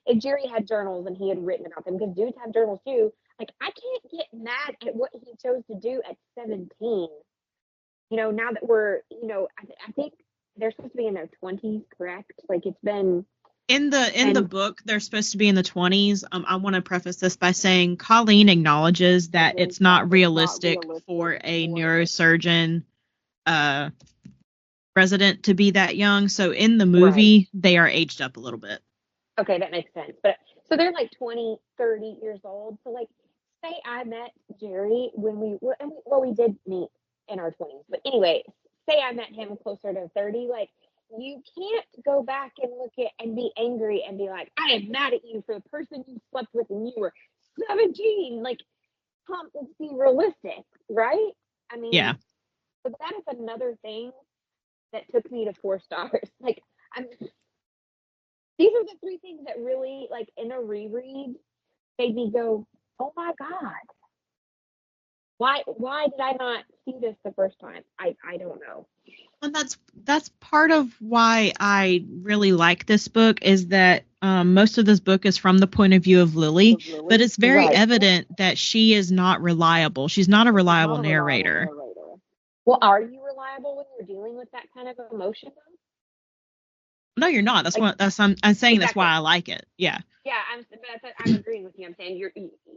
B: If Jerry had journals and he had written about them, because dudes have journals too. I can't get mad at what he chose to do at 17. Now that we're, I think they're supposed to be in their 20s, correct? It's been
C: in the book, they're supposed to be in the 20s. I want to preface this by saying Colleen acknowledges that it's not realistic for a neurosurgeon resident to be that young. So in the movie, they are aged up a little bit.
B: Okay, that makes sense. But so they're 20, 30 years old. So say I met Jerry when we did meet in our 20s. But anyway, say I met him closer to 30. You can't go back and look at and be angry and be like, I am mad at you for the person you slept with when you were 17. Let's be realistic, right? I mean,
C: yeah.
B: But that is another thing that took me to 4 stars. These are the 3 things that really, in a reread, made me go, oh my God. Why did I not see this the first time? I don't know.
C: And that's part of why I really like this book, is that most of this book is from the point of view of Lily, but it's very evident that she is not reliable. She's not a reliable narrator.
B: Well, are you reliable when you're dealing with that kind of emotion, though?
C: No, you're not. That's I'm saying. Exactly. That's why I like it. Yeah.
B: Yeah, I'm agreeing with you. I'm saying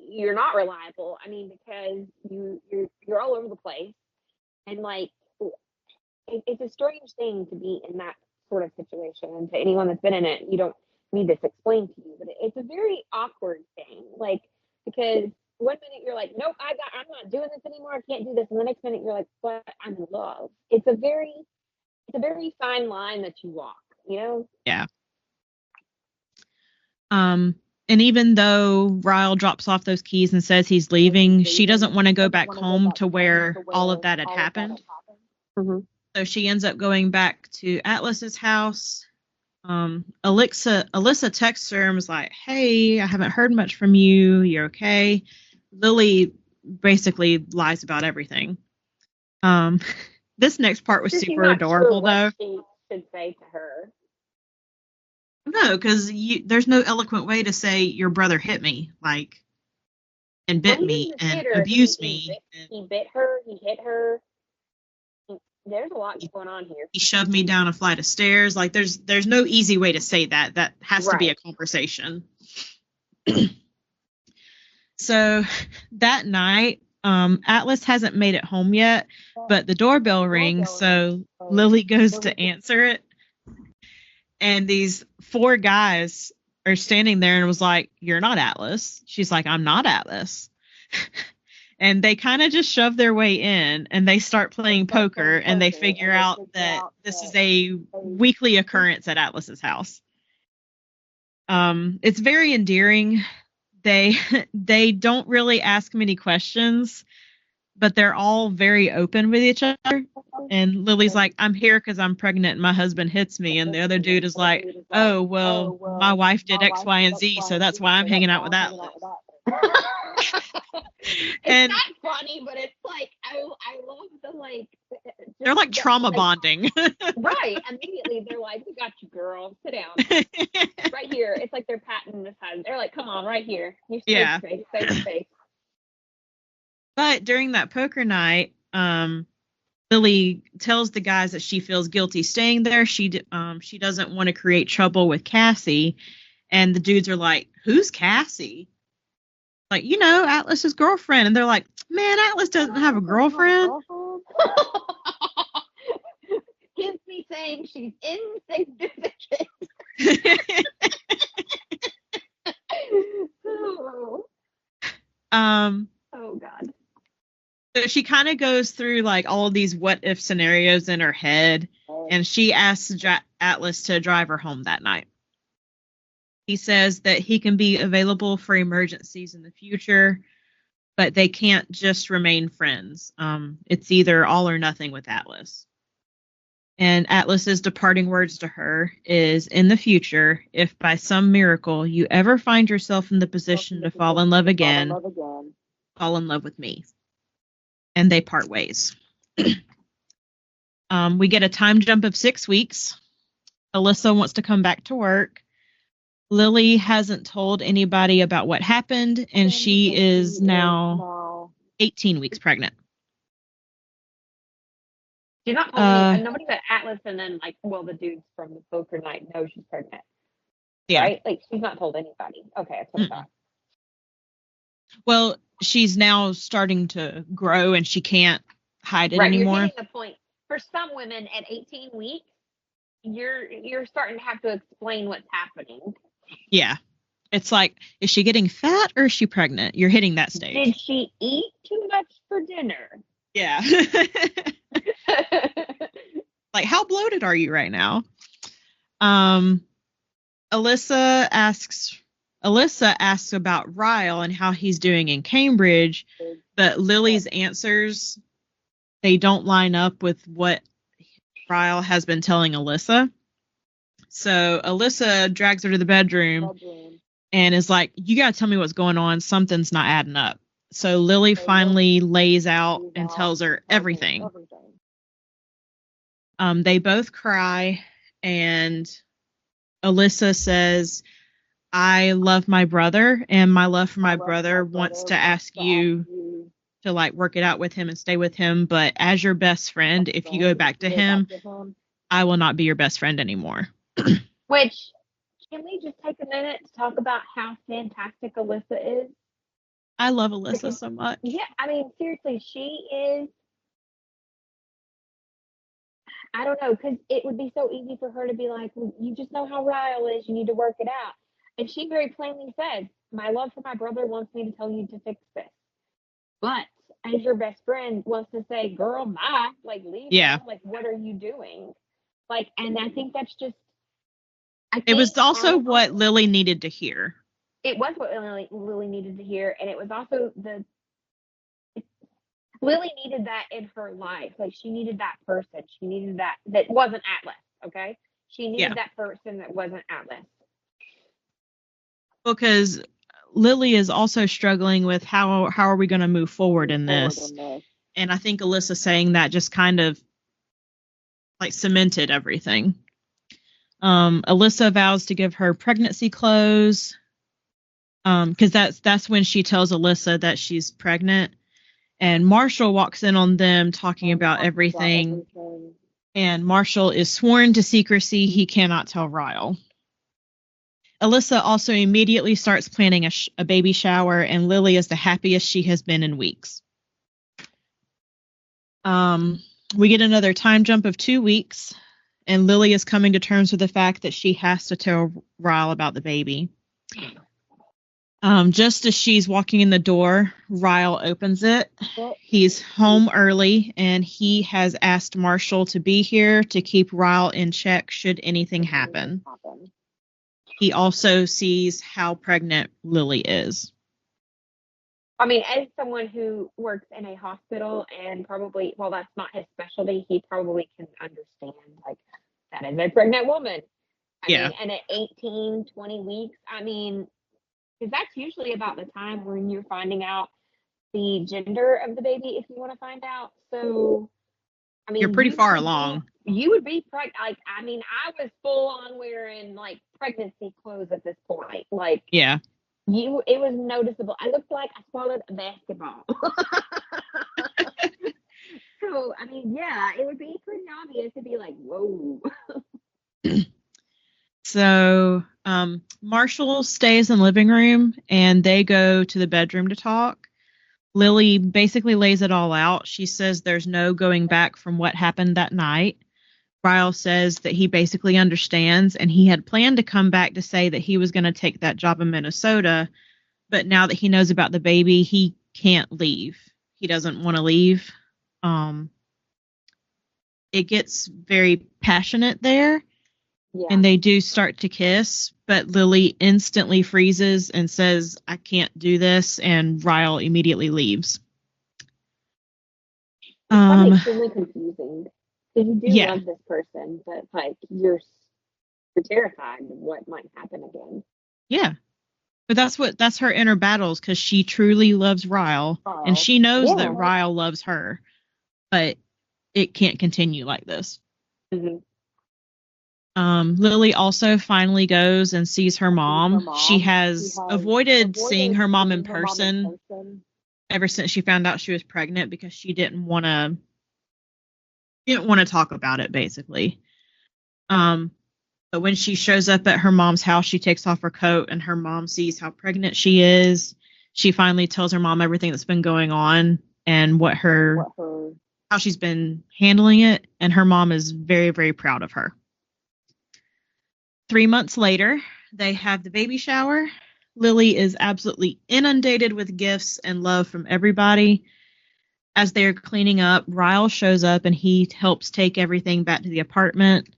B: you're not reliable. I mean, because you're all over the place, and it's a strange thing to be in that sort of situation. And to anyone that's been in it, you don't need this explained to you, but it's a very awkward thing. Because one minute you're like, nope, I'm not doing this anymore. I can't do this. And the next minute you're like, but I'm in love. It's a very fine line that you walk,
C: Yeah. And even though Ryle drops off those keys and says he's leaving, she doesn't want to go back home to where all of that had happened.
B: Mm-hmm.
C: So she ends up going back to Atlas's house. Alyssa texts her and was like, "Hey, I haven't heard much from you. You're okay?" Lily basically lies about everything. This next part was super adorable, though.
B: She should say to her.
C: No, because there's no eloquent way to say your brother hit me, and bit me and abused me.
B: He bit her. He hit her. There's a lot going on here.
C: He shoved me down a flight of stairs. There's no easy way to say that. That has to be a conversation. So that night, Atlas hasn't made it home yet, but the doorbell rings, so Lily goes to answer it. And these 4 guys are standing there and was like, "You're not Atlas." She's like, "I'm not Atlas." And they kind of just shove their way in, and they start playing poker, and they figure out that this is a weekly occurrence at Atlas's house. It's very endearing. They don't really ask many questions, but they're all very open with each other. And Lily's like, "I'm here because I'm pregnant and my husband hits me." And the other dude is like, "Oh, well, my wife did X, Y, and Z, so that's why I'm hanging out with Atlas."
B: It's not funny, but it's like, I love the,
C: they're like trauma bonding.
B: Right. Immediately, they're like, "We got you, girl. Sit down." Right here. It's like they're patting this head. They're like, "Come on, right here. You safe space, safe space."
C: But during that poker night, Lily tells the guys that she feels guilty staying there. She doesn't want to create trouble with Cassie. And the dudes are like, "Who's Cassie?" Like, Atlas's girlfriend. And they're like, "Man, Atlas doesn't have a girlfriend."
B: Gives me saying she's insignificant. Oh God.
C: So she kind of goes through all of these what if scenarios in her head, and she asks Atlas to drive her home that night. He says that he can be available for emergencies in the future, but they can't just remain friends. It's either all or nothing with Atlas. And Atlas's departing words to her is, "In the future, if by some miracle you ever find yourself in the position to fall in love again, fall in love with me." And they part ways. We get a time jump of 6 weeks. Alyssa wants to come back to work. Lily hasn't told anybody about what happened, and she is now 18 weeks pregnant.
B: She's not told nobody but Atlas, and then the dudes from the poker night know she's pregnant.
C: Yeah.
B: Right? She's not told anybody. Okay, that's what I thought.
C: Well, she's now starting to grow, and she can't hide it anymore.
B: You're getting the point. For some women at 18 weeks, you're starting to have to explain what's happening.
C: Yeah. It's like, is she getting fat or is she pregnant? You're hitting that stage.
B: Did she eat too much for dinner?
C: Yeah. How bloated are you right now? Alyssa asks about Ryle and how he's doing in Cambridge, but Lily's answers, they don't line up with what Ryle has been telling Alyssa. So Alyssa drags her to the bedroom and is like, "You got to tell me what's going on. Something's not adding up." So Lily finally lays out and tells her everything. They both cry, and Alyssa says, "I love my brother, and my love for my brother wants to ask you to work it out with him and stay with him. But as your best friend, if you go back to him, I will not be your best friend anymore."
B: Which, can we just take a minute to talk about how fantastic Alyssa is?
C: I love Alyssa so much.
B: Yeah, I mean, seriously, she is. I don't know, because it would be so easy for her to be like, "Well, you just know how Ryle is, you need to work it out." And she very plainly said, "My love for my brother wants me to tell you to fix this. But as your best friend wants to say, girl, bye, leave.
C: Yeah.
B: What are you doing?" And I think that's just,
C: it was also what Lily needed to hear.
B: it was what Lily needed to hear, and it was also Lily needed that in her life. Like, she needed that person. She needed that wasn't Atlas, okay? She needed that person that wasn't Atlas.
C: Because Lily is also struggling with how are we going to move forward in this. And I think Alyssa saying that just kind of like cemented everything. Alyssa vows to give her pregnancy clothes, because that's when she tells Alyssa that she's pregnant. And Marshall walks in on them talking about everything. And Marshall is sworn to secrecy. He cannot tell Ryle. Alyssa also immediately starts planning a baby shower, and Lily is the happiest she has been in weeks. We get another time jump of 2 weeks, and Lily is coming to terms with the fact that she has to tell Ryle about the baby. Just as she's walking in the door, Ryle opens it. He's home early, and he has asked Marshall to be here to keep Ryle in check should anything happen. He also sees how pregnant Lily is.
B: I mean, as someone who works in a hospital and probably, well, that's not his specialty, he probably can understand, like, that is a pregnant woman. I mean, and at 18, 20 weeks, I mean, because that's usually about the time when you're finding out the gender of the baby, if you want to find out. So, I mean,
C: you're pretty far along.
B: You would be pregnant. Like, I mean, I was full on wearing like pregnancy clothes at this point. Like, it was noticeable. I looked like I swallowed a basketball. So, I mean, it would be pretty obvious to be like, whoa.
C: So Marshall stays in the living room, and they go to the bedroom to talk. Lily basically lays it all out. She says there's no going back from what happened that night. Ryle says that he basically understands, and he had planned to come back to say that he was going to take that job in Minnesota, but now that he knows about the baby, he can't leave. He doesn't want to leave. It gets very passionate there. And they do start to kiss, but Lily instantly freezes and says, I can't do this, and Ryle immediately leaves.
B: It's probably extremely confusing. Because you do love this person, but like you're terrified of what might happen again.
C: Yeah. But that's her inner battles, because she truly loves Ryle, and she knows that Ryle loves her, but it can't continue like this.
B: Mm-hmm.
C: Lily also finally goes and sees her mom. She has avoided seeing her mom in person ever since she found out she was pregnant, because she didn't want to talk about it, basically. But when she shows up at her mom's house, she takes off her coat, and her mom sees how pregnant she is. She finally tells her mom everything that's been going on and how she's been handling it, and her mom is very, very proud of her. 3 months later, they have the baby shower. Lily is absolutely inundated with gifts and love from everybody. As they're cleaning up, Ryle shows up, and he helps take everything back to the apartment.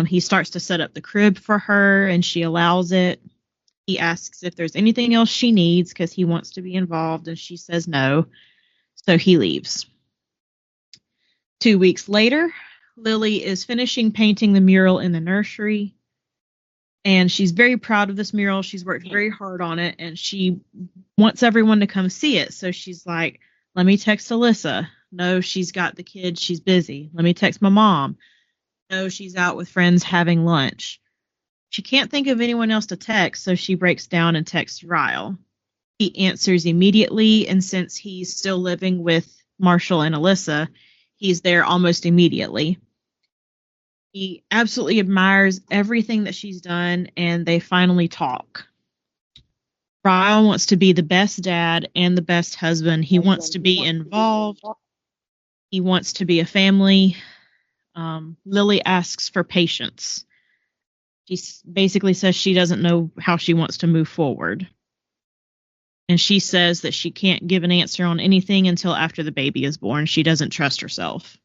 C: He starts to set up the crib for her, and she allows it. He asks if there's anything else she needs, because he wants to be involved, and she says no. So he leaves. 2 weeks later, Lily is finishing painting the mural in the nursery. And she's very proud of this mural. She's worked very hard on it, and she wants everyone to come see it. So she's like, let me text Alyssa. No, she's got the kids. She's busy. Let me text my mom. No, she's out with friends having lunch. She can't think of anyone else to text, so she breaks down and texts Ryle. He answers immediately, and since he's still living with Marshall and Alyssa, he's there almost immediately. He absolutely admires everything that she's done, and they finally talk. Ryle wants to be the best dad and the best husband. He wants to be involved. He wants to be a family. Lily asks for patience. She basically says she doesn't know how she wants to move forward. And she says that she can't give an answer on anything until after the baby is born. She doesn't trust herself.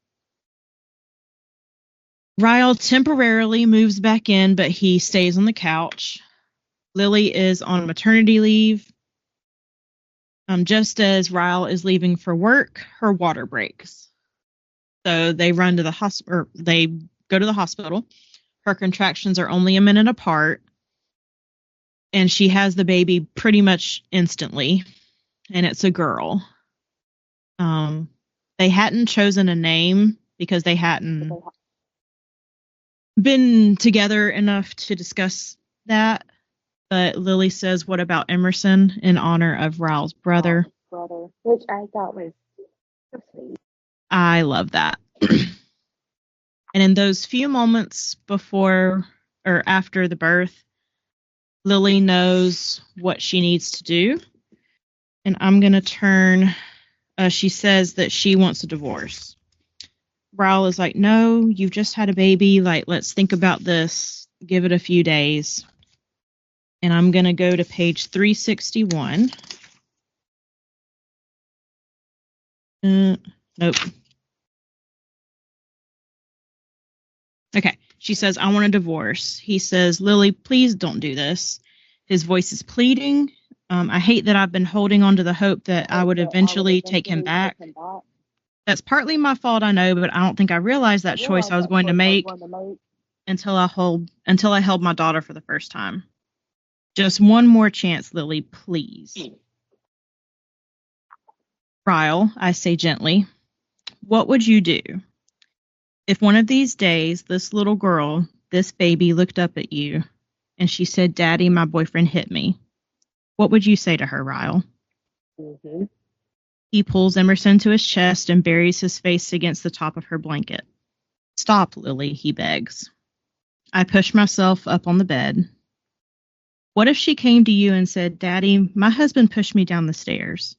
C: Ryle temporarily moves back in, but he stays on the couch. Lily is on maternity leave. Just as Ryle is leaving for work, her water breaks. So they run to the hospital, or they go to the hospital. Her contractions are only a minute apart, and she has the baby pretty much instantly, and it's a girl. They hadn't chosen a name because they hadn't been together enough to discuss that. But Lily says, "What about Emerson?" in honor of Ryle's brother.
B: Which I thought was so sweet.
C: I love that. And in those few moments before or after the birth, Lily knows what she needs to do. And I'm going to turn, she says that she wants a divorce. Ryle is like, no, you've just had a baby. Like, let's think about this. Give it a few days. And I'm going to go to page 361. Nope. Okay. She says, I want a divorce. He says, Lily, please don't do this. His voice is pleading. I hate that I've been holding on to the hope that I would eventually take him back. That's partly my fault, I know, but I don't think I realized that choice I was going to make until I held my daughter for the first time. Just one more chance, Lily, please. Ryle, I say gently, what would you do if one of these days this little girl, this baby, looked up at you and she said, Daddy, my boyfriend hit me? What would you say to her, Ryle?
B: Mm-hmm.
C: He pulls Emerson to his chest and buries his face against the top of her blanket. Stop, Lily, he begs. I push myself up on the bed. What if she came to you and said, Daddy, my husband pushed me down the stairs.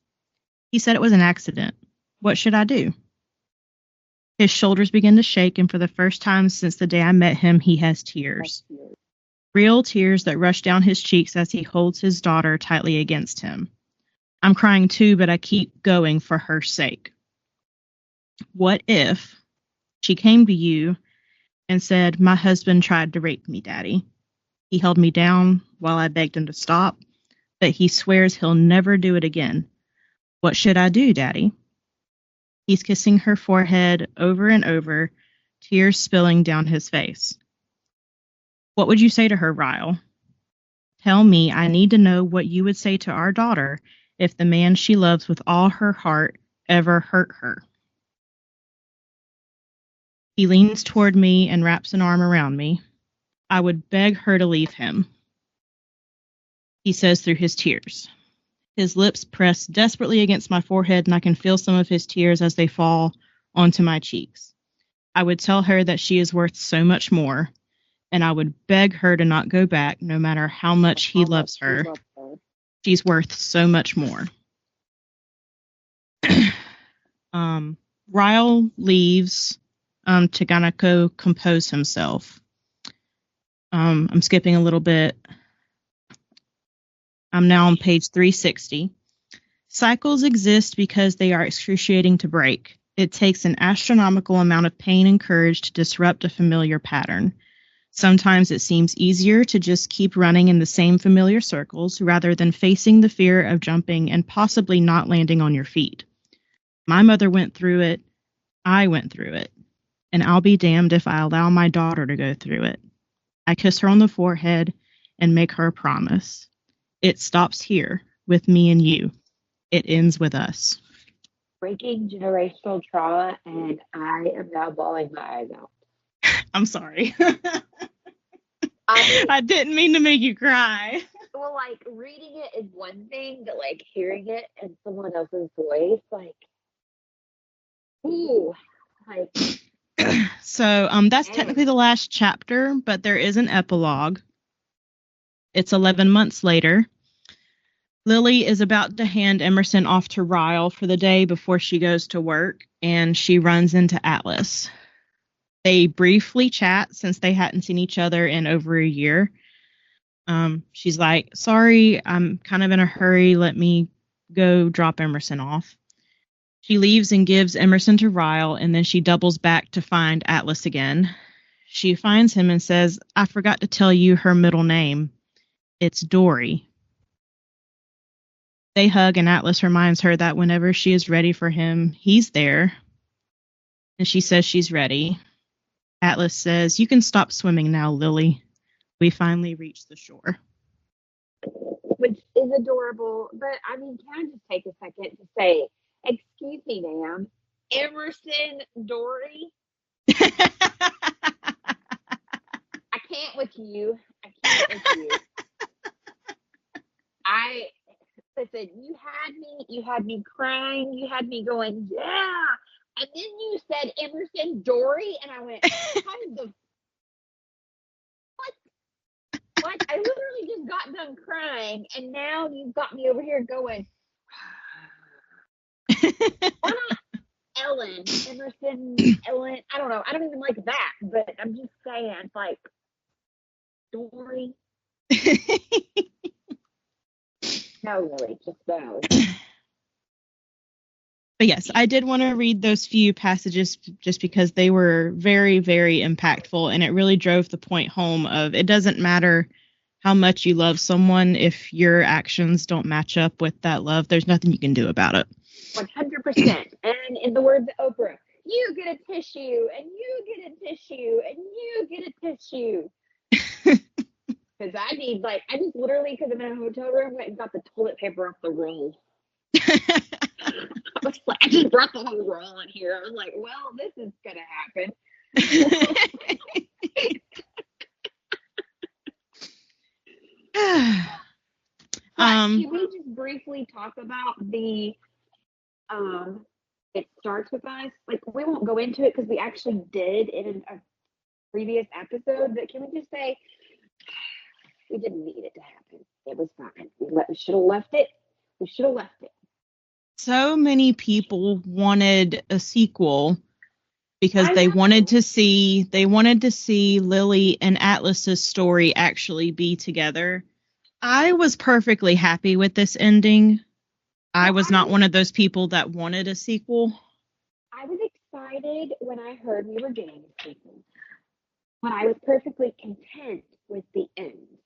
C: He said it was an accident. What should I do? His shoulders begin to shake, and for the first time since the day I met him, he has tears. Real tears that rush down his cheeks as he holds his daughter tightly against him. I'm crying too, but I keep going for her sake. What if she came to you and said, my husband tried to rape me, Daddy. He held me down while I begged him to stop, but he swears he'll never do it again. What should I do, Daddy? He's kissing her forehead over and over, tears spilling down his face. What would you say to her, Ryle? Tell me, I need to know what you would say to our daughter if the man she loves with all her heart ever hurt her. He leans toward me and wraps an arm around me. I would beg her to leave him, he says through his tears. His lips press desperately against my forehead, and I can feel some of his tears as they fall onto my cheeks. I would tell her that she is worth so much more, and I would beg her to not go back, no matter how much he loves her. She's worth so much more. Ryle leaves to kind of go compose himself. I'm skipping a little bit. I'm now on page 360. Cycles exist because they are excruciating to break. It takes an astronomical amount of pain and courage to disrupt a familiar pattern. Sometimes it seems easier to just keep running in the same familiar circles rather than facing the fear of jumping and possibly not landing on your feet. My mother went through it. I went through it. And I'll be damned if I allow my daughter to go through it. I kiss her on the forehead and make her a promise. It stops here with me and you. It ends with us.
B: Breaking generational trauma, and I am now bawling my eyes out.
C: I'm sorry. I didn't mean to make you cry.
B: Well, like, reading it is one thing, but, like, hearing it in someone else's voice, like, ooh, like.
C: So, that's technically the last chapter, but there is an epilogue. It's 11 months later. Lily is about to hand Emerson off to Ryle for the day before she goes to work, and she runs into Atlas. They briefly chat since they hadn't seen each other in over a year. She's like, sorry, I'm kind of in a hurry. Let me go drop Emerson off. She leaves and gives Emerson to Ryle, and then she doubles back to find Atlas again. She finds him and says, I forgot to tell you her middle name. It's Dory. They hug, and Atlas reminds her that whenever she is ready for him, he's there. And she says she's ready. Atlas says, "You can stop swimming now, Lily. We finally reached the shore."
B: Which is adorable, but I mean, can I just take a second to say, excuse me, ma'am, Emerson Dory? I can't with you. Listen, you had me crying, you had me going, yeah, and then you said Emerson Dory, and I went, what? I literally just got done crying, and now you've got me over here going, why not Emerson, Ellen, I don't know, I don't even like that, but I'm just saying, like, Dory. No, really, just no.
C: But yes, I did want to read those few passages just because they were very, very impactful, and it really drove the point home of it doesn't matter how much you love someone. If your actions don't match up with that love, there's nothing you can do about it.
B: 100%. And in the words of Oprah, you get a tissue, and you get a tissue, and you get a tissue. Because I just literally, because I'm in a hotel room, went and got the toilet paper off the roll. I just brought the whole roll in here. I was like, well, this is going to happen. Can we just briefly talk about the, it starts with us? Like, we won't go into it because we actually did in a previous episode, but can we just say, we didn't need it to happen. It was fine. We should have left it.
C: So many people wanted a sequel because they wanted to see Lily and Atlas's story actually be together. I was perfectly happy with this ending. I was not one of those people that wanted a sequel.
B: I was excited when I heard we were getting a sequel, but I was perfectly content with the end.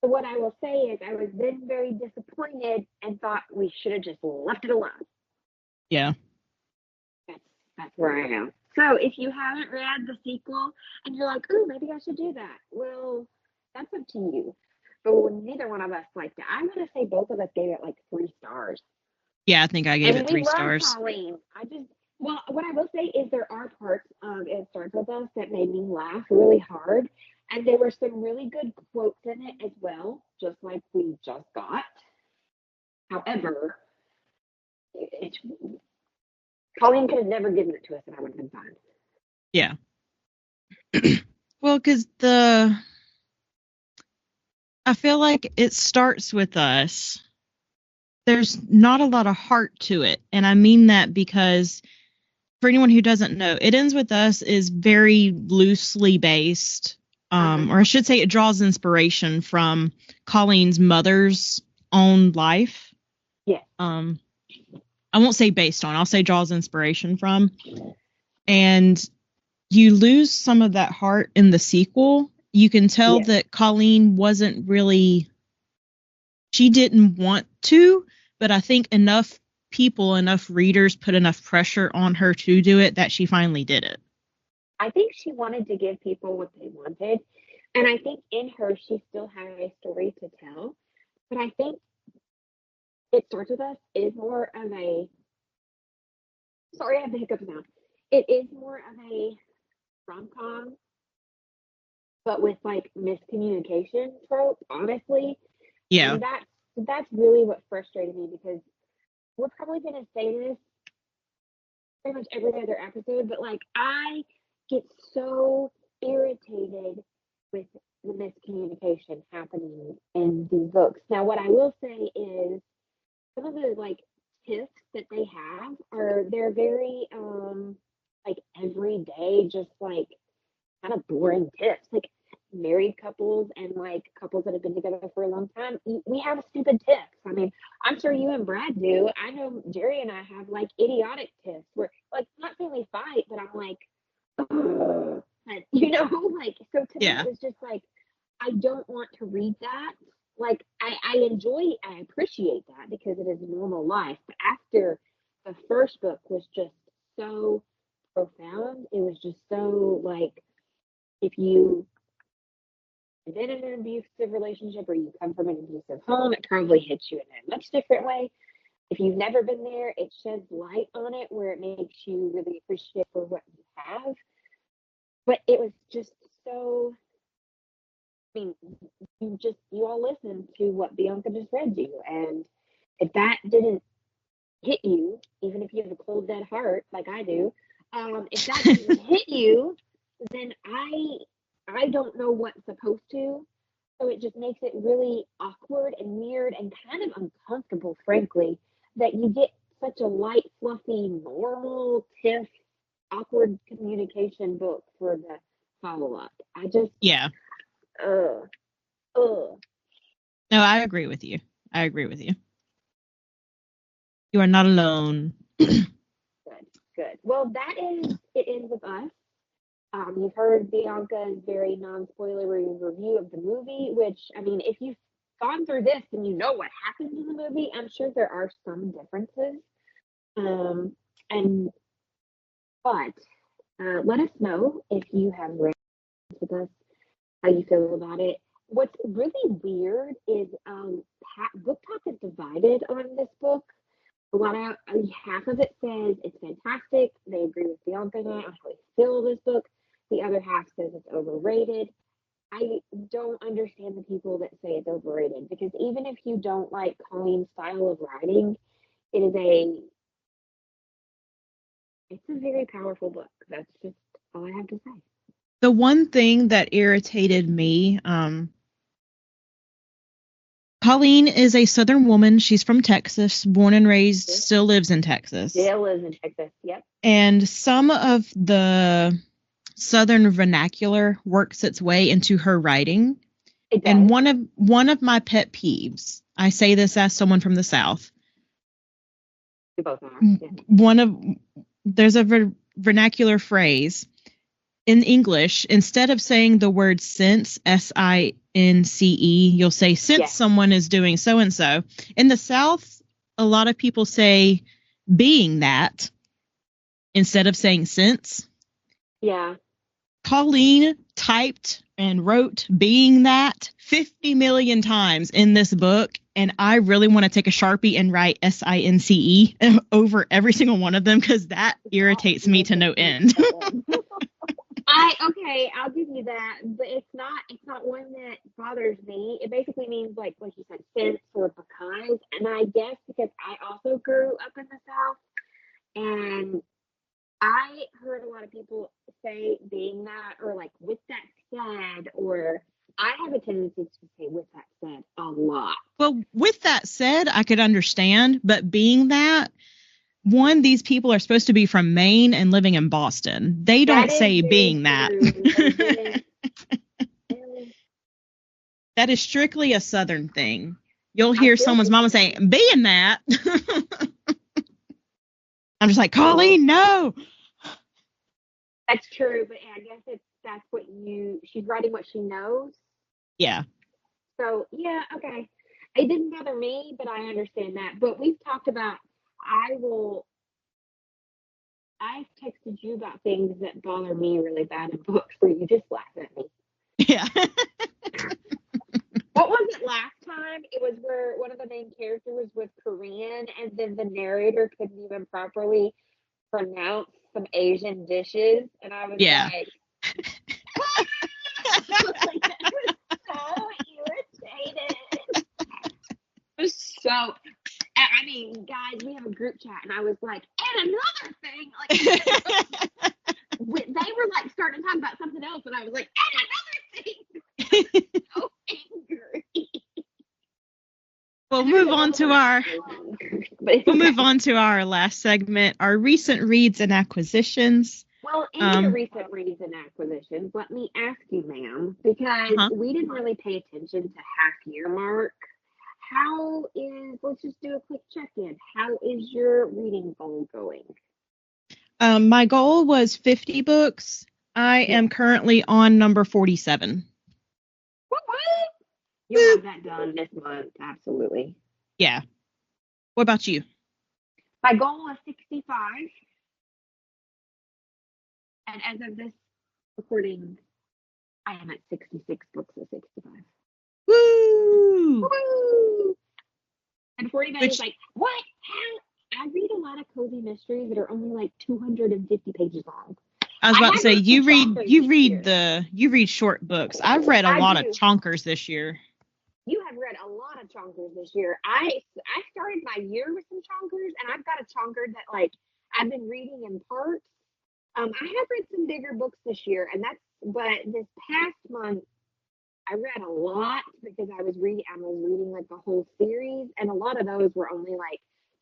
B: So what I will say is I was then very disappointed and thought we should have just left it alone.
C: Yeah.
B: That's where I am. So if you haven't read the sequel and you're like, ooh, maybe I should do that, well, that's up to you. But neither one of us liked it. I'm going to say both of us gave it like 3 stars.
C: Yeah, I think I gave it 3 stars.
B: Colleen. Well, what I will say is there are parts of It Starts With Us that made me laugh really hard. And there were some really good quotes in it as well, just like we just got. However, Colleen could have never given it to us and I would have been fine.
C: Yeah. Well, because I feel like It Starts With Us. There's not a lot of heart to it. And I mean that because for anyone who doesn't know, It Ends With Us is very loosely based. Or I should say it draws inspiration from Colleen's mother's own life.
B: Yeah.
C: I won't say based on, I'll say draws inspiration from. And you lose some of that heart in the sequel. You can tell that Colleen wasn't really, she didn't want to, but I think enough readers put enough pressure on her to do it that she finally did it.
B: I think she wanted to give people what they wanted. And I think in her, she still had a story to tell. But I think It Starts With Us is more of a, sorry, I have the hiccups now. It is more of a rom-com, but with like miscommunication trope, honestly.
C: Yeah.
B: And that's really what frustrated me because we're probably going to say this pretty much every other episode, but like I get so irritated with the miscommunication happening in these books. Now, what I will say is some of the like tips that they have they're very like everyday, just like kind of boring tips. Like married couples and like couples that have been together for a long time, we have stupid tips. I mean, I'm sure you and Brad do. I know Jerry and I have like idiotic tips where like not saying we fight, but I'm like, like, you know, like, so to me it's just like I don't want to read that like, I appreciate that because it is normal life. But after the first book was just so profound, it was just so, like, if you have been in an abusive relationship or you come from an abusive home, it probably hits you in a much different way. If you've never been there, it sheds light on it where it makes you really appreciate for what you have. But it was just so, I mean, you all listened to what Bianca just read you. And if that didn't hit you, even if you have a cold, dead heart like I do, if that didn't hit you, then I don't know what's supposed to. So it just makes it really awkward and weird and kind of uncomfortable, frankly, that you get such a light, fluffy, normal, tiff, awkward communication book for the follow-up. I just,
C: Yeah.
B: ugh.
C: No, I agree with you. You are not alone.
B: Good. Well, it ends with us. You've heard Bianca's very non-spoilery review of the movie, which, I mean, if you've gone through this and you know what happens in the movie, I'm sure there are some differences. But let us know if you have read with us, how you feel about it. What's really weird is Book Talk is divided on this book. Half of it says it's fantastic. They agree with Bianca and I on how we feel this book. The other half says it's overrated. I don't understand the people that say it's overrated because even if you don't like Colleen's style of writing, it's a very powerful book. That's just all I have to say.
C: The one thing that irritated me, Colleen is a Southern woman. She's from Texas, born and raised, still lives in Texas.
B: Still lives in Texas, yep.
C: And some of the Southern vernacular works its way into her writing. And one of my pet peeves, I say this as someone from the South.
B: We both are. Yeah.
C: There's a vernacular phrase in English. Instead of saying the word since, SINCE, you'll say since someone is doing so and so. In the South, a lot of people say being that instead of saying since.
B: Yeah.
C: Colleen typed and wrote being that 50 million times in this book, and I really want to take a Sharpie and write SINCE over every single one of them because that irritates me to no end.
B: I'll give you that, but it's not one that bothers me. It basically means like you said, since or because, and I guess because I also grew up in the South, and I heard a lot of people say being that or like with that said, or I have a tendency to say with that said a lot.
C: Well, with that said, I could understand, but being that, one, these people are supposed to be from Maine and living in Boston. They don't say being that. That is strictly a Southern thing. You'll hear someone's mama saying, being that. I'm just like, Colleen, no.
B: That's true, but I guess that's what she's writing what she knows.
C: Yeah.
B: So, yeah, okay. It didn't bother me, but I understand that. But we've talked about, I've texted you about things that bother me really bad in books where you just laugh at me.
C: Yeah.
B: What was it last time? It was where one of the main characters was with Korean, and then the narrator couldn't even properly pronounce some Asian dishes, and I was like, I was so irritated. It was so, I mean, guys, we have a group chat, and I was like, and another thing, like, they were like starting to talk about something else, and I was like, and another thing. So angry.
C: We'll move on to our last segment, our recent reads and acquisitions.
B: Well, in the recent reads and acquisitions, let me ask you, ma'am, because we didn't really pay attention to half-year mark. Let's just do a quick check-in. How is your reading goal going?
C: My goal was 50 books. I am currently on number 47.
B: What? You'll have that done this month, absolutely.
C: Yeah. What about you?
B: My goal is 65, and as of this recording, I am at 66 books of 65.
C: Woo!
B: Woo! And 49
C: Which,
B: is like, what? How? I read a lot of cozy mysteries that are only like 250 pages long.
C: I was about to say, you read short books. I've read a lot of chonkers this year.
B: You have read a lot of chonkers this year. I started my year with some chonkers, and I've got a chonker that like I've been reading in parts. I have read some bigger books this year, but this past month I read a lot because I was reading like the whole series, and a lot of those were only like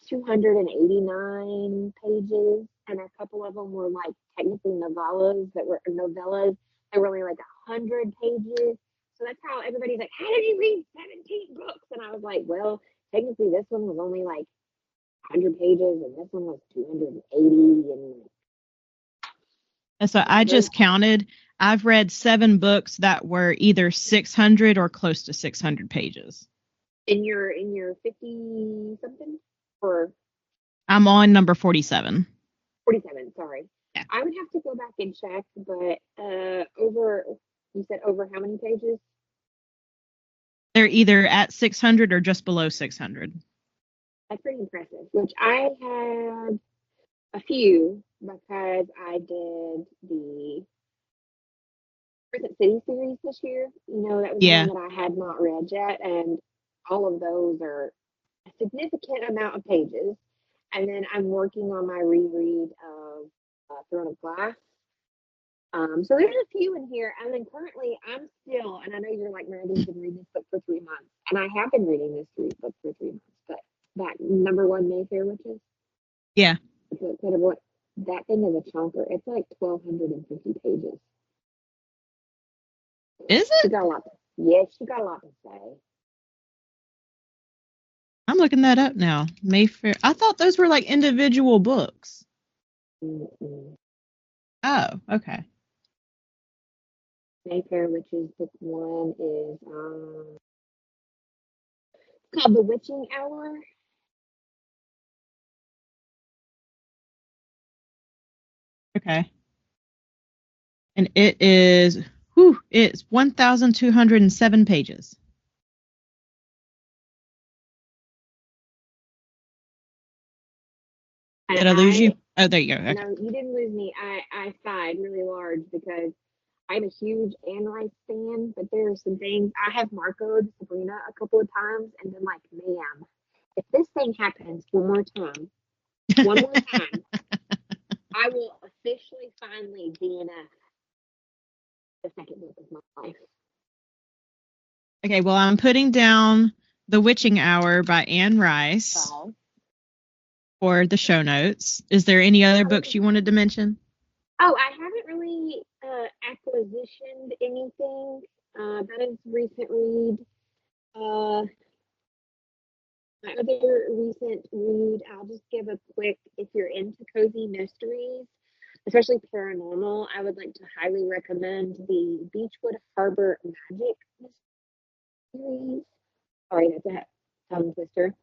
B: 289 pages, and a couple of them were like technically novellas that were only like 100 pages. So that's how everybody's like, how did you read 17 books? And I was like, well, technically this one was only like 100 pages, and this one was 280.
C: And so I just counted. I've read 7 books that were either 600 or close to 600 pages.
B: In your 50 something, or
C: I'm on number 47.
B: 47, sorry.
C: Yeah.
B: I would have to go back and check, but you said over how many pages?
C: They're either at 600 or just below 600.
B: That's pretty impressive, which I had a few because I did the Crescent City series this year. You know, that was one that I had not read yet, and all of those are a significant amount of pages. And then I'm working on my reread of Throne of Glass. So there's a few in here, and then currently I'm still, and I know you're like, Meredith's been reading this book for 3 months, and I have been reading this book for 3 months, but that number 1 Mayfair Witches.
C: Yeah.
B: That thing is a chunker. It's like 1,250 pages.
C: Is it?
B: She got a lot. Yes, she got a lot to say.
C: I'm looking that up now. Mayfair. I thought those were like individual books.
B: Mm-mm.
C: Oh, okay.
B: Mayfair Witches book 1 is called The Witching Hour.
C: Okay. And it is, it's 1,207 pages. Did I lose you? Oh, there you go. Okay.
B: No, you didn't lose me. I sighed really large because I'm a huge Anne Rice fan, but there are some things I have Marcoed Sabrina a couple of times and been like, ma'am, if this thing happens one more time, I will officially finally DNF the second book of my life.
C: Okay, well, I'm putting down The Witching Hour by Anne Rice for the show notes. Is there any other books you wanted to mention?
B: Oh, I haven't really acquisitioned anything. That is recent read. My other recent read, I'll just give a quick, if you're into cozy mysteries, especially paranormal, I would like to highly recommend the Beechwood Harbor Magic series. Sorry, that's a tongue twister.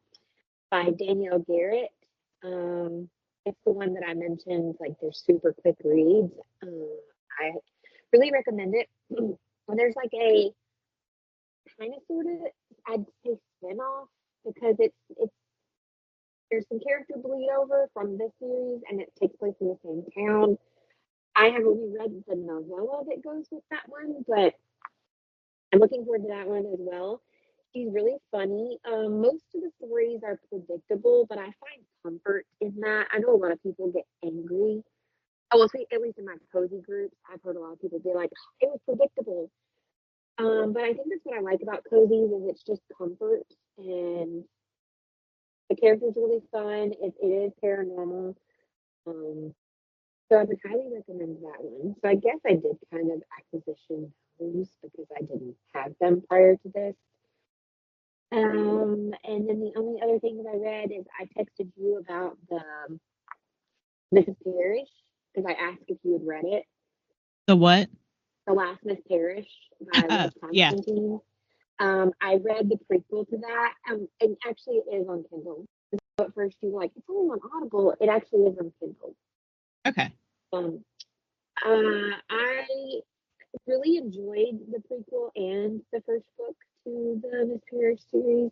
B: By Danielle Garrett. It's the one that I mentioned, like they're super quick reads. I really recommend it. When there's like a kind of sort of, I'd say spin-off, because there's some character bleed over from this series and it takes place in the same town. I have only read the novella that goes with that one, but I'm looking forward to that one as well. She's really funny. Most of the stories are predictable, but I find comfort in that. I know a lot of people get angry. Oh, well, at least in my cozy groups, I've heard a lot of people be like, it was predictable. But I think that's what I like about cozies is it's just comfort, and the characters are really fun. It is paranormal. So I would highly recommend that one. So I guess I did kind of acquisition those because I didn't have them prior to this. And then the only other thing that I read is I texted you about the Mrs. Parrish because I asked if you had read it.
C: The what?
B: The Last Miss Parrish by Constantine. I read the prequel to that, and actually it is on Kindle. So at first you were like, it's only on Audible. It actually is on Kindle.
C: Okay.
B: I really enjoyed the prequel and the first book to the Miss Parrish series.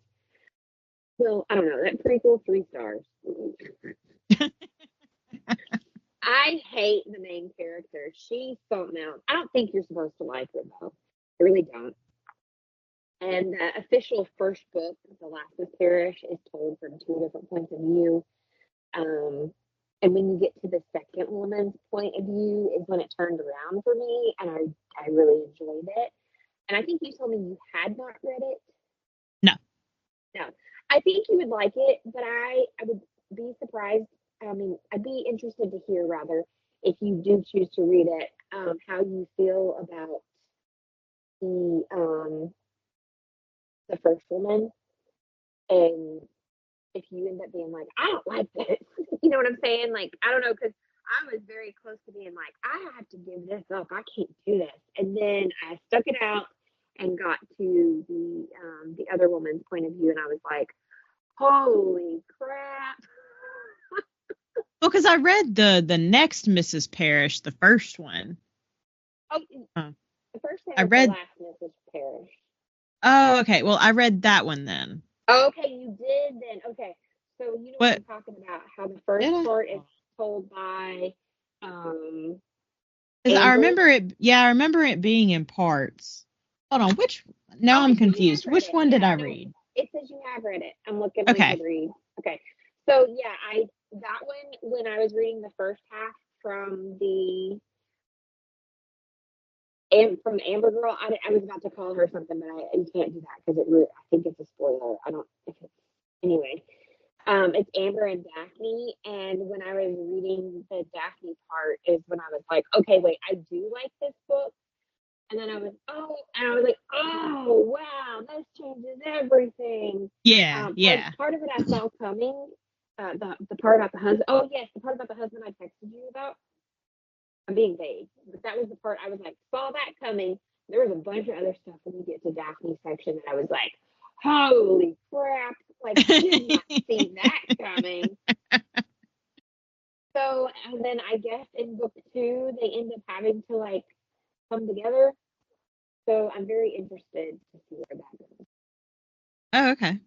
B: Well, I don't know, that prequel, 3 stars. I hate the main character. She's something else. I don't think you're supposed to like her, though. I really don't. And the official first book, The Last Miss Parrish, is told from 2 different points of view. And when you get to the second woman's point of view is when it turned around for me, and I really enjoyed it. And I think you told me you had not read it.
C: No.
B: I think you would like it, but I would be surprised. I mean, I'd be interested to hear, rather, if you do choose to read it, how you feel about the first woman, and if you end up being like, I don't like this, you know what I'm saying? Like, I don't know, because I was very close to being like, I have to give this up. I can't do this. And then I stuck it out and got to the other woman's point of view, and I was like, holy crap.
C: Well, because I read the next Mrs. Parrish, the first one.
B: Oh, the first one
C: I
B: was
C: read
B: The Last Mrs. Parrish.
C: Oh, okay. Well, I read that one then.
B: Oh, okay, you did then. Okay, so you know what I'm talking about? How the first part is told by
C: I remember it. Yeah, I remember it being in parts. Hold on, Now I'm confused. Which one did I read?
B: It says you have read it. I'm looking on Goodreads. Okay, so yeah, that one, when I was reading the first half from the Amber Girl, I was about to call her something, but you can't do that because I think it's a spoiler. I don't. Anyway, it's Amber and Daphne, and when I was reading the Daphne part is when I was like, okay, wait, I do like this book, and then I was like, oh wow, this changes everything.
C: Yeah.
B: Part of it I saw coming. The part about the husband. Oh yes, the part about the husband I texted you about. I'm being vague, but that was the part I was like, saw that coming. There was a bunch of other stuff when you get to Daphne's section that I was like, holy crap, like, I did not see that coming. So, and then I guess in book 2, they end up having to, like, come together. So I'm very interested to see where that goes.
C: Oh, okay.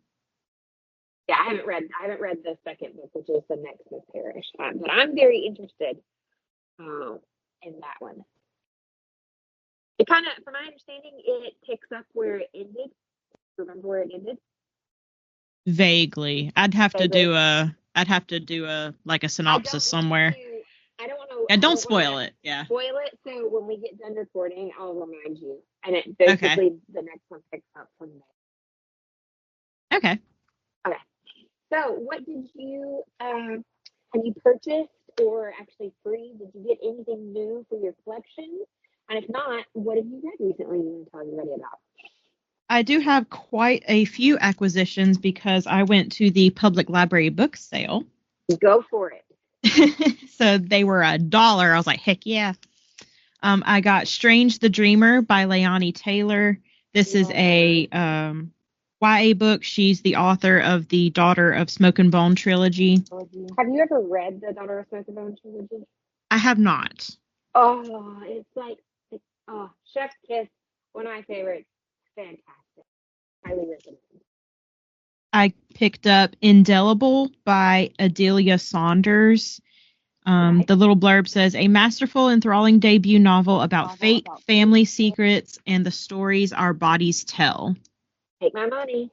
B: Yeah, I haven't read the second book, which is the next Miss Parrish, but I'm very interested in that one. It kind of, from my understanding, it picks up where it ended. Remember where it ended?
C: Vaguely. I'd have to do a like a synopsis somewhere.
B: I don't want to.
C: Yeah, don't spoil it. Yeah.
B: Spoil it. So when we get done recording, I'll remind you. And it basically the next one picks up from there.
C: Okay.
B: Okay. So what did you have you purchased or actually free? Did you get anything new for your collection? And if not, what have you read recently you want to tell everybody about?
C: I do have quite a few acquisitions because I went to the public library book sale.
B: Go for it.
C: So they were $1. I was like, heck yeah. I got Strange the Dreamer by Laini Taylor. This is a YA book. She's the author of the Daughter of Smoke and Bone trilogy.
B: Have you ever read the Daughter of Smoke and Bone trilogy?
C: I have not.
B: Oh, it's like, Chef's Kiss, one of my favorites. Fantastic. Highly recommend.
C: I picked up Indelible by Adelia Saunders. The little blurb says, a masterful, enthralling debut novel about fate, family secrets, and the stories our bodies tell.
B: Take my money.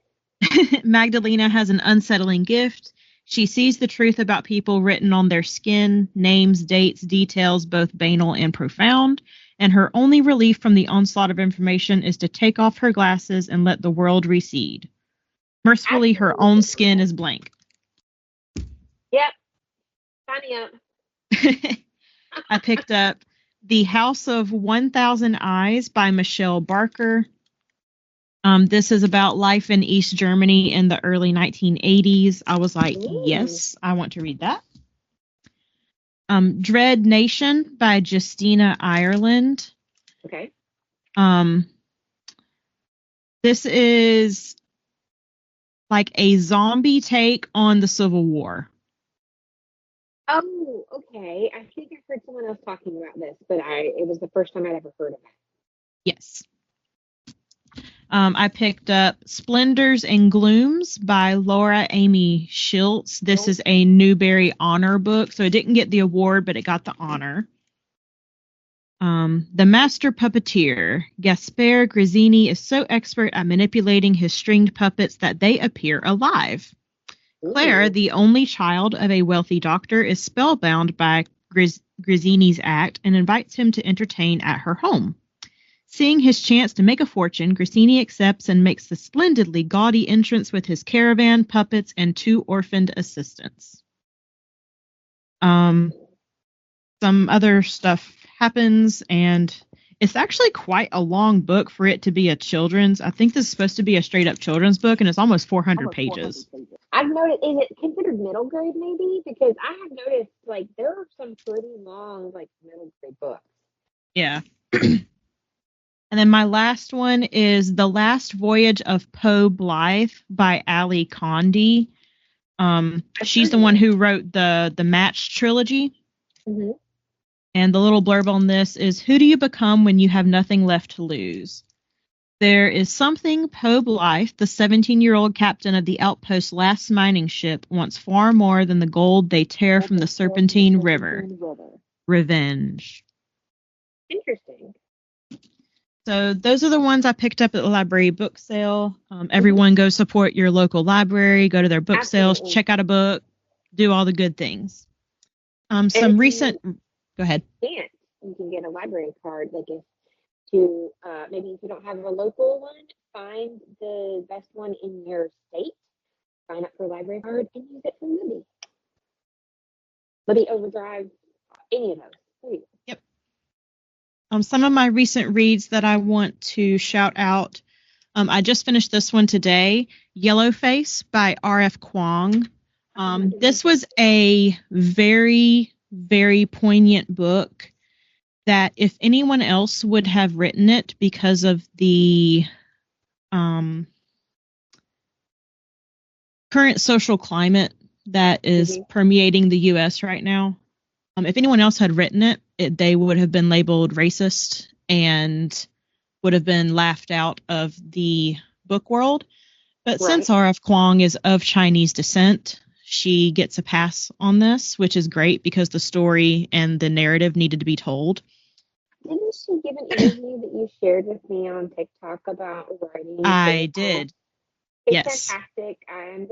C: Magdalena has an unsettling gift. She sees the truth about people written on their skin, names, dates, details, both banal and profound, and her only relief from the onslaught of information is to take off her glasses and let the world recede. Mercifully, her own skin is blank.
B: Yep. Sign me up.
C: I picked up The House of 1,000 Eyes by Michelle Barker. This is about life in East Germany in the early 1980s. I was like, yes, I want to read that. Dread Nation by Justina Ireland.
B: Okay.
C: This is like a zombie take on the Civil War.
B: Oh, okay. I think I've heard someone else talking about this, but it was the first time I'd ever heard of it.
C: Yes. I picked up Splendors and Glooms by Laura Amy Schlitz. This is a Newbery Honor book, so it didn't get the award, but it got the honor. The Master Puppeteer. Gaspare Grazzini is so expert at manipulating his stringed puppets that they appear alive. Claire, the only child of a wealthy doctor, is spellbound by Grazzini's act and invites him to entertain at her home. Seeing his chance to make a fortune, Grazzini accepts and makes the splendidly gaudy entrance with his caravan, puppets, and 2 orphaned assistants. Some other stuff happens, and it's actually quite a long book for it to be a children's. I think this is supposed to be a straight-up children's book, and it's almost 400 pages.
B: I've noticed, is it considered middle grade maybe? Because I have noticed, like, there are some pretty long, like, middle grade books.
C: Yeah. And then my last one is The Last Voyage of Poe Blythe by Ali Condie. She's the one who wrote the Match trilogy.
B: Mm-hmm.
C: And the little blurb on this is, who do you become when you have nothing left to lose? There is something Poe Blythe, the 17-year-old captain of the outpost's last mining ship, wants far more than the gold they tear from the Serpentine River. Revenge.
B: Interesting.
C: So those are the ones I picked up at the library book sale. Everyone go support your local library, go to their book sales, check out a book, do all the good things. Some recent... Go ahead.
B: You can get a library card, like maybe if you don't have a local one, find the best one in your state, sign up for a library card, and use it for Libby. Libby Overdrive, any of those. There you go.
C: Yep. Some of my recent reads that I want to shout out. I just finished this one today, Yellowface by R.F. Kuang. This was a very, very poignant book that if anyone else would have written it because of the current social climate that is permeating the U.S. right now, if anyone else had written it, they would have been labeled racist and would have been laughed out of the book world. But since R.F. Kuang is of Chinese descent, she gets a pass on this, which is great because the story and the narrative needed to be told.
B: Didn't she give an interview that you shared with me on TikTok about writing?
C: I did.
B: It's
C: yes.
B: Fantastic. I'm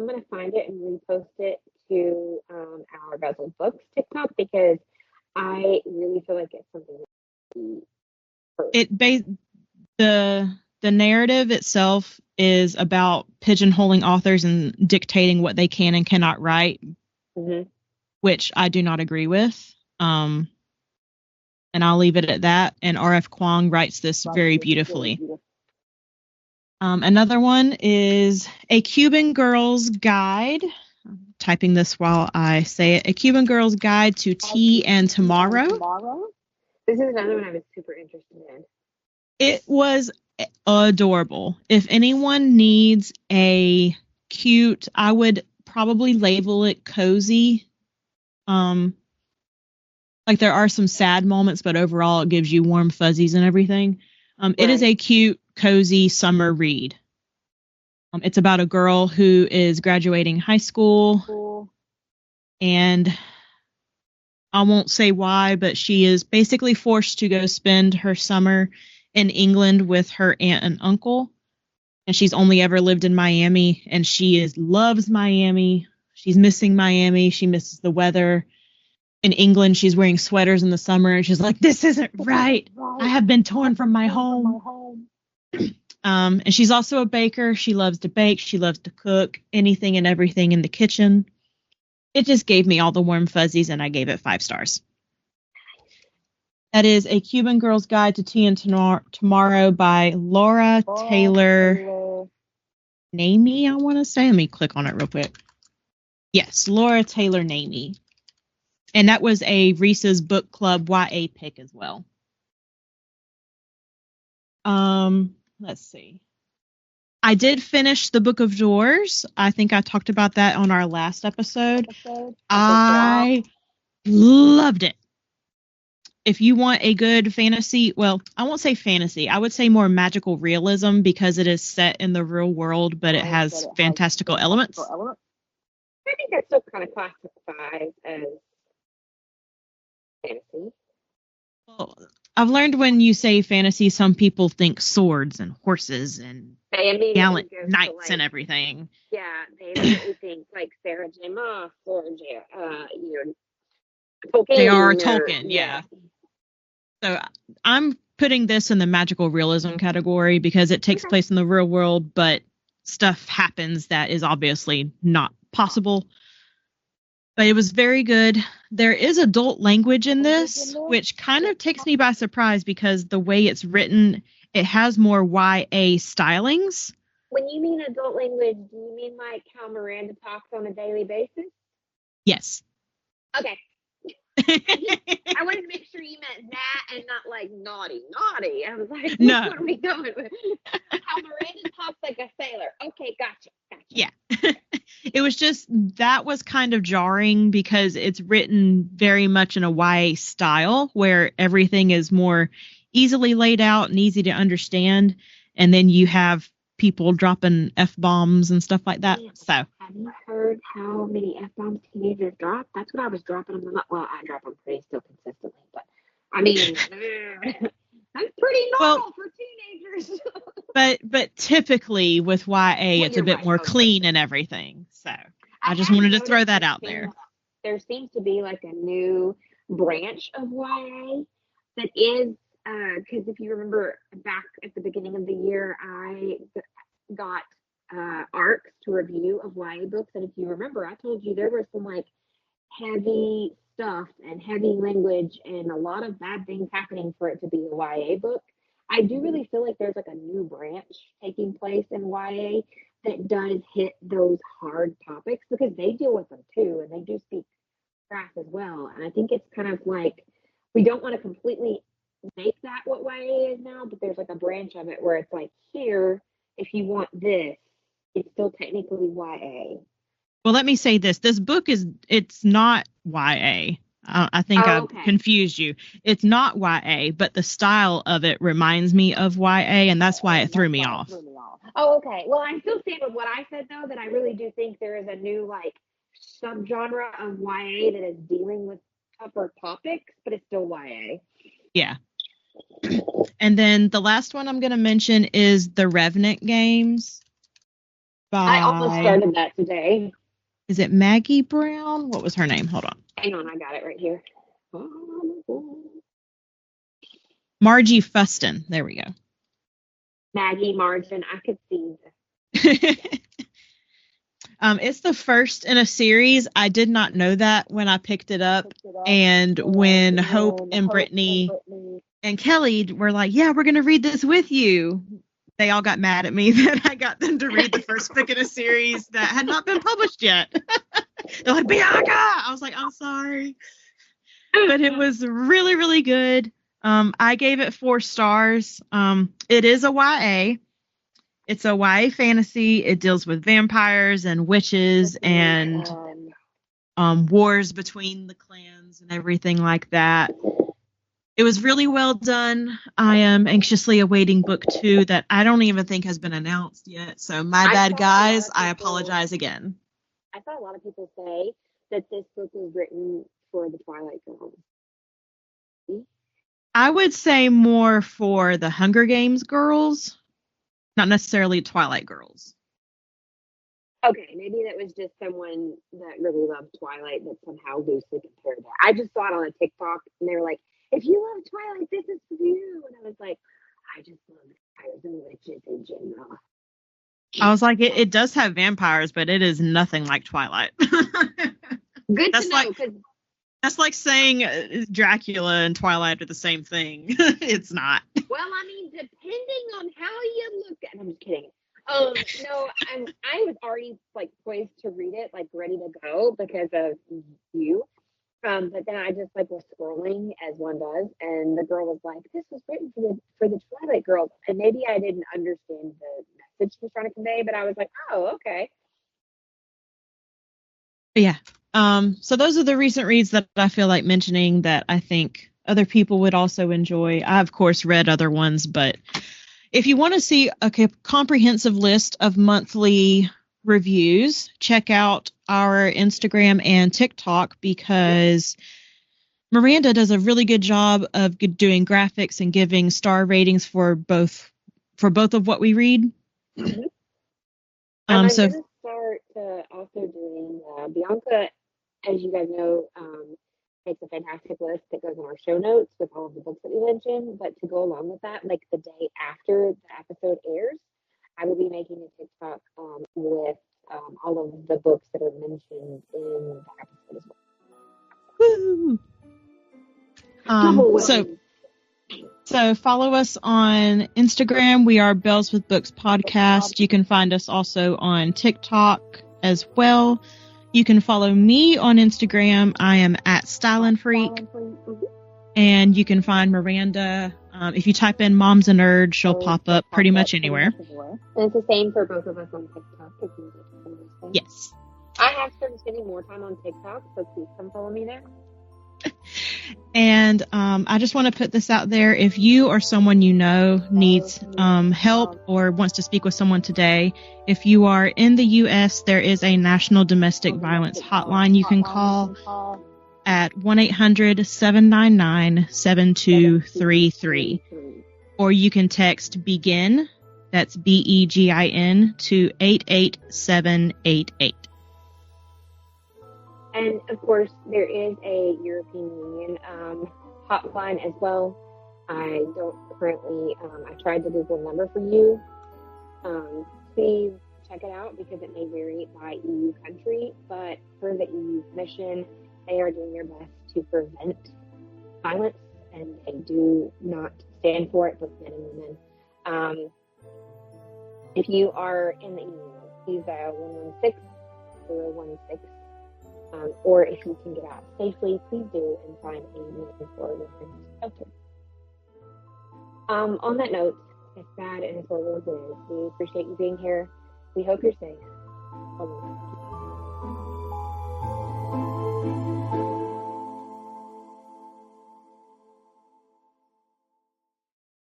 B: gonna find it and repost it to our Bezel Books TikTok because I really feel like it's something
C: the narrative itself is about pigeonholing authors and dictating what they can and cannot write, which I do not agree with. And I'll leave it at that. And R.F. Kuang writes this very beautifully. Another one is A Cuban Girl's Guide. I'm typing this while I say it. A Cuban Girl's Guide to Tea and Tomorrow.
B: This is another one I was super interested in.
C: It was adorable. If anyone needs a cute, I would probably label it cozy. Like there are some sad moments, but overall it gives you warm fuzzies and everything. It is a cute, cozy summer read. It's about a girl who is graduating high school, and I won't say why, but she is basically forced to go spend her summer in England with her aunt and uncle. And she's only ever lived in Miami, and she loves Miami. She's missing Miami. She misses the weather. In England, she's wearing sweaters in the summer, and she's like, this isn't right. I have been torn from my home. And she's also a baker. She loves to bake. She loves to cook anything and everything in the kitchen. It just gave me all the warm fuzzies, and I gave it 5 stars. That is A Cuban Girl's Guide to Tea and Tomorrow by Laura Taylor Namey, I want to say. Let me click on it real quick. Yes, Laura Taylor Namey. And that was a Reese's Book Club YA pick as well. Let's see. I did finish the Book of Doors. I think I talked about that on our last episode. I loved it. If you want a good fantasy, well, I won't say fantasy. I would say more magical realism because it is set in the real world, but it has fantastical elements.
B: I think that's still kind of classified as fantasy.
C: Well, I've learned when you say fantasy, some people think swords and horses and gallant knights and everything.
B: Yeah, they immediately think like Sarah J. Maas or Tolkien.
C: J.R.R. Tolkien, yeah. So I'm putting this in the magical realism category because it takes place in the real world, but stuff happens that is obviously not possible. But it was very good. There is adult language in this, which kind of takes me by surprise because the way it's written, it has more YA stylings.
B: When you mean adult language, do you mean like how Miranda talks on a daily basis?
C: Yes.
B: Okay. I wanted to make sure you meant that and not like naughty. I was like,
C: no.
B: What are we going with? How Miranda talks like a sailor. Okay, gotcha.
C: Yeah. It was just, that was kind of jarring because it's written very much in a YA style where everything is more easily laid out and easy to understand. And then you have people dropping F-bombs and stuff like that. So,
B: have you heard how many F-bombs teenagers drop? That's what I was dropping them. Well, I drop them pretty still consistently, but I mean, that's pretty normal for teenagers. but
C: typically with YA, it's a bit more clean and everything. So I just wanted to throw that out there.
B: There seems to be like a new branch of YA that is, because if you remember back at the beginning of the year, I got arcs to review of YA books. And if you remember, I told you there were some like heavy stuff and heavy language and a lot of bad things happening for it to be a YA book. I do really feel like there's like a new branch taking place in YA that does hit those hard topics because they deal with them too, and they do speak craft as well. And I think it's kind of like we don't want to completely make that what YA is now, but there's like a branch of it where it's like, here, if you want this, it's still technically YA.
C: Well, let me say this. This book it's not YA. I think I've confused you. It's not YA, but the style of it reminds me of YA, and that's why it threw me off.
B: Oh, okay. Well, I'm still saying with what I said, though, that I really do think there is a new, like, subgenre of YA that is dealing with tougher topics, but it's still YA.
C: Yeah. And then the last one I'm going to mention is the Revenant games.
B: I almost started that today.
C: Is it Maggie Brown? What was her name? Hold on.
B: Hang on, I got it right here.
C: Margie Fuston. There we go.
B: Maggie Margin. I could see
C: this. It's the first in a series. I did not know that when I picked it up. And when Hope and Brittany and Kelly were like, yeah, we're going to read this with you, they all got mad at me that I got them to read the first book in a series that had not been published yet. They're like, Bianca! I was like, I'm sorry. But it was really, really good. I gave it 4 stars. It is a YA. It's a YA fantasy. It deals with vampires and witches and wars between the clans and everything like that. It was really well done. I am anxiously awaiting book 2 that I don't even think has been announced yet. So my bad, guys. I apologize again.
B: I saw a lot of people say that this book was written for the Twilight girls.
C: I would say more for the Hunger Games girls, not necessarily Twilight girls.
B: Okay, maybe that was just someone that really loved Twilight that somehow loosely compared that. I just saw it on a TikTok, and they were like, if you love Twilight, this is for you. And I was like, I just love vampires and witches in general.
C: I was like, it does have vampires, but it is nothing like Twilight.
B: Good to know.
C: That's like saying Dracula and Twilight are the same thing. It's not.
B: Well, I mean, depending on how you look at it. I'm just kidding. No, I was already like poised to read it, like ready to go because of you. But then I just like was scrolling as one does, and the girl was like, "This was written for the Twilight Girls," and maybe I didn't understand the message she was trying to convey, but I was like, "Oh, okay."
C: Yeah. So those are the recent reads that I feel like mentioning that I think other people would also enjoy. I, of course, read other ones, but if you want to see a comprehensive list of monthly reviews, check out our Instagram and TikTok, because Miranda does a really good job of doing graphics and giving star ratings for both of what we read.
B: Mm-hmm. I'm
C: So
B: going to start also doing Bianca, as you guys know, makes a fantastic list that goes in our show notes with all of the books that we mentioned. But to go along with that, like the day after the episode airs, I will be making a TikTok with all of the books that are mentioned in the episode as well.
C: Woo! So follow us on Instagram. We are Bells with Books Podcast. You can find us also on TikTok as well. You can follow me on Instagram. I am at Stylin' Freak. And you can find Miranda. If you type in Mom's a Nerd, she'll pop up pretty much anywhere.
B: And it's the same for both of us on TikTok. If you
C: yes.
B: I have started spending more time on TikTok, so please come follow me there.
C: And I just want to put this out there. If you or someone you know needs help or wants to speak with someone today, if you are in the U.S., there is a National Domestic Violence Hotline you can call at 1-800-799-7233. Or you can text BEGIN, that's BEGIN, to 88788.
B: And of course, there is a European Union hotline as well. I don't currently, I tried to Google the number for you. Please check it out because it may vary by EU country, but per the EU Commission, they are doing their best to prevent violence, and they do not stand for it, both men and women. If you are in the EU, please dial 116-016. Or if you can get out safely, please do, and find a meaningful shelter. On that note, as sad and as horrible as it is, we appreciate you being here. We hope you're safe.